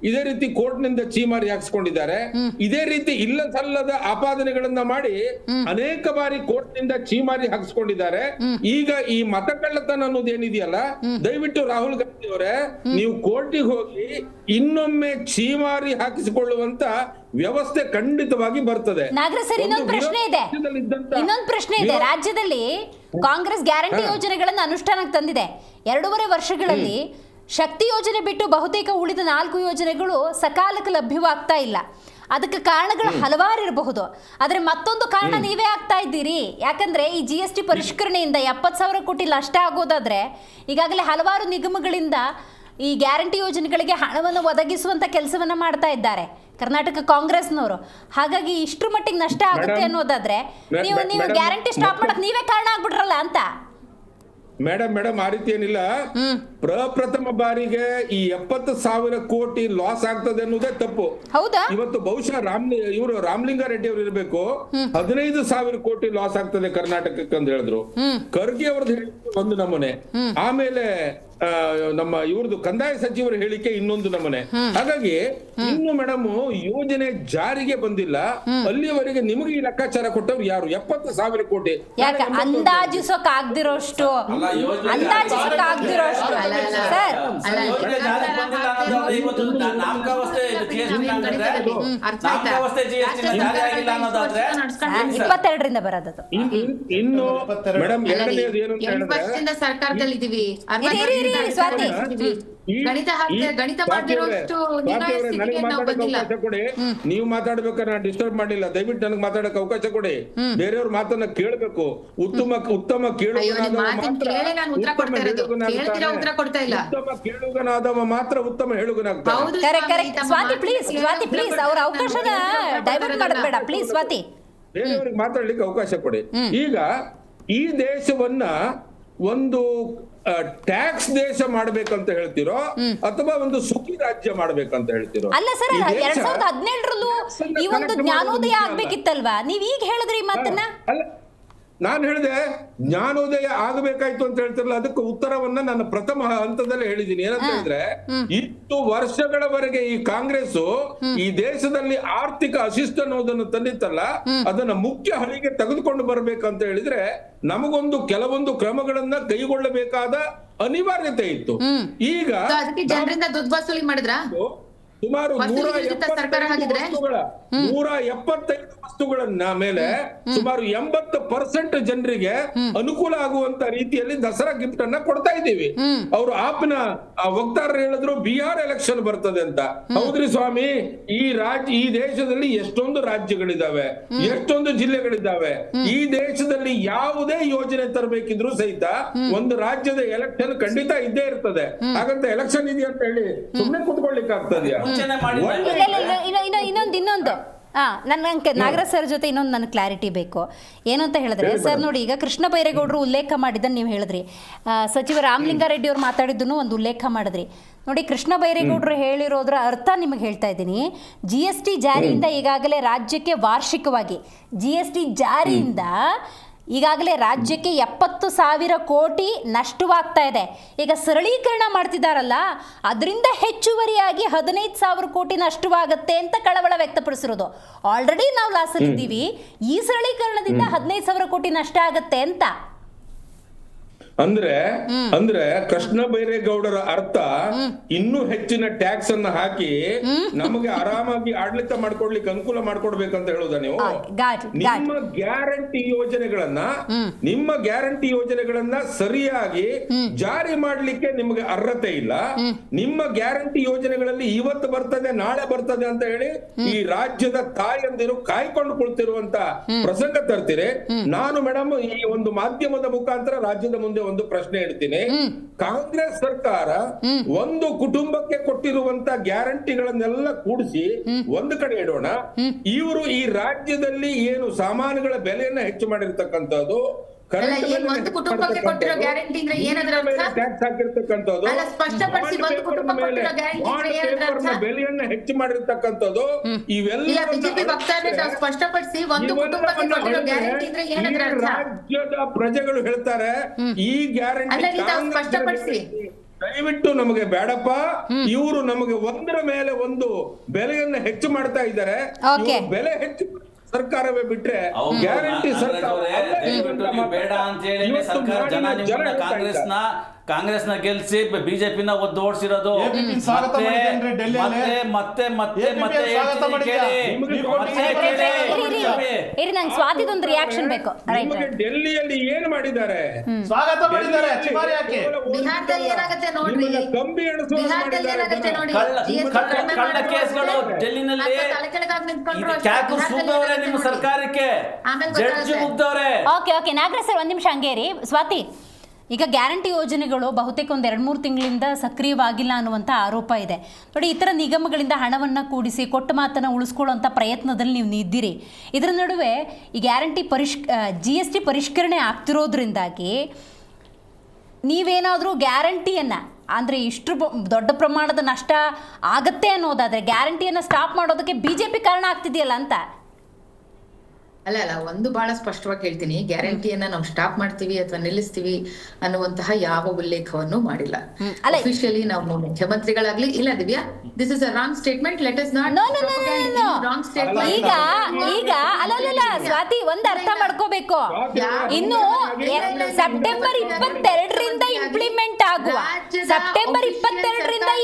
ಇದೇ ರೀತಿ ಕೋರ್ಟ್ ನಿಂದ ಚೀಮಾರಿ ಹಾಕ್ಸ್ಕೊಂಡಿದ್ದಾರೆ. ಇದೇ ರೀತಿ ಇಲ್ಲ ಸಲ್ಲದ ಆಪಾದನೆಗಳನ್ನ ಮಾಡಿ ಅನೇಕ ಬಾರಿ ಕೋರ್ಟ್ ನಿಂದ ಚೀಮಾರಿ ಹಾಕ್ಸ್ಕೊಂಡಿದ್ದಾರೆ. ಈಗ ಈ ಮತಕಳ್ಳತನ ಅನ್ನೋದೇನಿದೆಯಲ್ಲ, ದಯವಿಟ್ಟು ರಾಹುಲ್ ಗಾಂಧಿ ಅವರೇ, ನೀವು ಕೋರ್ಟಿಗೆ ಹೋಗಿ ಇನ್ನೊಮ್ಮೆ ಚೀಮಾರಿ ಹಾಕಿಸಿಕೊಳ್ಳುವಂತ ವ್ಯವಸ್ಥೆ ಖಂಡಿತವಾಗಿ ಬರ್ತದೆ. ನಾಗರಾಜ್ ಸರ್, ಇನ್ನೊಂದು ಪ್ರಶ್ನೆ ಇದೆ. ರಾಜ್ಯದಲ್ಲಿ ಕಾಂಗ್ರೆಸ್ ಗ್ಯಾರಂಟಿ ಯೋಜನೆಗಳನ್ನು ಅನುಷ್ಠಾನಕ್ಕೆ ತಂದಿದೆ. 2.5 ವರ್ಷಗಳಲ್ಲಿ ಶಕ್ತಿ ಯೋಜನೆ ಬಿಟ್ಟು ಬಹುತೇಕ ಉಳಿದ 4 ಯೋಜನೆಗಳು ಸಕಾಲಕ್ಕೆ ಲಭ್ಯವಾಗ್ತಾ ಇಲ್ಲ. ಅದಕ್ಕೆ ಕಾರಣಗಳು ಹಲವಾರು ಇರಬಹುದು. ಆದರೆ ಮತ್ತೊಂದು ಕಾರಣ ನೀವೇ ಆಗ್ತಾ ಇದ್ದೀರಿ. ಯಾಕಂದ್ರೆ ಈ GST ಪರಿಷ್ಕರಣೆಯಿಂದ 70,000 ಕೋಟಿ ನಷ್ಟ ಆಗೋದಾದ್ರೆ ಈಗಾಗಲೇ ಹಲವಾರು ನಿಗಮಗಳಿಂದ ಈ ಗ್ಯಾರಂಟಿ ಯೋಜನೆಗಳಿಗೆ ಹಣವನ್ನು ಒದಗಿಸುವಂತ ಕೆಲಸವನ್ನ ಮಾಡ್ತಾ ಇದ್ದಾರೆ ಕರ್ನಾಟಕ ಕಾಂಗ್ರೆಸ್ನವರು. ಹಾಗಾಗಿ ಇಷ್ಟರ ಮಟ್ಟಿಗೆ ನಷ್ಟ ಆಗುತ್ತೆ ಅನ್ನೋದಾದ್ರೆ ನೀವು ಗ್ಯಾರಂಟಿ ಸ್ಟಾಪ್ ಮಾಡಕ್ ನೀವೇ ಕಾರಣ ಆಗ್ಬಿಟ್ರಲ್ಲ ಅಂತ. ಮೇಡಮ್ ಆ ರೀತಿ ಏನಿಲ್ಲ. ಪ್ರಪ್ರಥಮ ಬಾರಿಗೆ ಈ 70,000 ಕೋಟಿ ಲಾಸ್ ಆಗ್ತದೆ ಅನ್ನೋದೇ ತಪ್ಪು. ಇವತ್ತು ಬಹುಶಃ ಇವರು ರಾಮಲಿಂಗಾರೆಡ್ಡಿ ಅವರು ಇರಬೇಕು, 15,000 ಕೋಟಿ ಲಾಸ್ ಆಗ್ತದೆ ಕರ್ನಾಟಕಕ್ಕೆ ಅಂತ ಹೇಳಿದ್ರು. ಖರ್ಗೆ ಅವ್ರದ್ದು ಹೇಳಿಕೆ ಒಂದು ನಮೂನೆ, ಆಮೇಲೆ ನಮ್ಮ ಇವ್ರದ್ದು ಕಂದಾಯ ಸಚಿವರ ಹೇಳಿಕೆ ಇನ್ನೊಂದು ನಮೂನೆ. ಹಾಗಾಗಿ ಇನ್ನು ಮೇಡಮ್ ಯೋಜನೆ ಜಾರಿಗೆ ಬಂದಿಲ್ಲ, ಅಲ್ಲಿಯವರೆಗೆ ನಿಮಗೆ ಈ ಲೆಕ್ಕಾಚಾರ ಕೊಟ್ಟವ್ರು ಯಾರು? 70,000 ಕೋಟಿ ಅಂದಾಜಿಸೋಕ್ ಆಗ್ದಿರೋಷ್ಟು ಸರ್, ಇಪ್ಪತ್ತೆರಡರಿಂದ ಬರೋದು. ಇನ್ನು ಮೇಡಮ್ ಎರಡನೇದು ಏನು ಅಂತ ಹೇಳಿದ್ರೆ, ಸರ್ಕಾರದಲ್ಲಿ ಇದೀವಿ, ಗಣಿತ ಮಾಡಿರೋಷ್ಟು ಅವಕಾಶ ಕೊಡಿ. ನೀವು ಮಾತಾಡ್ಬೇಕಾದ್ರೆ ನಾನು ಡಿಸ್ಟರ್ಬ್ ಮಾಡಿಲ್ಲ, ದಯವಿಟ್ಟು ನನಗೆ ಮಾತಾಡಕ್ಕೆ ಅವಕಾಶ ಕೊಡಿ. ಬೇರೆಯವ್ರ ಮಾತನ್ನ ಕೇಳಬೇಕು. ಉತ್ತಮ ಕೇಳುಗನಾದವ ಮಾತ್ರ ಉತ್ತಮ ಹೇಳುಗನಾಗ್ತಾನೆ. ಬೇರೆಯವ್ರಿಗೆ ಮಾತಾಡ್ಲಿಕ್ಕೆ ಅವಕಾಶ ಕೊಡಿ. ಈಗ ಈ ದೇಶವನ್ನ ಒಂದು ಟ್ಯಾಕ್ಸ್ ದೇಶ ಮಾಡ್ಬೇಕಂತ ಹೇಳ್ತಿರೋ ಅಥವಾ ಒಂದು ಸುಖಿ ರಾಜ್ಯ ಮಾಡ್ಬೇಕಂತ ಹೇಳ್ತಿರೋ? ಅಲ್ಲ ಸರ್, ಈ ದೇಶ 2017ರಲ್ಲೂ ಈ ಒಂದು ಜ್ಞಾನೋದಯ ಆಗ್ಬೇಕಿತ್ತಲ್ವಾ? ನೀವ್ ಈಗ ಹೇಳಿದ್ರಿ ಈ ಮಾತನ್ನ. ಅಲ್ಲ, ನಾನು ಹೇಳಿದೆ ಜ್ಞಾನೋದಯ ಆಗಬೇಕಾಯ್ತು ಅಂತ ಹೇಳ್ತಿರಲ್ಲ, ಅದಕ್ಕೆ ಉತ್ತರವನ್ನ ನನ್ನ ಪ್ರಥಮ ಹಂತದಲ್ಲಿ ಹೇಳಿದ್ದೀನಿ. ಏನಂತ ಹೇಳಿದ್ರೆ, ಇಷ್ಟು ವರ್ಷಗಳವರೆಗೆ ಈ ಕಾಂಗ್ರೆಸ್ ಈ ದೇಶದಲ್ಲಿ ಆರ್ಥಿಕ ಅಶಿಷ್ಟ ಅನ್ನೋದನ್ನು ತಂದಿತ್ತಲ್ಲ, ಅದನ್ನ ಮುಖ್ಯ ಹಳಿಗೆ ತೆಗೆದುಕೊಂಡು ಬರ್ಬೇಕಂತ ಹೇಳಿದ್ರೆ ನಮಗೊಂದು ಕೆಲವೊಂದು ಕ್ರಮಗಳನ್ನ ಕೈಗೊಳ್ಳಬೇಕಾದ ಅನಿವಾರ್ಯತೆ ಇತ್ತು. ಈಗ ಅದಕ್ಕೆ ಜನರಿಂದ ದುಡ್ಡು ವಸೂಲಿ ಮಾಡಿದ್ರಾ? ಸುಮಾರು ಸರ್ಕಾರ ಹಾಕಿದ್ರೆ 175 ವಸ್ತುಗಳನ್ನ ಮೇಲೆ ಸುಮಾರು 80% ಜನರಿಗೆ ಅನುಕೂಲ ಆಗುವಂತ ರೀತಿಯಲ್ಲಿ ದಸರಾ ಗಿಫ್ಟ್ ಅನ್ನ ಕೊಡ್ತಾ ಇದ್ದೀವಿ. ಅವರು ಆಪ್ನ ವಕ್ತಾರರು ಹೇಳಿದ್ರು ಬಿಹಾರ್ ಎಲೆಕ್ಷನ್ ಬರ್ತದೆ ಅಂತ. ಹೌದ್ರಿ ಸ್ವಾಮಿ, ಈ ದೇಶದಲ್ಲಿ ಎಷ್ಟೊಂದು ರಾಜ್ಯಗಳಿದಾವೆ, ಎಷ್ಟೊಂದು ಜಿಲ್ಲೆಗಳಿದ್ದಾವೆ. ಈ ದೇಶದಲ್ಲಿ ಯಾವುದೇ ಯೋಜನೆ ತರಬೇಕಿದ್ರು ಸಹಿತ ಒಂದು ರಾಜ್ಯದ ಎಲೆಕ್ಷನ್ ಖಂಡಿತ ಇದ್ದೇ ಇರ್ತದೆ. ಹಾಗಂತ ಎಲೆಕ್ಷನ್ ಇದೆಯಾ ಅಂತ ಹೇಳಿ ಸುಮ್ಮನೆ ಕುತ್ಕೊಳ್ಲಿಕ್ಕೆ ಆಗ್ತದ್ಯಾ? ಇನ್ನೊಂದು ನನಗೆ ನಾಗರಾಜ್ ಸರ್ ಜೊತೆ ಇನ್ನೊಂದು ನನಗೆ ಕ್ಲಾರಿಟಿ ಬೇಕು. ಏನು ಅಂತ ಹೇಳಿದ್ರೆ ಸರ್, ನೋಡಿ, ಈಗ ಕೃಷ್ಣ ಬೈರೇಗೌಡರು ಉಲ್ಲೇಖ ಮಾಡಿದ್ದನ್ನು ನೀವು ಹೇಳಿದ್ರಿ, ಸಚಿವ ರಾಮಲಿಂಗಾರೆಡ್ಡಿ ಅವ್ರು ಮಾತಾಡಿದ್ದನ್ನು ಒಂದು ಉಲ್ಲೇಖ ಮಾಡಿದ್ರಿ. ನೋಡಿ, ಕೃಷ್ಣ ಬೈರೇಗೌಡರು ಹೇಳಿರೋದ್ರ ಅರ್ಥ ನಿಮಗೆ ಹೇಳ್ತಾ ಇದ್ದೀನಿ. GST ಜಾರಿಯಿಂದ ಈಗಾಗಲೇ ರಾಜ್ಯಕ್ಕೆ ವಾರ್ಷಿಕವಾಗಿ GST ಜಾರಿಯಿಂದ ಈಗಾಗಲೇ ರಾಜ್ಯಕ್ಕೆ 70,000 ಕೋಟಿ ನಷ್ಟವಾಗ್ತಾ ಇದೆ. ಈಗ ಸರಳೀಕರಣ ಮಾಡ್ತಿದ್ದಾರಲ್ಲ, ಅದರಿಂದ ಹೆಚ್ಚುವರಿಯಾಗಿ 15,000 ಕೋಟಿ ನಷ್ಟವಾಗುತ್ತೆ ಅಂತ ಕಳವಳ ವ್ಯಕ್ತಪಡಿಸಿರೋದು. ಆಲ್ರೆಡಿ ನಾವು ಲಾಸಲ್ಲಿದ್ದೀವಿ, ಈ ಸರಳೀಕರಣದಿಂದ 15,000 ಕೋಟಿ ನಷ್ಟ ಆಗುತ್ತೆ ಅಂತ. ಅಂದ್ರೆ ಕೃಷ್ಣ ಬೈರೇಗೌಡರ ಅರ್ಥ ಇನ್ನೂ ಹೆಚ್ಚಿನ ಟ್ಯಾಕ್ಸ್ ಅನ್ನ ಹಾಕಿ ನಮಗೆ ಆರಾಮಾಗಿ ಆಡಳಿತ ಮಾಡ್ಕೊಡ್ಲಿಕ್ಕೆ ಅನುಕೂಲ ಮಾಡ್ಕೊಡ್ಬೇಕಂತ ಹೇಳೋದ ನೀವು? ನಿಮ್ಮ ಗ್ಯಾರಂಟಿ ಯೋಜನೆಗಳನ್ನ ಸರಿಯಾಗಿ ಜಾರಿ ಮಾಡ್ಲಿಕ್ಕೆ ನಿಮಗೆ ಅರ್ಹತೆ ಇಲ್ಲ. ನಿಮ್ಮ ಗ್ಯಾರಂಟಿ ಯೋಜನೆಗಳಲ್ಲಿ ಇವತ್ತು ಬರ್ತದೆ, ನಾಳೆ ಬರ್ತದೆ ಅಂತ ಹೇಳಿ ಈ ರಾಜ್ಯದ ತಾಯಂದಿರು ಕಾಯ್ಕೊಂಡು ಕುಳಿತಿರುವಂತ ಪ್ರಸಂಗ ತರ್ತೀರಿ. ನಾನು ಮೇಡಮ್ ಈ ಒಂದು ಮಾಧ್ಯಮದ ಮುಖಾಂತರ ರಾಜ್ಯದ ಮುಂದೆ ಒಂದು ಪ್ರಶ್ನೆ ಇಡ್ತೀನಿ. ಕಾಂಗ್ರೆಸ್ ಸರ್ಕಾರ ಒಂದು ಕುಟುಂಬಕ್ಕೆ ಕೊಟ್ಟಿರುವಂತ ಗ್ಯಾರಂಟಿಗಳನ್ನೆಲ್ಲ ಕೂಡಿಸಿ ಒಂದು ಕಡೆ ಇಡೋಣ. ಇವರು ಈ ರಾಜ್ಯದಲ್ಲಿ ಏನು ಸಾಮಾನುಗಳ ಬೆಲೆಯನ್ನ ಹೆಚ್ಚು ಮಾಡಿರ್ತಕ್ಕಂಥದ್ದು, ಒಂದು ಕುಟುಂಬಕ್ಕೆ ಕೊಟ್ಟಿರೋ ಗ್ಯಾರಂಟಿ ಅಂದ್ರೆ ಏನಂದ್ರೆ ಟ್ಯಾಕ್ಸ್ ಹಾಕಿರ್ತಕ್ಕಂಥದ್ದು, ಬೆಲೆಯನ್ನ ಹೆಚ್ಚು ಮಾಡಿರ್ತಕ್ಕಂಥದ್ದು, ಇವೆಲ್ಲ ಸ್ಪಷ್ಟಪಡಿಸಿ ಒಂದು ಕುಟುಂಬಕ್ಕೆ ಕೊಟ್ಟಿರೋ ಗ್ಯಾರಂಟಿ ಅಂದ್ರೆ ಏನಂದ್ರೆ ರಾಜ್ಯದ ಪ್ರಜೆಗಳು ಹೇಳ್ತಾರೆ ಈ ಗ್ಯಾರಂಟಿ ದಯವಿಟ್ಟು ನಮಗೆ ಬೇಡಪ್ಪ, ಇವರು ನಮಗೆ ಒಂದರ ಮೇಲೆ ಒಂದು ಬೆಲೆಯನ್ನ ಹೆಚ್ಚು ಮಾಡ್ತಾ ಇದ್ದಾರೆ. ಬೆಲೆ ಹೆಚ್ಚು ಸರ್ಕಾರವೇ ಬಿಟ್ರೆ ಗ್ಯಾರಂಟಿ ಸರ್ಕಾರ ಬೇಡ ಅಂತ ಹೇಳಿ ಸರ್ಕಾರ ಕಾಂಗ್ರೆಸ್ನ ಗೆಲ್ಸಿ ಬಿಜೆಪಿನ ಒದ್ದು ಓಡಿಸಿರೋದು. ನಂಗೆ ಸ್ವಾತಿದೊಂದು ರಿಯಾಕ್ಷನ್ ಬೇಕು. ಡೆಲ್ಲಿಯಲ್ಲಿ ಏನು ಮಾಡಿದ್ದಾರೆ? ಸ್ವಾಗತ ಮಾಡಿದ್ದಾರೆ. ಬಿಹಾರದಲ್ಲಿ ಏನಾಗುತ್ತೆ ನೋಡ್ರಿ, ಕಂಬಿ ಬಿಹಾರದಲ್ಲಿ ಏನಾಗುತ್ತೆ ನೋಡಿ, ಕಳ್ಳ ಕೇಸ್ಗಳು ಡೆಲ್ಲಿನಲ್ಲಿ ನಿಮ್ಮ ಸರ್ಕಾರಕ್ಕೆ ಜಡ್ಜ್ ಮುಗ್ದವ್ರೆ. ಓಕೆ ನಾಗರಾಜ್ ಸರ್, ಒಂದ್ ನಿಮಿಷ ಹಂಗೇರಿ. ಸ್ವಾತಿ, ಈಗ ಗ್ಯಾರಂಟಿ ಯೋಜನೆಗಳು ಬಹುತೇಕ ಒಂದು 2-3 ತಿಂಗಳಿಂದ ಸಕ್ರಿಯವಾಗಿಲ್ಲ ಅನ್ನುವಂಥ ಆರೋಪ ಇದೆ. ನೋಡಿ, ಇತರ ನಿಗಮಗಳಿಂದ ಹಣವನ್ನು ಕೂಡಿಸಿ ಕೊಟ್ಟ ಮಾತನ್ನು ಉಳಿಸ್ಕೊಳ್ಳುವಂಥ ಪ್ರಯತ್ನದಲ್ಲಿ ನೀವು ಇದ್ದೀರಿ. ಇದರ ನಡುವೆ ಈ ಗ್ಯಾರಂಟಿ GST ಪರಿಷ್ಕರಣೆ ಆಗ್ತಿರೋದ್ರಿಂದಾಗಿ ನೀವೇನಾದರೂ ಗ್ಯಾರಂಟಿಯನ್ನು, ಅಂದರೆ ಇಷ್ಟು ದೊಡ್ಡ ಪ್ರಮಾಣದ ನಷ್ಟ ಆಗತ್ತೆ ಅನ್ನೋದಾದರೆ ಗ್ಯಾರಂಟಿಯನ್ನು ಸ್ಟಾಪ್ ಮಾಡೋದಕ್ಕೆ BJP ಕಾರಣ ಆಗ್ತಿದೆಯಲ್ಲ ಅಂತ. ಅಲ್ಲ ಒಂದು ಬಹಳ ಸ್ಪಷ್ಟವಾಗಿ ಹೇಳ್ತೀನಿ, ಗ್ಯಾರಂಟಿಯನ್ನ ನಾವು ಸ್ಟಾಪ್ ಮಾಡ್ತೀವಿ ಅಥವಾ ನಿಲ್ಲಿಸ್ತೀವಿ ಅನ್ನುವಂತಹ ಯಾವ ಉಲ್ಲೇಖವನ್ನು ಮಾಡಿಲ್ಲ. ಅಫಿಷಿಯಲಿ ನಾವು ಮುಖ್ಯಮಂತ್ರಿಗಳಾಗ್ಲಿ ಇಲ್ಲ. Divya, this is a wrong statement. Let us not wrong statement. ಈಗ ಅಲ್ಲ ಸ್ವಾತಿ, ಒಂದು ಅರ್ಥ ಮಾಡ್ಕೋಬೇಕು. ಇನ್ನು ಸೆಪ್ಟೆಂಬರ್ 22ರಿಂದ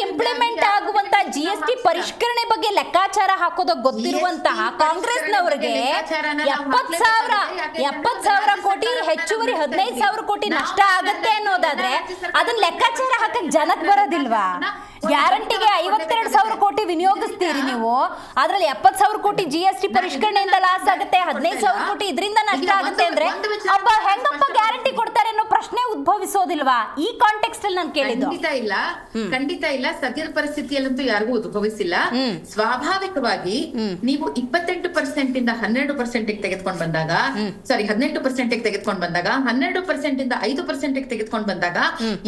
ಇಂಪ್ಲಿಮೆಂಟ್ ಆಗುವಂತ GST ಪರಿಷ್ಕರಣೆ ಬಗ್ಗೆ ಲೆಕ್ಕಾಚಾರ ಹಾಕೋದ ಗೊತ್ತಿರುವಂತಹ ಕಾಂಗ್ರೆಸ್ನವರಿಗೆ 70,000 ಕೋಟಿ ಹೆಚ್ಚುವರಿ 15,000 ಕೋಟಿ ನಷ್ಟ ಆಗತ್ತೆ ಅನ್ನೋದಾದ್ರೆ ಅದನ್ನ ಲೆಕ್ಕಾಚಾರ ಹಾಕಕ್ ಜನಕ್ ಬರೋದಿಲ್ವಾ? ಗ್ಯಾರಂಟಿಗೆ 52,000 ಕೋಟಿ ವಿನಿಯೋಗಿಸ್ತೀರಿ ನೀವು, ಅದ್ರಲ್ಲಿ 70,000 ಕೋಟಿ GST ಪರಿಷ್ಕರಣೆಯಿಂದ ಲಾಸ್ ಆಗುತ್ತೆ, 15,000 ಕೋಟಿ ಇದರಿಂದ ನಷ್ಟ ಆಗುತ್ತೆ ಅಂದ್ರೆ ಹೆಂಗಪ್ಪ ಗ್ಯಾರಂಟಿ ಕೊಡ್ತಾರೆ ಅನ್ನೋ ಪ್ರಶ್ನೆ ಪ್ರಶ್ನೆ ಉದ್ಭವಿಸೋದಿಲ್ವಾ? ಈ ಕಾಂಟೆಕ್ಸ್ಟ್ ಅಲ್ಲಿ ನಾನು ಕೇಳಿದ್ದು. ಖಂಡಿತ ಇಲ್ಲ. ಸದ್ಯದ ಪರಿಸ್ಥಿತಿಯಲ್ಲಂತೂ ಯಾರಿಗೂ ಉದ್ಭವಿಸಿಲ್ಲ. ಸ್ವಾಭಾವಿಕವಾಗಿ ನೀವು 28% ಇಂದ 12% ತೆಗೆದುಕೊಂಡು ಬಂದಾಗ, ಸಾರಿ 18% ತೆಗೆದುಕೊಂಡು ಬಂದಾಗ, 12% ಇಂದ 5% ತೆಗೆದುಕೊಂಡು ಬಂದಾಗ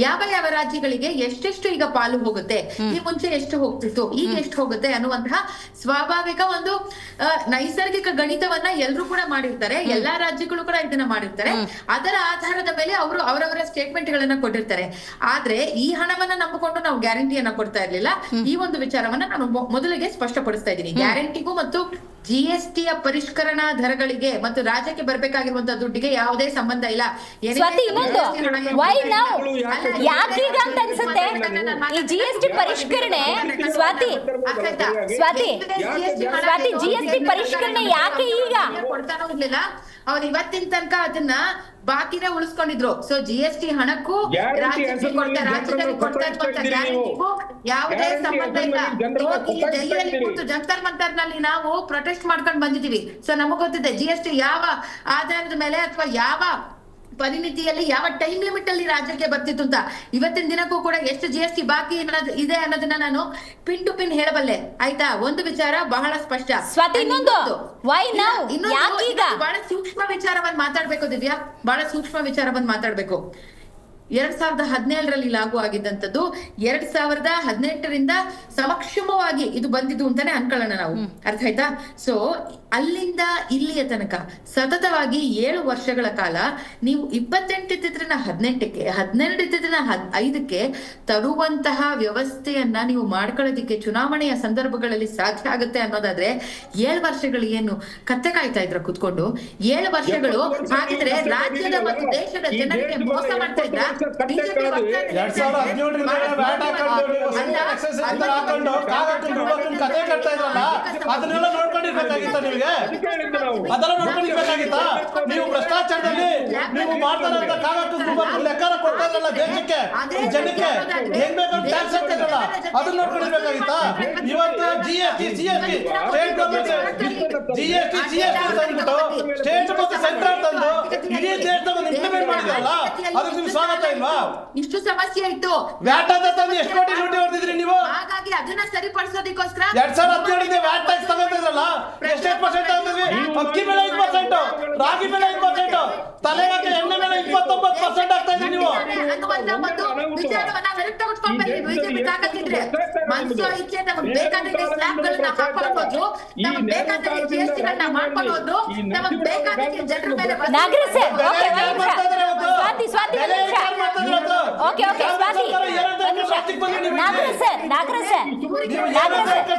ಯಾವ ಯಾವ ರಾಜ್ಯಗಳಿಗೆ ಎಷ್ಟೆಷ್ಟು ಈಗ ಪಾಲು ಹೋಗುತ್ತೆ, ಈ ಮುಂಚೆ ಎಷ್ಟು ಹೋಗ್ತಿತ್ತು, ಈಗ ಎಷ್ಟು ಹೋಗುತ್ತೆ ಅನ್ನುವಂತಹ ಸ್ವಾಭಾವಿಕ ಒಂದು ನೈಸರ್ಗಿಕ ಗಣಿತವನ್ನ ಎಲ್ಲರೂ ಕೂಡ ಮಾಡಿರ್ತಾರೆ. ಎಲ್ಲಾ ರಾಜ್ಯಗಳು ಕೂಡ ಇದನ್ನ ಮಾಡಿರ್ತಾರೆ. ಅದರ ಆಧಾರದ ಮೇಲೆ ಅವರು ಅವರವರ ಸ್ಟೇಟ್ಮೆಂಟ್ ಗಳನ್ನ ಕೊಟ್ಟಿರ್ತಾರೆ. ಆದ್ರೆ ಈ ಹಣವನ್ನ ನಂಬಿಕೊಂಡು ನಾವು ಗ್ಯಾರಂಟಿಯನ್ನ ಕೊಡ್ತಾ ಇರ್ಲಿಲ್ಲ. ಈ ಒಂದು ವಿಚಾರವನ್ನ ನಾನು ಮೊದಲಿಗೆ ಸ್ಪಷ್ಟಪಡಿಸ್ತಾ ಇದ್ದೀನಿ. ಗ್ಯಾರಂಟಿಗೂ ಮತ್ತು GST ಪರಿಷ್ಕರಣಾ ದರಗಳಿಗೆ ಮತ್ತು ರಾಜ್ಯಕ್ಕೆ ಬರ್ಬೇಕಾಗಿರುವಂತಹ ದುಡ್ಡಿಗೆ ಯಾವುದೇ ಸಂಬಂಧ ಇಲ್ಲ. ಯಾಕೀಗ ಅಂತ ಅನ್ಸುತ್ತೆ ಈ GST ಪರಿಷ್ಕರಣೆ? ಸ್ವಾತಿ GST ಪರಿಷ್ಕರಣೆ ಯಾಕೆ ಈಗ ಕೊಡ್ತಾನೂ ಇರ್ಲಿಲ್ಲ. ಅವ್ರು ಇವತ್ತಿನ ತನಕ ಅದನ್ನ ಬಾಕಿನೇ ಉಳಿಸ್ಕೊಂಡಿದ್ರು. ಸೊ GST ಹಣಕ್ಕೂ ರಾಜ್ಯದಲ್ಲಿ ಕೊಡ್ತಾ ಇರುವಂತ ಗ್ಯಾರಂಟಿಗೂ ಯಾವುದೇ ಸಂಬಂಧ ಇಲ್ಲ. ದೆಹಲಿಯಲ್ಲಿ ಕೂತು ಜಂತರ್ ಮಂತರ್ ನಲ್ಲಿ ನಾವು ಪ್ರೊಟೆಸ್ಟ್ ಮಾಡ್ಕೊಂಡು ಬಂದಿದೀವಿ. ಸೊ ನಮಗ್ ಗೊತ್ತಿದೆ GST ಯಾವ ಆಧಾರದ ಮೇಲೆ ಅಥವಾ ಯಾವ ಪರಿಮಿತಿಯಲ್ಲಿ, ಯಾವ ಟೈಮ್ ಲಿಮಿಟ್ ಅಲ್ಲಿ ರಾಜ್ಯಕ್ಕೆ ಬರ್ತಿತ್ತು ಅಂತ. ಇವತ್ತಿನ ದಿನಕ್ಕೂ ಕೂಡ ಎಷ್ಟು GST ಬಾಕಿ ಇದೆ ಅನ್ನೋದನ್ನ ನಾನು ಪಿನ್ ಟು ಪಿನ್ ಹೇಳಬಲ್ಲೆ. ಆಯ್ತಾ? ಒಂದು ವಿಚಾರ ಬಹಳ ಸ್ಪಷ್ಟ. ಬಹಳ ಸೂಕ್ಷ್ಮ ವಿಚಾರವನ್ನ ಮಾತಾಡ್ಬೇಕು ದಿವ್ಯಾ, ಬಹಳ ಸೂಕ್ಷ್ಮ ವಿಚಾರವನ್ನ ಮಾತಾಡ್ಬೇಕು. 2017ರಲ್ಲಿ ಲಾಗು ಆಗಿದ್ದಂಥದ್ದು 2018ರಿಂದ ಸಮಕ್ಷಮವಾಗಿ ಇದು ಬಂದಿದ್ದು ಅಂತಾನೆ ಅನ್ಕೊಳ್ಳೋಣ ನಾವು. ಅರ್ಥ ಆಯ್ತಾ? ಸೊ ಅಲ್ಲಿಂದ ಇಲ್ಲಿಯ ತನಕ ಸತತವಾಗಿ 7 ವರ್ಷಗಳ ಕಾಲ ನೀವು 28 ಇದ್ದಿದ್ರನ್ನ 18ಕ್ಕೆ, 12 ಇದ್ದಿದ್ರನ್ನ 5ಕ್ಕೆ ತರುವಂತಹ ವ್ಯವಸ್ಥೆಯನ್ನ ನೀವು ಮಾಡ್ಕೊಳ್ಳೋದಿಕ್ಕೆ ಚುನಾವಣೆಯ ಸಂದರ್ಭಗಳಲ್ಲಿ ಸಾಧ್ಯ ಆಗುತ್ತೆ ಅನ್ನೋದಾದ್ರೆ 7 ವರ್ಷಗಳು ಏನು ಕತ್ತೆ ಕಾಯ್ತಾ ಇದ್ರ ಕುತ್ಕೊಂಡು? 7 ವರ್ಷಗಳು ಹಾಗಿದ್ರೆ ರಾಜ್ಯದ ಮತ್ತು ದೇಶದ ಜನರಿಗೆ ಮೋಸ ಮಾಡ್ತಾ ಇದ್ರ? ನೀವು ಭ್ರಷ್ಟಾಚಾರದಲ್ಲಿ ನೀವು ಮಾಡ್ತಾರಂತ ಲೆಕ್ಕನ ಕೊಡ್ತಾ ಇದ್ರಲ್ಲ ದೇಶಕ್ಕೆ, ಜನಕ್ಕೆ ಹೆಂಗ್ ಬೇಕಾದ್ರೂ ಟ್ಯಾಕ್ಸ್ ಹಾಕ್ತಿದ್ರಲ್ಲ, ಅದನ್ನ ನೋಡ್ಕೊಂಡಿರ್ಬೇಕಾಗಿತ್ತಾ? ಇವತ್ತು GST ಸ್ಟೇಟ್ ಗವರ್ಮೆಂಟ್ GST ತಂದ್ಬಿಟ್ಟು ಸ್ಟೇಟ್ ಮತ್ತು ಸೆಂಟ್ರಲ್ ತಂದು ಇಡೀ ದೇಶದಾಗ ಇಂಪ್ಲಿಮೆಂಟ್ ಮಾಡಿದ್ರಲ್ಲ, ಅದಕ್ಕೆ ನಿಮ್ಗೆ ಸ್ವಾಗತ ಇಲ್ವಾ? ಇಷ್ಟು ಸಮಸ್ಯೆ ಇತ್ತು. ವ್ಯಾಟ್ ಅಂತ ತಂದು ಎಷ್ಟು ಕೋಟಿ ಲೂಟಿ ಹೊಡೆದಿದ್ರಿ ನೀವು? ಹಾಗಾಗಿ ಅದನ್ನ ಸರಿಪಡಿಸೋದಕ್ಕೋಸ್ಕರ 2017 ವ್ಯಾಟ್ ಟ್ಯಾಕ್ಸ್ ತಗೊಂಡಿದ್ರಲ್ಲ, ಎಷ್ಟು ಪರ್ಸೆಂಟ್ ತಗೊಂಡಿದ್ವಿ? ಅಕ್ಕಿ ಬೆಲೆ 5%, ರಾಗಿ ಬೆಲೆ 5%, ತಲೆಗಾಕ ಎಣ್ಣೆ ಬೆಲೆ 29% ಆಗ್ತಾ ಇದ್ರಿ ನೀವು. ವಿಚಾರವನ್ನ ಹೊರಗೆ ತಗೊಂಡ್ಕೊಂಡ್ಬನ್ನಿ. ಬಿಜೆಪಿ ತಾಕತ್ತಿದ್ರೆ ಮನ್ಸೋ ಇಚ್ಛೆ ನಮಗ್ ಬೇಕಾದಂಗೆ ಸ್ಲ್ಯಾಬ್ಗಳನ್ನ ಹಾಕೊಳ್ಳೋದು, ನಮಗ್ ಬೇಕಾದಂಗೆ GSTಗಳನ್ನ ಮಾಡ್ಕೊಳ್ಳೋದು, ನಮಗ್ ಬೇಕಾದಂಗೆ ಜನರ ಮೇಲೆ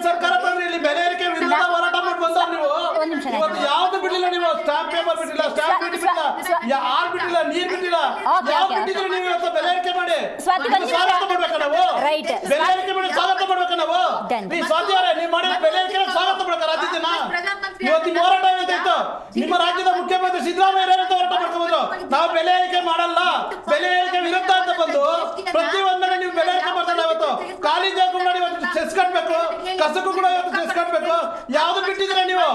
ಸರ್ಕಾರ ತಂದ್ರೆ ಇಲ್ಲಿ ಬೆಲೆ ಏರಿಕೆ ವಿರುದ್ಧ ಹೋರಾಟ ಮಾಡಿ ಬಂದವ್ರು ನೀವು. ಯಾವ್ದು ಬಿಡ್ಲಿಲ್ಲ ನೀವು. ಸ್ಟಾಂಪ್ ಪೇಪರ್ ಬಿಟ್ಟಿಲ್ಲ, ಸ್ಟಾಂಪ್ ಬಿಟ್ಟಿಲ್ಲ, ಯಾರು ಬಿಟ್ಟಿಲ್ಲ, ನೀರ್ ಬಿಟ್ಟಿಲ್ಲ, ಯಾವ್ದು ಬಿಟ್ಟಿದ್ರು ನೀವು. ಇವತ್ತು ಬೆಲೆ ಏರಿಕೆ ಮಾಡಿ ಸ್ವಾಗತ ಮಾಡ್ಬೇಕ ನಾವು. ಬೆಲೆ ಏರಿಕೆ ಮಾಡಿ ಸ್ವಾಗತ ಮಾಡ್ಬೇಕ ನಾವು. ಈ ಸ್ವಾತಿ ಅವರೇ, ನೀವು ಮಾಡಿದ ಬೆಲೆ ಏರಿಕೆ ಸ್ವಾಗತ ಮಾಡ್ಬೇಕ ರಾಜ್ಯ ಜನ. ಇವತ್ತು ಹೋರಾಟ ಏನಾಯ್ತು? ನಿಮ್ಮ ರಾಜ್ಯದ ಮುಖ್ಯಮಂತ್ರಿ ಸಿದ್ದರಾಮಯ್ಯ ಹೋರಾಟ ಮಾಡ್ಕೊಂಡು ನಾವು ಬೆಲೆ ಏರಿಕೆ ಮಾಡಲ್ಲ, ಬೆಲೆ ಏರಿಕೆ ವಿರುದ್ಧ ಅಂತ ಬಂದು ಪ್ರತಿಯೊಂದನ್ನು ನೀವು ಬೆಲೆ ಏರಿಕೆ ಮಾಡ್ತಾರೆ. ಇವತ್ತು ಖಾಲಿ ಜಾಗ ಮಾಡಿ ಇವತ್ತು ಸೆಸ್ ಕಟ್ಬೇಕು, ಕಸಕ್ಕೂ ಕೂಡ ಇವತ್ತು ಸೆಸ್ ಕಟ್ಬೇಕು. ಯಾವ್ದು ಬಿಟ್ಟಿದ್ರ ನೀವು?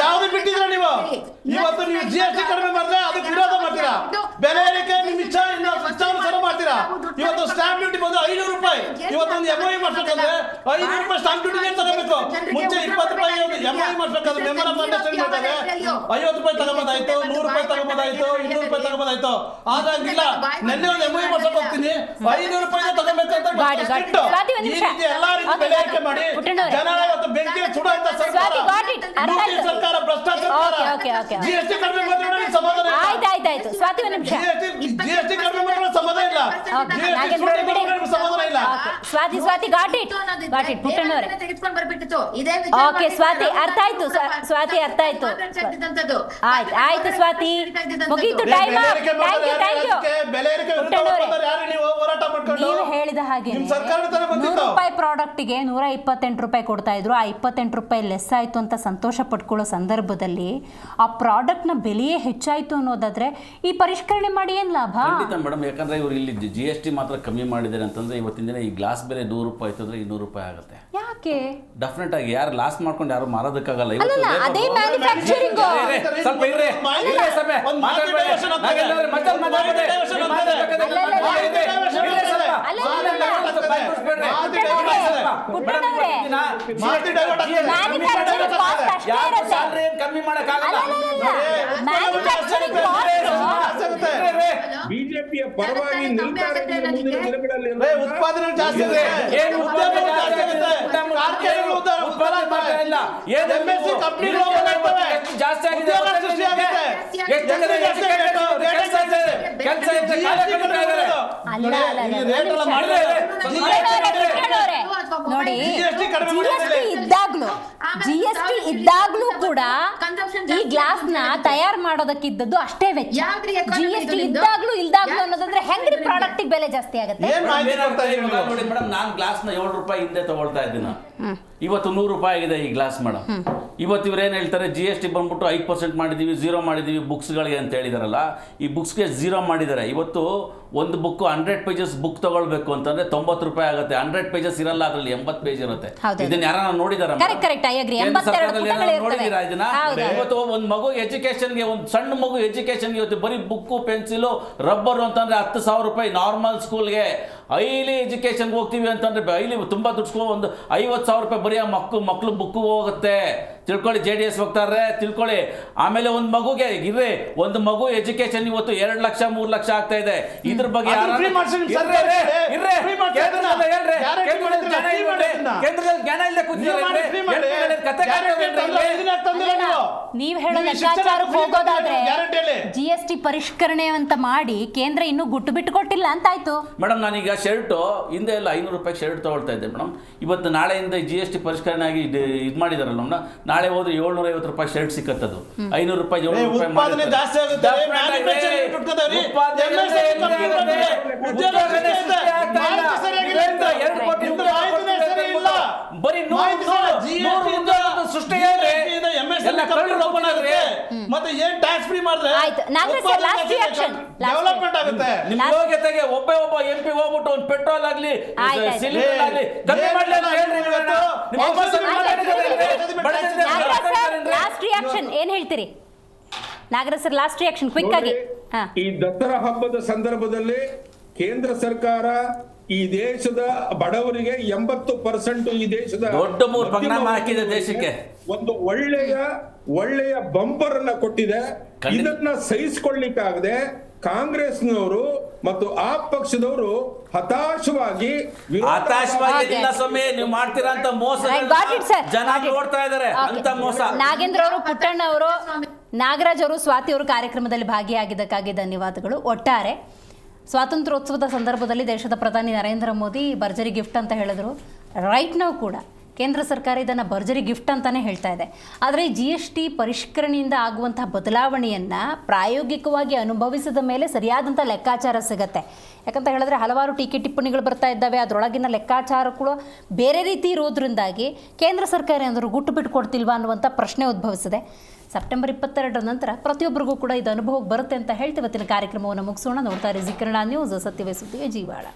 ಯಾವ್ದು ಬಿಟ್ಟಿದ್ರ ನೀವು? ಇವತ್ತು ನೀವು GST ಕಡಿಮೆ ಮಾಡಿದ್ರೆ ಅದಕ್ಕೆ ವಿರೋಧ ಮಾಡ್ತೀರಾ. ಬೆಲೆ ಏರಿಕೆ ನಿಮ್ಮ ಇಚ್ಛಾನುಸಾರ ಮಾಡ್ತೀರಾ. ಇವತ್ತು ಸ್ಟಾಂಪ್ ಡ್ಯೂಟಿ ಬಂದು 500 ರೂಪಾಯಿ. ಇವತ್ತೊಂದು MOU ಮಾಡ್ಬೇಕಂದ್ರೆ 500 ರೂಪಾಯಿ ಸ್ಟಾಂಪ್ ಡ್ಯೂಟಿ ತಗೋಬೇಕು. ಮುಂಚೆ 20 ರೂಪಾಯಿ MOU ಮಾಡ್ಬೇಕಾದ್ರೆ ಮೆಮೊರ್ ಆಫ್ ಅಂಡರ್ಸ್ಟ್ಯಾಂಡಿಂಗ್ ಬೇಕಾದ್ರೆ 50 ರೂಪಾಯಿ ತಗೊಂಬೋದಾಯ್ತು, 100 ರೂಪಾಯಿ ತಗೊಂಬೋದಾಯ್ತು, 200 ರೂಪಾಯಿ ತಗೊಂಬೋದಾಯ್ತು. ಆದಂಗಿಲ್ಲ. ನೆನ್ನೆ ಒಂದು MOU ಮಾಡ್ಸಕ್ ಹೋಗ್ತೀನಿ, 500 ರೂಪಾಯಿ ತಗೋಬೇಕಂತ ಈ ರೀತಿ ಎಲ್ಲಾ ರೀತಿ ಬೆಲೆ ಏರಿಕೆ ಮಾಡಿ ಜನ ಇವತ್ತು ಬೆಂಕಿ ಸುಡುವಂತ ಸರ್ಕಾರ, ಸರ್ಕಾರ ಭ್ರಷ್ಟಾಚಾರ. GST ಕಡಿಮೆ ಮಾಡಿದ್ರೆ ಸಮಾಧಾನ ಇಲ್ಲ. GST ಕಡಿಮೆ ಮಾಡಿದ್ರೆ ಸಮಾಧಾನ ಇಲ್ಲ. ಸಮಾಧಾನ ಇಲ್ಲ. ಸ್ವಾತಿ ಗಾಟ್ ಇಟ್ ಪುಟ್ಟಣ್ಣವರೇ. ತೆಗೆದುಕೊಂಡು ಬರ್ಬಿಟ್ಟಿತ್ತು. ಇದೇ ಓಕೆ ಸ್ವಾತಿ, ಅರ್ಥ ಆಯ್ತು. ಸ್ವಾತಿ ಅರ್ಥ ಆಯ್ತು. ಆಯ್ತು ಸ್ವಾತಿ, ಮುಗೀತು ಟೈಮ್. Thank you. ನೀವು ಹೇಳಿದ ಹಾಗೆ 100 ರೂಪಾಯಿ ಪ್ರಾಡಕ್ಟ್ಗೆ 128 ರೂಪಾಯಿ ಕೊಡ್ತಾ ಇದ್ರು. ಆ 28 ರೂಪಾಯಿ ಲೆಸ್ ಆಯ್ತು ಅಂತ ಸಂತೋಷ ಪಡ್ಕೊಳ್ಳೋ ಸಂದರ್ಭದಲ್ಲಿ ಆ ಪ್ರಾಡಕ್ಟ್ನ ಬೆಲೆಯೇ ಹೆಚ್ಚಾಯ್ತು ಅನ್ನೋದಾದ್ರೆ ಈ ಪರಿಷ್ಕರಣೆ ಮಾಡಿ ಏನ್ ಲಾಭ? ಖಂಡಿತ ಮೇಡಮ್, ಯಾಕಂದ್ರೆ ಇವರು ಇಲ್ಲಿ GST ಮಾತ್ರ ಕಮ್ಮಿ ಮಾಡಿದ್ದಾರೆ ಅಂತಂದ್ರೆ ಇವತ್ತಿನ ದಿನ ಈ ಗ್ಲಾಸ್ ಬೆಲೆ 100 ರೂಪಾಯಿ ಆಯ್ತು ಅಂದ್ರೆ 200 ರೂಪಾಯಿ ಆಗುತ್ತೆ. ಯಾಕೆ? ಡೆಫಿನೆಟ್ ಆಗಿ ಯಾರು ಲಾಸ್ ಮಾಡ್ಕೊಂಡು ಯಾರು ಮಾರೋದಕ್ಕಾಗಲ್ಲ. ಅಲ್ಲಲ್ಲ, ಅದೇ ಮ್ಯಾನುಫ್ಯಾಕ್ಚರಿಂಗ್. ಸ್ವಲ್ಪ ಇರ್ರಿ ಸಮಯ ಕಮ್ಮಿ ಮಾಡಕ್ಕಾಗಲ್ಲ. ಬಿಜೆಪಿಯ ಪರವಾಗಿ ನಿಲ್ತಾರೆ ಮುಂದಿನ ದಿನಗಳಲ್ಲಿ. ಉತ್ಪಾದನೆ ಜಾಸ್ತಿ ಇದೆ, ಏನು ಉತ್ಪಾದನೆ ಜಾಸ್ತಿ ಆಗಿದೆ? ಉತ್ಪಾದನೆ ಮಾಡ್ತಾ ಇಲ್ಲ. ಏನು ಜಾಸ್ತಿ ಆಗಿದೆ? ಕೆಲಸ ನೋಡಿ, ಜಿಎಸ್ಟಿ ಇದ್ದಾಗ್ಲೂ ಕೂಡ ಈ ಗ್ಲಾಸ್ ನ ತಯಾರು ಮಾಡೋದಕ್ಕಿದ್ದದ್ದು ಅಷ್ಟೇ ವೆಚ್ಚ. ಜಿಎಸ್ಟಿ ಇದ್ದಾಗ್ಲೂ ಇಲ್ದಾಗ್ಲೂ ಅನ್ನೋದಂದ್ರೆ ಹೆಂಗ್ರಿ ಪ್ರಾಡಕ್ಟ್ ಬೆಲೆ ಜಾಸ್ತಿ ಆಗುತ್ತೆ? ನೋಡಿ ಮೇಡಮ್, ನಾನು ಗ್ಲಾಸ್ ನ 7 ರೂಪಾಯಿ ಹಿಂದೆ ತಗೊಳ್ತಾ ಇದ್ದೀನಿ, ಇವತ್ತು 100 ರೂಪಾಯಿ ಆಗಿದೆ ಈ ಗ್ಲಾಸ್ ಮೇಡಮ್. ಇವತ್ತು ಇವ್ರು ಏನ್ ಹೇಳ್ತಾರೆ, GST ಬಂದ್ಬಿಟ್ಟು 5% ಮಾಡಿದೀವಿ, 0 ಮಾಡಿದೀವಿ ಬುಕ್ಸ್ಗಳಿಗೆ ಅಂತ ಹೇಳಿದಾರಲ್ಲ. ಈ ಬುಕ್ಸ್ಗೆ 0 ಮಾಡಿದ್ದಾರೆ. ಇವತ್ತು ಒಂದು ಬುಕ್ 100 ಪೇಜಸ್ ಬುಕ್ ತಗೊಳ್ಬೇಕು ಅಂತಂದ್ರೆ 90 ರೂಪಾಯಿ ಆಗುತ್ತೆ. 100 ಪೇಜಸ್ ಇರಲ್ಲ, ಅದ್ರಲ್ಲಿ 80 ಪೇಜ್ ಇರುತ್ತೆ. ಇದನ್ನ ಯಾರ ನೋಡಿದಾರ? ನೋಡಿದೀರಾ ಇದನ್ನ? ಇವತ್ತು ಒಂದು ಮಗು ಎಜುಕೇಶನ್ಗೆ, ಒಂದು ಸಣ್ಣ ಮಗು ಎಜುಕೇಶನ್ಗೆ ಇವತ್ತು ಬರೀ ಬುಕ್ಕು, ಪೆನ್ಸಿಲು, ರಬ್ಬರು ಅಂತಂದ್ರೆ 10,000 ರೂಪಾಯಿ ನಾರ್ಮಲ್ ಸ್ಕೂಲ್ಗೆ. ಹೈಲಿ ಎಜುಕೇಶನ್ಗೆ ಹೋಗ್ತೀವಿ ಅಂತಂದ್ರೆ ಹೈಲಿ ತುಂಬಾ ದುಡ್ಡು ಸ್ಕೂಲ್, ಒಂದು 50,000 ರೂಪಾಯಿ ಬರೀ ಮಕ್ಳು ಬುಕ್ಕು ಹೋಗುತ್ತೆ. ತಿಳ್ಕೊಳ್ಳಿ, JDS ಹೋಗ್ತಾರೆ ತಿಳ್ಕೊಳ್ಳಿ. ಆಮೇಲೆ ಒಂದು ಮಗುಗೆ ಇರ್ರಿ, ಒಂದು ಮಗು ಎಜುಕೇಶನ್ ಇವತ್ತು 2 ಲಕ್ಷ 3 ಲಕ್ಷ ಆಗ್ತಾ ಇದೆ. ಇದ್ರ ಬಗ್ಗೆ ಜ್ಞಾನ ಇಲ್ಲ ನೀವ್ ಹೇಳೋ ಲೆಕ್ಕಾಚಾರಕ್ಕೆ ಹೋಗೋದಾದ್ರೆ GST ಪರಿಷ್ಕರಣೆ ಅಂತ ಮಾಡಿ ಕೇಂದ್ರ ಇನ್ನೂ ಗುಟ್ಟು ಬಿಟ್ಟು ಕೊಟ್ಟಿಲ್ಲ ಅಂತಾಯ್ತು. ಮೇಡಮ್, ನಾನೀಗ ಶರ್ಟ್ ಹಿಂದೆ ಎಲ್ಲ 500 ರೂಪಾಯಿ ಶರ್ಟ್ ತಗೊಳ್ತಾ ಇದ್ದೆ ಮೇಡಮ್. ಇವತ್ತು ನಾಳೆಯಿಂದ GST ಪರಿಷ್ಕರಣೆ ಆಗಿ ಇದು ಮಾಡಿದಾರಲ್ಲ ಮೇಡಮ್, ನಾಳೆ ಹೋದ್ರೆ 750 ರೂಪಾಯಿ ಶರ್ಟ್ ಸಿಕ್ಕತ್ತದು. 500 ರೂಪಾಯಿ 700 ರೂಪಾಯಿ ಬರೀ ಸೃಷ್ಟಿ ಮತ್ತೆ ಏನ್ ಟ್ಯಾಕ್ಸ್ ಫ್ರೀ ಮಾಡಿದ್ರೆ ಡೆವಲಪ್ಮೆಂಟ್ ಆಗುತ್ತೆ. ನಿಮ್ಮ ಯೋಗ್ಯತೆಗೆ ಒಬ್ಬ MP ಹೋಗ್ಬಿಟ್ಟು ಒಂದು ಪೆಟ್ರೋಲ್ ಆಗ್ಲಿ ಸಿಲಿಂಡರ್ ಆಗ್ಲಿ ಕಮ್ಮಿ ಮಾಡ್ಲಿ ಅಂತ ಹೇಳ್ರಿ. ಲಾಸ್ಟ್ ರಿಯಾಕ್ಷನ್ ಏನ್ ಹೇಳ್ತೀರಿ Nagaraj sir? Last reaction quick ಆಗಿ. ಈ ದಸರಾ ಹಬ್ಬದ ಸಂದರ್ಭದಲ್ಲಿ ಕೇಂದ್ರ ಸರ್ಕಾರ ಈ ದೇಶದ ಬಡವರಿಗೆ 80% ಈ ದೇಶದ ದೊಡ್ಡ ಪರಿಣಾಮ ಹಾಕಿದೆ ದೇಶಕ್ಕೆ. ಒಂದು ಒಳ್ಳೆಯ ಬಂಪರ್ ಅನ್ನ ಕೊಟ್ಟಿದೆ. ಇದನ್ನ ಸಹಿಸಿಕೊಳ್ಳಿಕ್ಕಾಗದೆ ಕಾಂಗ್ರೆಸ್ನವರು ಮತ್ತು ಆ ಪಕ್ಷದವರು ಹತಾಶವಾಗಿ ಸ್ವಾಮಿ ನೀವು ಮಾಡ್ತೀರಾ ಅಂತ ಮೋಸ ಜನ ನೋಡ್ತಾ ಇದ್ದಾರೆ. ಅಂತ ಮೋಸ. ನಾಗೇಂದ್ರ ಅವರು, ಪುಟ್ಟಣ್ಣ ಅವರು, ನಾಗರಾಜ್ ಅವರು, ಸ್ವಾತಿ ಅವರು ಕಾರ್ಯಕ್ರಮದಲ್ಲಿ ಭಾಗಿಯಾಗಿದ್ದಕ್ಕಾಗಿ ಧನ್ಯವಾದಗಳು. ಒಟ್ಟಾರೆ ಸ್ವಾತಂತ್ರ್ಯೋತ್ಸವದ ಸಂದರ್ಭದಲ್ಲಿ ದೇಶದ ಪ್ರಧಾನಿ ನರೇಂದ್ರ ಮೋದಿ ಭರ್ಜರಿ ಗಿಫ್ಟ್ ಅಂತ ಹೇಳಿದ್ರು. ರೈಟ್ ನಾವು ಕೂಡ ಕೇಂದ್ರ ಸರ್ಕಾರ ಇದನ್ನು ಭರ್ಜರಿ ಗಿಫ್ಟ್ ಅಂತಲೇ ಹೇಳ್ತಾ ಇದೆ. ಆದರೆ GST ಪರಿಷ್ಕರಣೆಯಿಂದ ಆಗುವಂತಹ ಬದಲಾವಣೆಯನ್ನು ಪ್ರಾಯೋಗಿಕವಾಗಿ ಅನುಭವಿಸಿದ ಮೇಲೆ ಸರಿಯಾದಂಥ ಲೆಕ್ಕಾಚಾರ ಸಿಗುತ್ತೆ. ಯಾಕಂತ ಹೇಳಿದ್ರೆ ಹಲವಾರು ಟೀಕೆ ಟಿಪ್ಪಣಿಗಳು ಬರ್ತಾ ಇದ್ದಾವೆ. ಅದರೊಳಗಿನ ಲೆಕ್ಕಾಚಾರಗಳು ಬೇರೆ ರೀತಿ ಇರೋದ್ರಿಂದಾಗಿ ಕೇಂದ್ರ ಸರ್ಕಾರ ಏನಾದರೂ ಗುಟ್ಟು ಬಿಟ್ಟು ಕೊಡ್ತಿಲ್ವಾ ಅನ್ನುವಂಥ ಪ್ರಶ್ನೆ ಉದ್ಭವಿಸಿದೆ. ಸೆಪ್ಟೆಂಬರ್ 22 ನಂತರ ಪ್ರತಿಯೊಬ್ಬರಿಗೂ ಕೂಡ ಇದು ಅನುಭವಕ್ಕೆ ಬರುತ್ತೆ ಅಂತ ಹೇಳ್ತೀವಿ. ಇವತ್ತಿನ ಕಾರ್ಯಕ್ರಮವನ್ನು ಮುಗಿಸೋಣ. ನೋಡ್ತಾ ಇರಿ ಜಿ ಕನ್ನಡ ನ್ಯೂಸ್, ಸತ್ಯವೇ ಸುದ್ದಿಗೆ ಜೀವಾಳ.